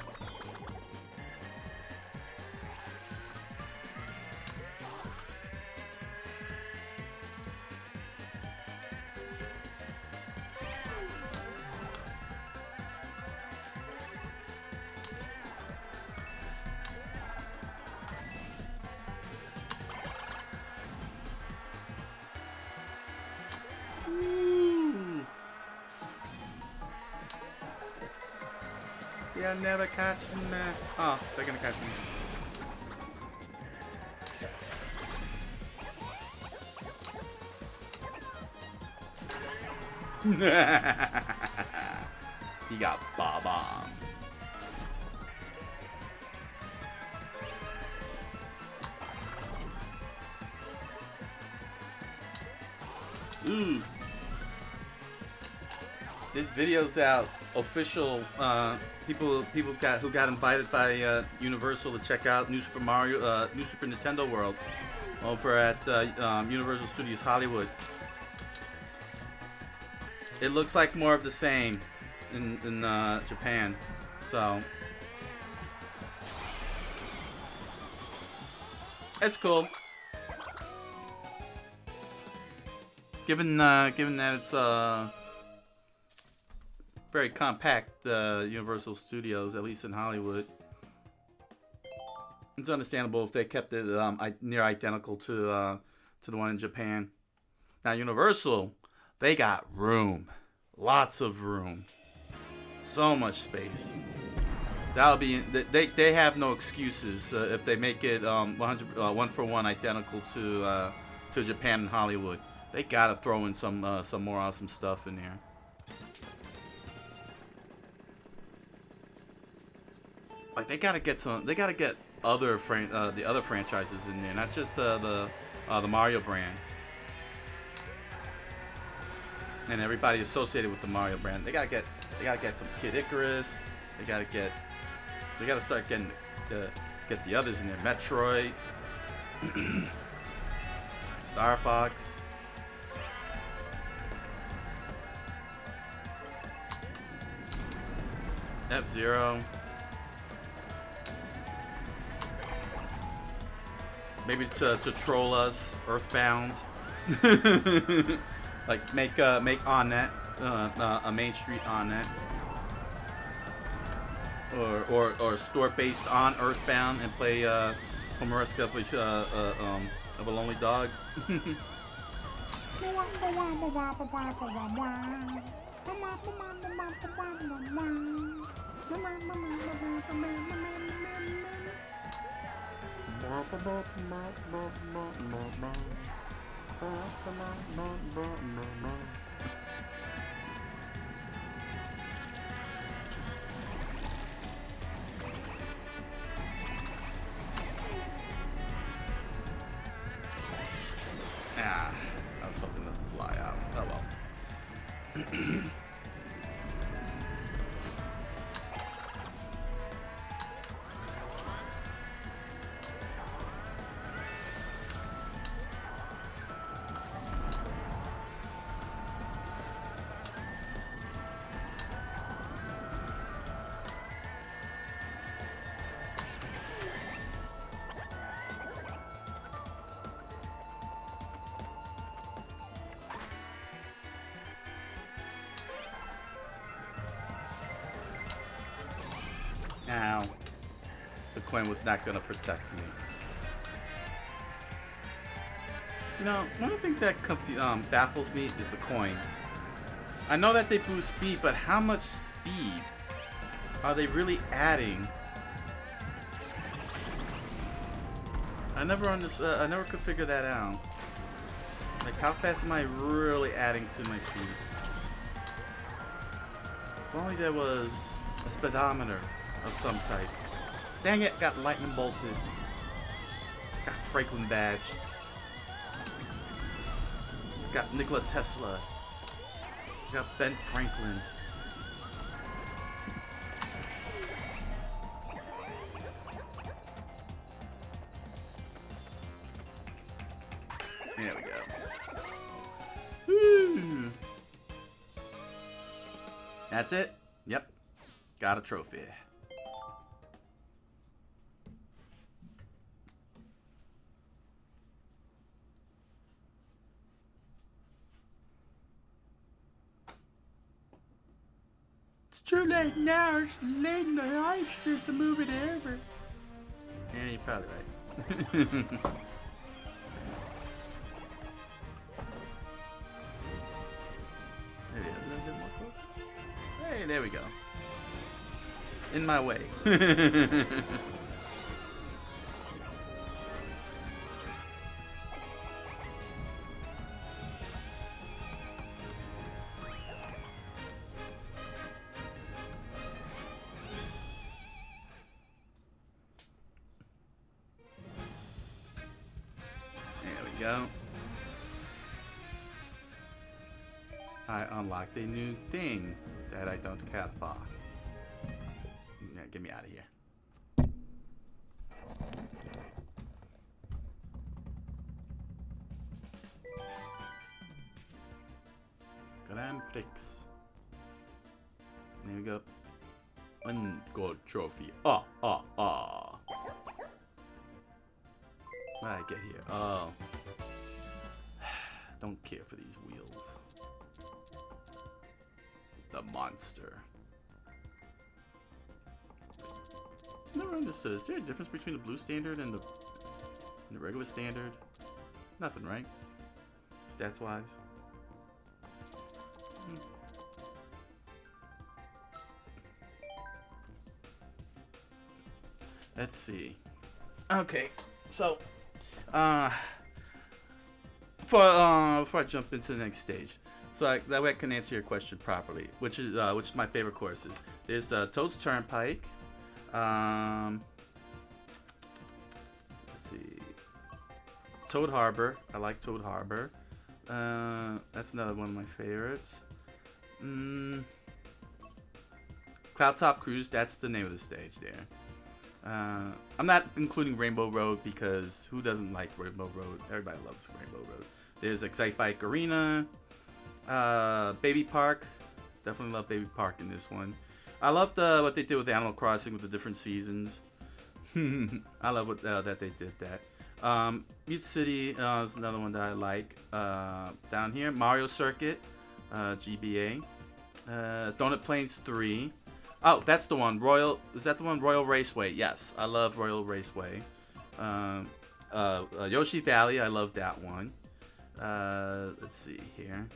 You'll never catch me. Oh, they're gonna catch me. He got bombed. Ooh. This video's out. Official people who got invited by Universal to check out New Super Nintendo World over at Universal Studios Hollywood. It looks like more of the same in Japan, so it's cool. Given that it's very compact, Universal Studios, at least in Hollywood, it's understandable if they kept it near identical to the one in Japan. Now Universal, they got room, lots of room, so much space. That'll be they have no excuses if they make it 100 for one identical to Japan and Hollywood. They gotta throw in some more awesome stuff in there. Like they gotta get other the other franchises in there, not just the Mario brand and everybody associated with the Mario brand. They gotta get some Kid Icarus. They gotta start getting get the others in there. Metroid, Star Fox. F-Zero. Maybe to troll us, Earthbound. Like make OnNet a Main Street OnNet, or store based on Earthbound and play Homeresca of a Lonely Dog. Ah, I was hoping to fly out. Oh well. Now, the coin was not going to protect me. You know, one of the things that baffles me is the coins. I know that they boost speed, but how much speed are they really adding? I never could figure that out. Like, how fast am I really adding to my speed? If only there was a speedometer of some type. Dang it, got lightning bolted. Got Franklin badged. Got Nikola Tesla. Got Ben Franklin. There we go. That's it? Yep. Got a trophy. It's too late now. It's late in the live stream to move it over. Yeah, you're probably right. Maybe a little bit more close. Hey, there we go. In my way. Go. I unlocked a new thing that I don't care for. Yeah, get me out of here. Grand Prix. There we go. One gold trophy. What did I get here? Oh. Don't care for these wheels. The monster. Never understood. Is there a difference between the blue standard and the regular standard? Nothing, right? Stats wise. Let's see. Okay, so before I jump into the next stage, so that way I can answer your question properly, which is my favorite courses. There's Toad's Turnpike. Let's see. Toad Harbor. I like Toad Harbor. That's another one of my favorites. Cloud Top Cruise. That's the name of the stage there. I'm not including Rainbow Road because who doesn't like Rainbow Road? Everybody loves Rainbow Road. There's Excite Bike Arena, Baby Park. Definitely love Baby Park in this one. I loved what they did with Animal Crossing with the different seasons. I love what that they did that. Mute City is another one that I like. Down here, Mario Circuit, GBA. Donut Plains 3. Oh, that's the one. Is that the one? Royal Raceway. Yes, I love Royal Raceway. Yoshi Valley. I love that one. Let's see here.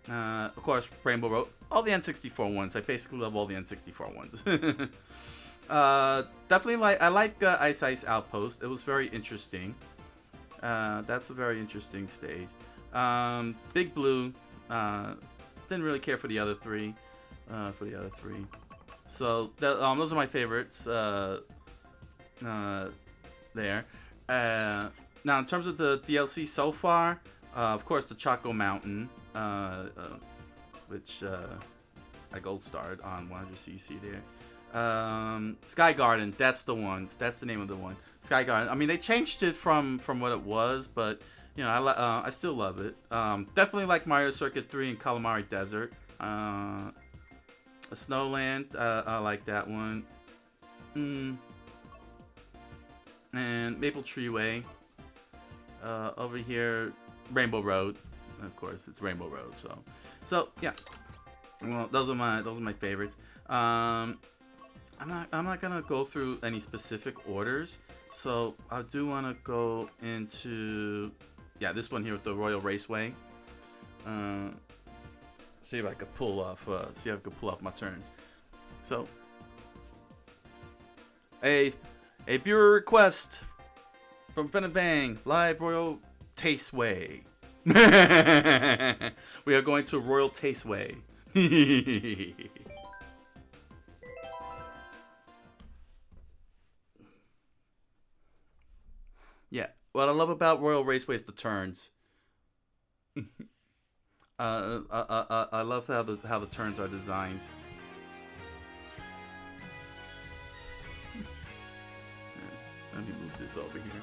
Of course, Rainbow Road. All the N64 ones. I basically love all the N64 ones. Definitely I like Ice Ice Outpost. It was very interesting. That's a very interesting stage. Big Blue. Didn't really care for the other three. So those are my favorites there. Now in terms of the DLC so far, of course the Choco Mountain, which I gold starred on 100cc there. Sky Garden, that's the one. That's the name of the one. Sky Garden. I mean, they changed it from what it was, but you know, I still love it. Definitely like Mario Circuit 3 and Calamari Desert. Snowland, I like that one. And Maple Tree Way. Over here, Rainbow Road. Of course, it's Rainbow Road. So yeah. Well, those are my favorites. I'm not gonna go through any specific orders. So I do want to go into this one here with the Royal Raceway. See if I could pull off. My turns. So, a viewer request from Bang live Royal Tasteway. We are going to Royal Tasteway. Yeah, what I love about Royal Raceway is the turns. I love how the turns are designed. Let me move this over here.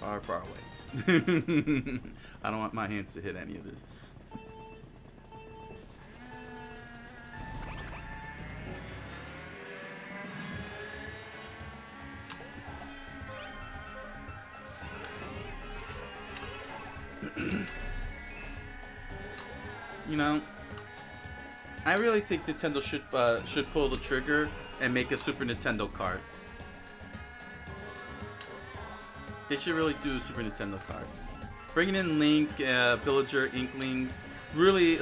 Far away. I don't want my hands to hit any of this. You know, I really think Nintendo should pull the trigger and make a Super Nintendo cart. They should really do a Super Nintendo cart. Bringing in Link, Villager, Inklings, really,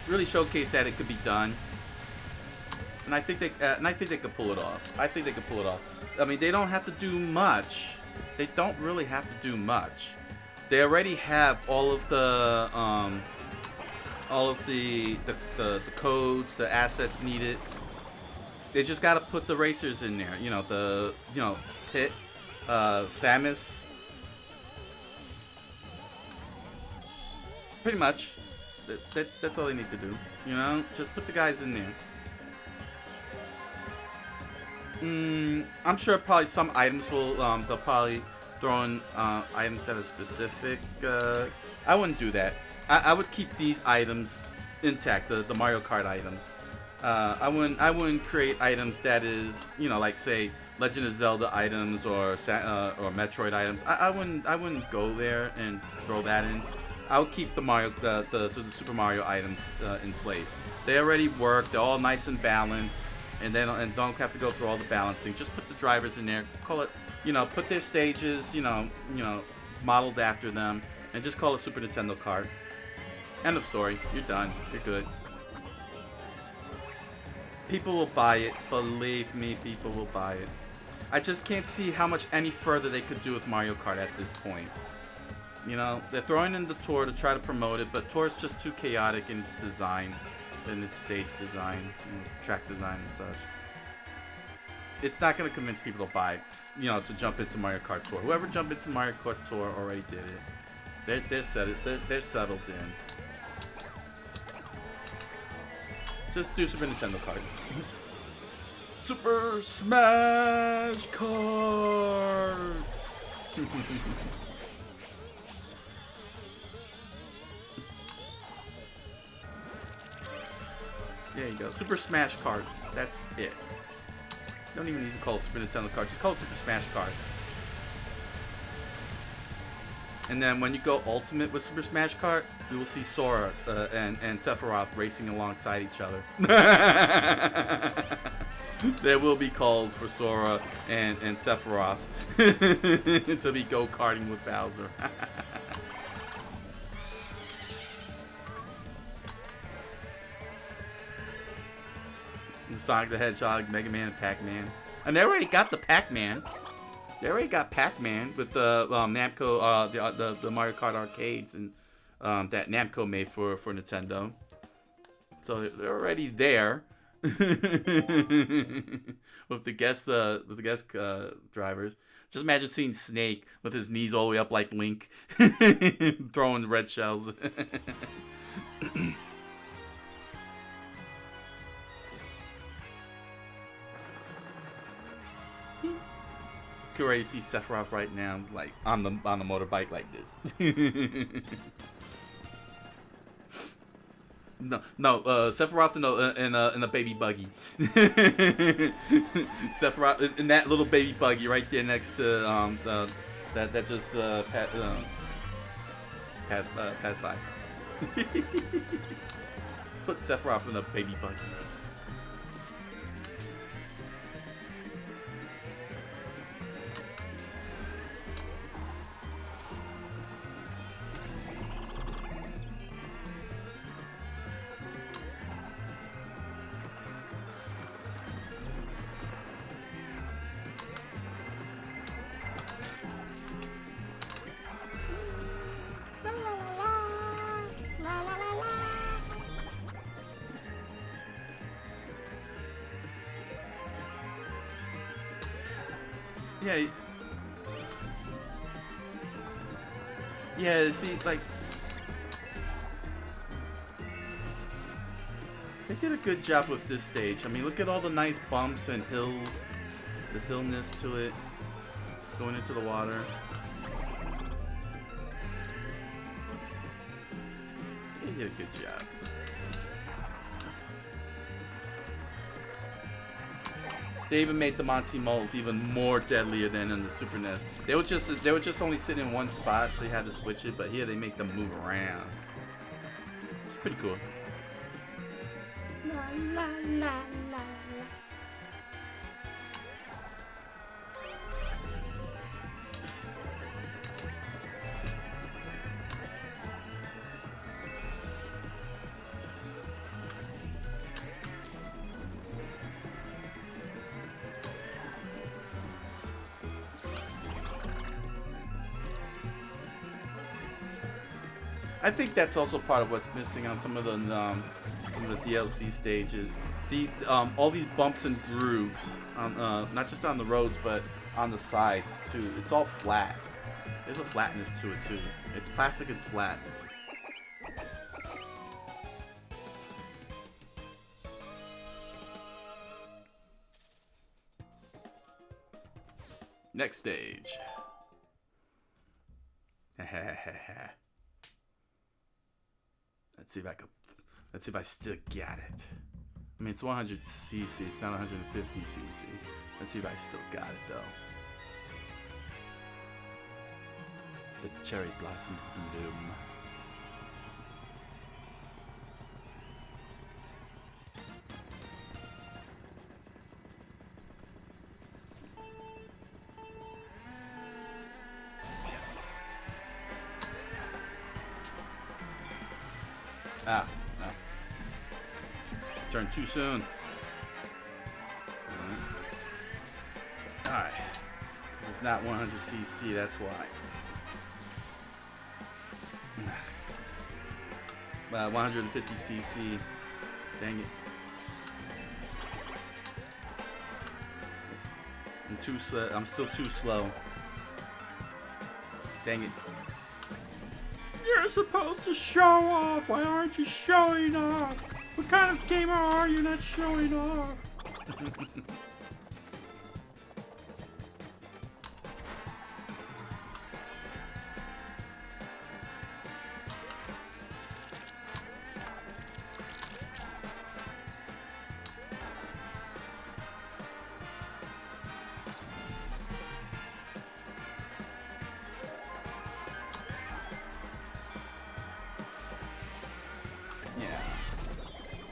really showcase that it could be done. And I think they could pull it off. I think they could pull it off. I mean, they don't have to do much. They don't really have to do much. They already have all of the codes, the assets needed. They just gotta put the racers in there. You know, Pit, Samus. Pretty much. That's all they need to do. You know, just put the guys in there. I'm sure probably some items will, they'll probably throw in items that are specific. I wouldn't do that. I would keep these items intact, the Mario Kart items. I wouldn't create items that is, you know, like say Legend of Zelda items or Metroid items. I wouldn't go there and throw that in. I would keep the Super Mario items in place. They already work. They're all nice and balanced, and don't have to go through all the balancing. Just put the drivers in there. Call it, you know, put their stages, you know, modeled after them, and just call it Super Nintendo Kart. End of story. You're done. You're good. People will buy it. Believe me, people will buy it. I just can't see how much any further they could do with Mario Kart at this point. You know, they're throwing in the Tour to try to promote it, but Tour is just too chaotic in its design, in its stage design, track design and such. It's not going to convince people to buy, you know, to jump into Mario Kart Tour. Whoever jumped into Mario Kart Tour already did it. They're settled in. Just do Super Nintendo Kart. Super Smash Kart! There you go. Super Smash Kart. That's it. You don't even need to call it Super Nintendo Kart. Just call it Super Smash Kart. And then when you go Ultimate with Super Smash Kart, we will see Sora and Sephiroth racing alongside each other. There will be calls for Sora and Sephiroth to be go-karting with Bowser. Sonic the Hedgehog, Mega Man, and Pac-Man. And they already got the Pac-Man. They already got Pac-Man with the Namco, the Mario Kart arcades and that Namco made for Nintendo. So they're already there with the guest drivers. Just imagine seeing Snake with his knees all the way up like Link, throwing red shells. You can already see Sephiroth right now, like on the motorbike like this. No, Sephiroth in a baby buggy. Sephiroth in that little baby buggy right there next to that just passed by. Put Sephiroth in a baby buggy. Yeah, see, like, they did a good job with this stage. I mean, look at all the nice bumps and hills, the hillness to it, going into the water. He did a good job. They even made the Monty Moles even more deadlier than in the Super NES. They were just only sitting in one spot, so you had to switch it. But here they make them move around. It's pretty cool. La, la, la, la. I think that's also part of what's missing on some of the DLC stages. All these bumps and grooves, not just on the roads but on the sides too. It's all flat. There's a flatness to it too. It's plastic and flat. Next stage. Let's see if I still got it. I mean, it's 100cc, it's not 150cc. Let's see if I still got it though. The cherry blossoms bloom. Ah, no. Turned too soon. Alright. It's not 100cc, that's why. 150cc. Dang it. I'm still too slow. Dang it. You're supposed to show off. Why aren't you showing off? What kind of gamer are you not showing off?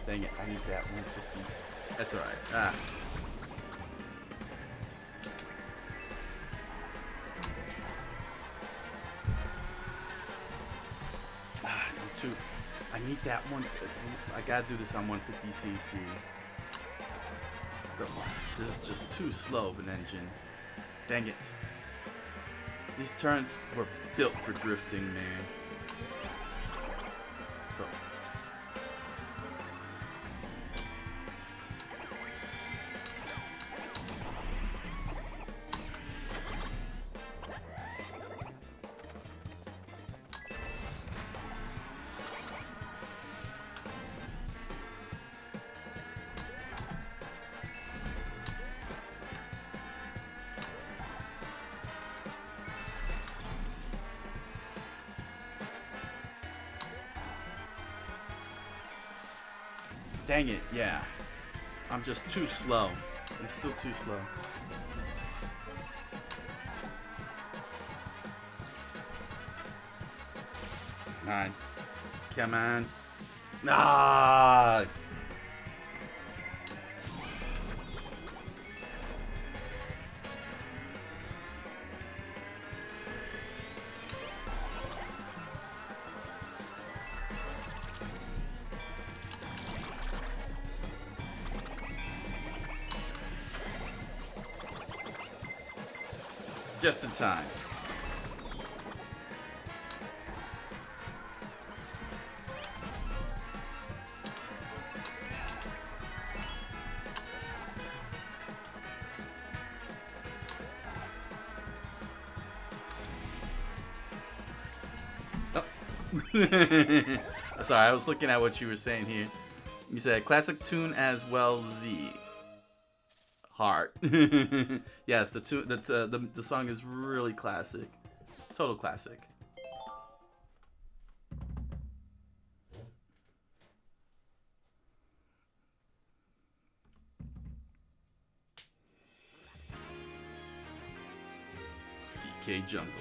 Dang it, I need that 150. That's alright. I need that one. I gotta do this on 150cc. This is just too slow of an engine. Dang it. These turns were built for drifting, man. Go. Dang it, yeah. I'm just too slow. I'm still too slow. Alright. Come on. Ah! Just in time. Oh. Sorry, I was looking at what you were saying here. You said classic tune as well, Z. Heart. Yes, the song is really classic. Total classic. arcade jungle.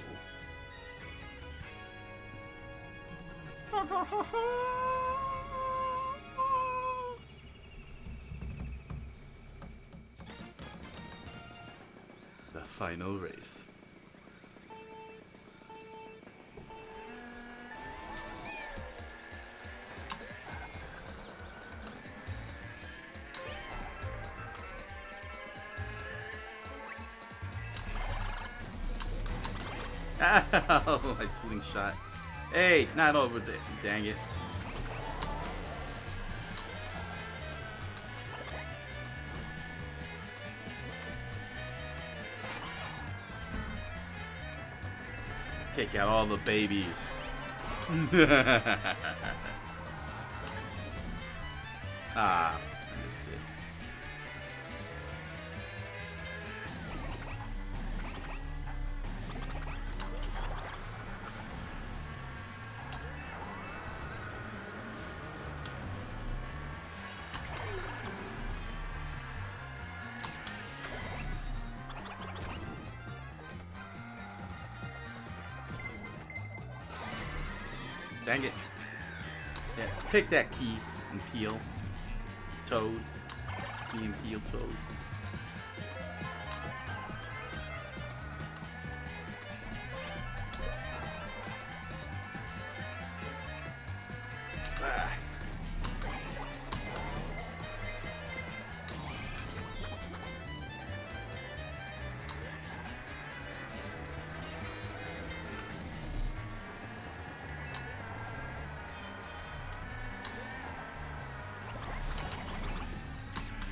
The final race. Oh, my slingshot. Hey, not over there. Dang it. Take out all the babies. Ah, I missed it. Dang it. Yeah, take that key and peel. Toad. Key and peel toad. Ah.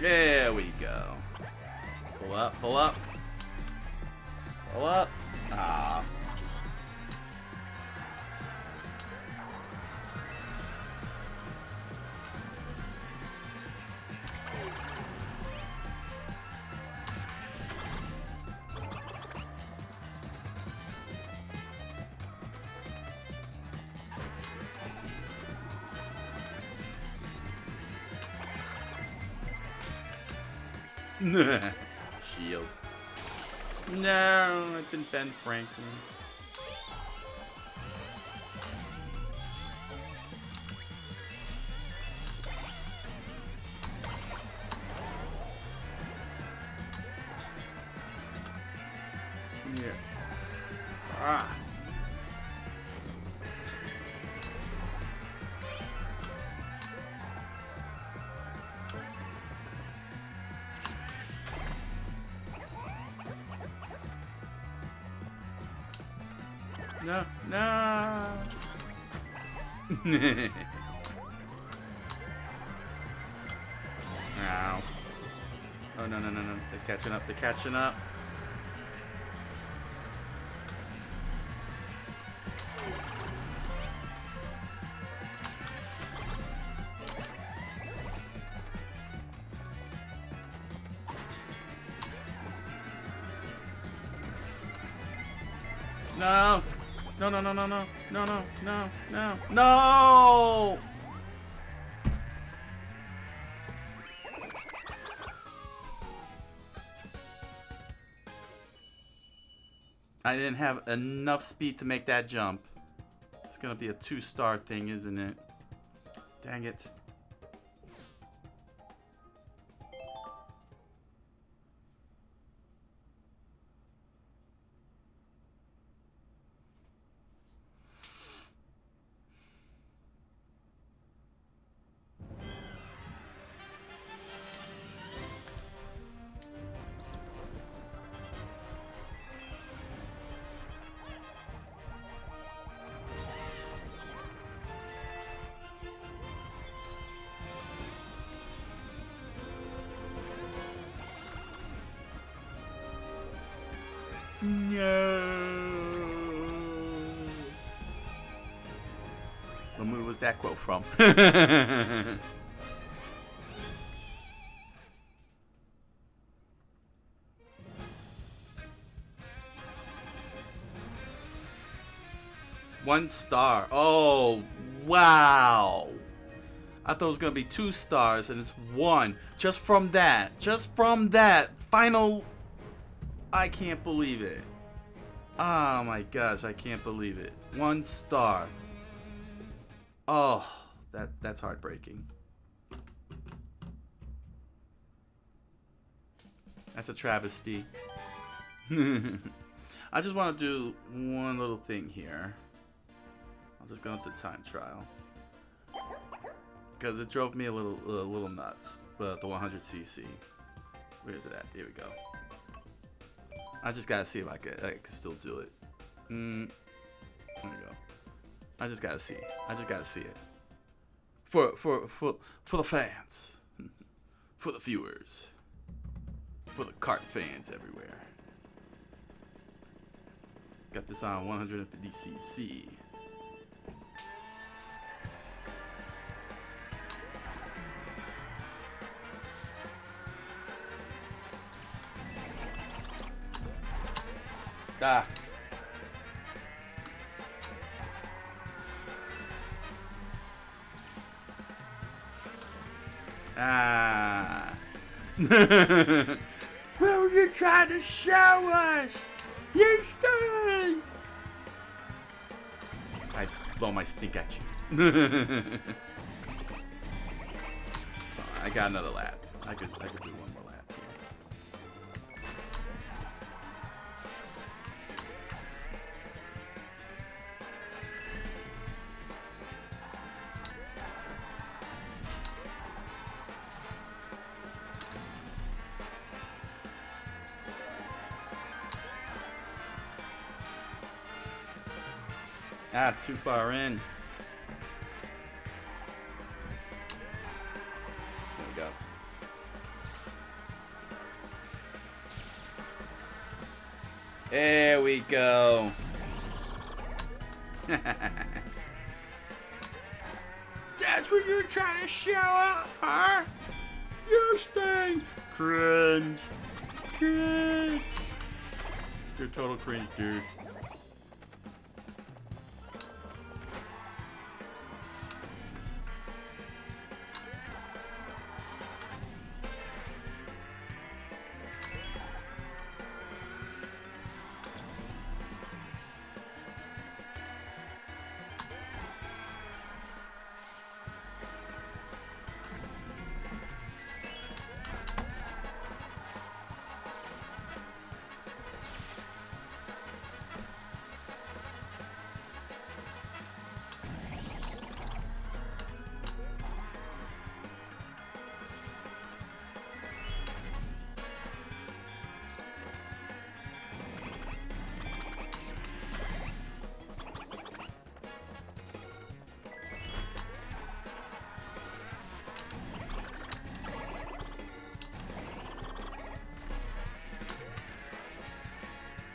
There we go. Pull up, pull up. Pull up. Ah. Shield. No, I've been Ben Franklin. Yeah. Ah. No, no. Ow. Oh, no, no, no, no. They're catching up. They're catching up. No. No, no, no, no, no, no, no, no, no, no! I didn't have enough speed to make that jump. It's gonna be a 2-star thing, isn't it? Dang it. No. What movie was that quote from? One star. Oh, wow. I thought it was going to be 2 stars, and it's 1. Just from that. Just from that. Final. I can't believe it. Oh my gosh, I can't believe it. 1 star. Oh, that's heartbreaking. That's a travesty. I just want to do one little thing here. I'll just go into time trial. Because it drove me a little nuts. But the 100cc. Where is it at? Here we go. I just gotta see if I can still do it. There we go. I just gotta see. I just gotta see it. For the fans. For the viewers. For the kart fans everywhere. Got this on 150cc. Ah. Ah. What were you trying to show us? You stink! I blow my stink at you. I got another lap. I could do one more lap here. Ah, too far in. There we go. There we go. That's what you're trying to show off, huh? You stink. Cringe. Cringe. You're total cringe, dude.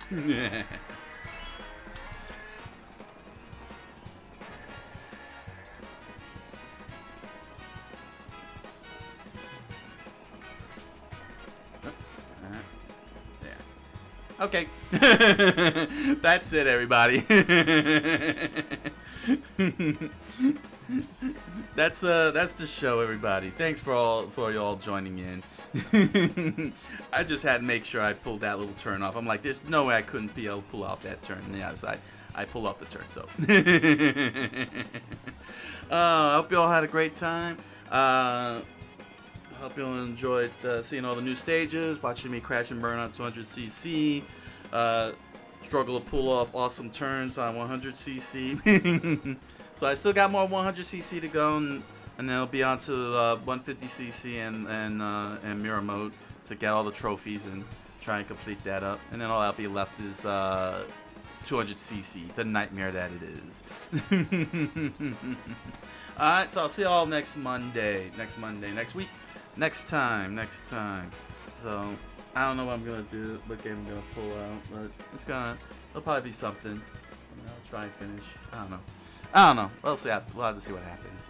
Yeah. Okay. That's it, everybody. That's the show, everybody. Thanks for y'all joining in. I just had to make sure I pulled that little turn off. I'm like, there's no way I couldn't be able to pull out that turn. And yes, I pulled off the turn. So I hope you all had a great time. I hope you all enjoyed seeing all the new stages, watching me crash and burn on 200cc, struggle to pull off awesome turns on 100cc. So I still got more 100cc to go, and then I'll be on to 150cc and mirror mode to get all the trophies and try and complete that up. And then all that'll be left is 200cc, the nightmare that it is. Alright, so I'll see you all next Monday, next week, next time. So I don't know what I'm gonna do, what game I'm gonna pull out, but it'll probably be something. I'll try and finish. I don't know. We'll see. We'll have to see what happens.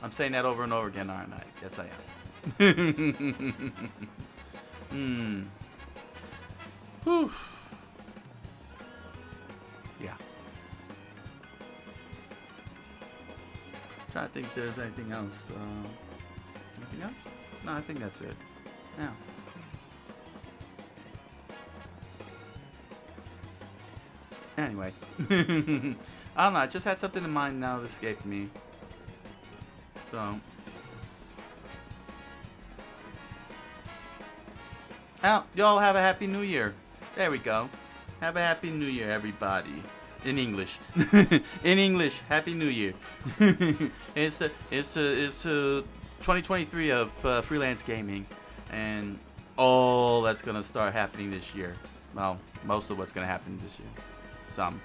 I'm saying that over and over again, aren't I? Yes, I am. Whew. Yeah. Trying to think if there's anything else. Anything else? No, I think that's it. Yeah. Anyway. I don't know. I just had something in mind now that escaped me. So. Oh, y'all have a happy new year. There we go. Have a happy new year, everybody. In English. In English, happy new year. It's to 2023 of freelance gaming. And all that's going to start happening this year. Well, most of what's going to happen this year. Some.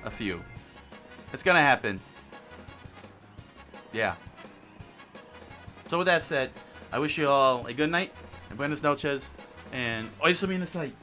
A few. It's going to happen. Yeah. So with that said, I wish you all a good night. Buenas noches. And hoy se viene sight.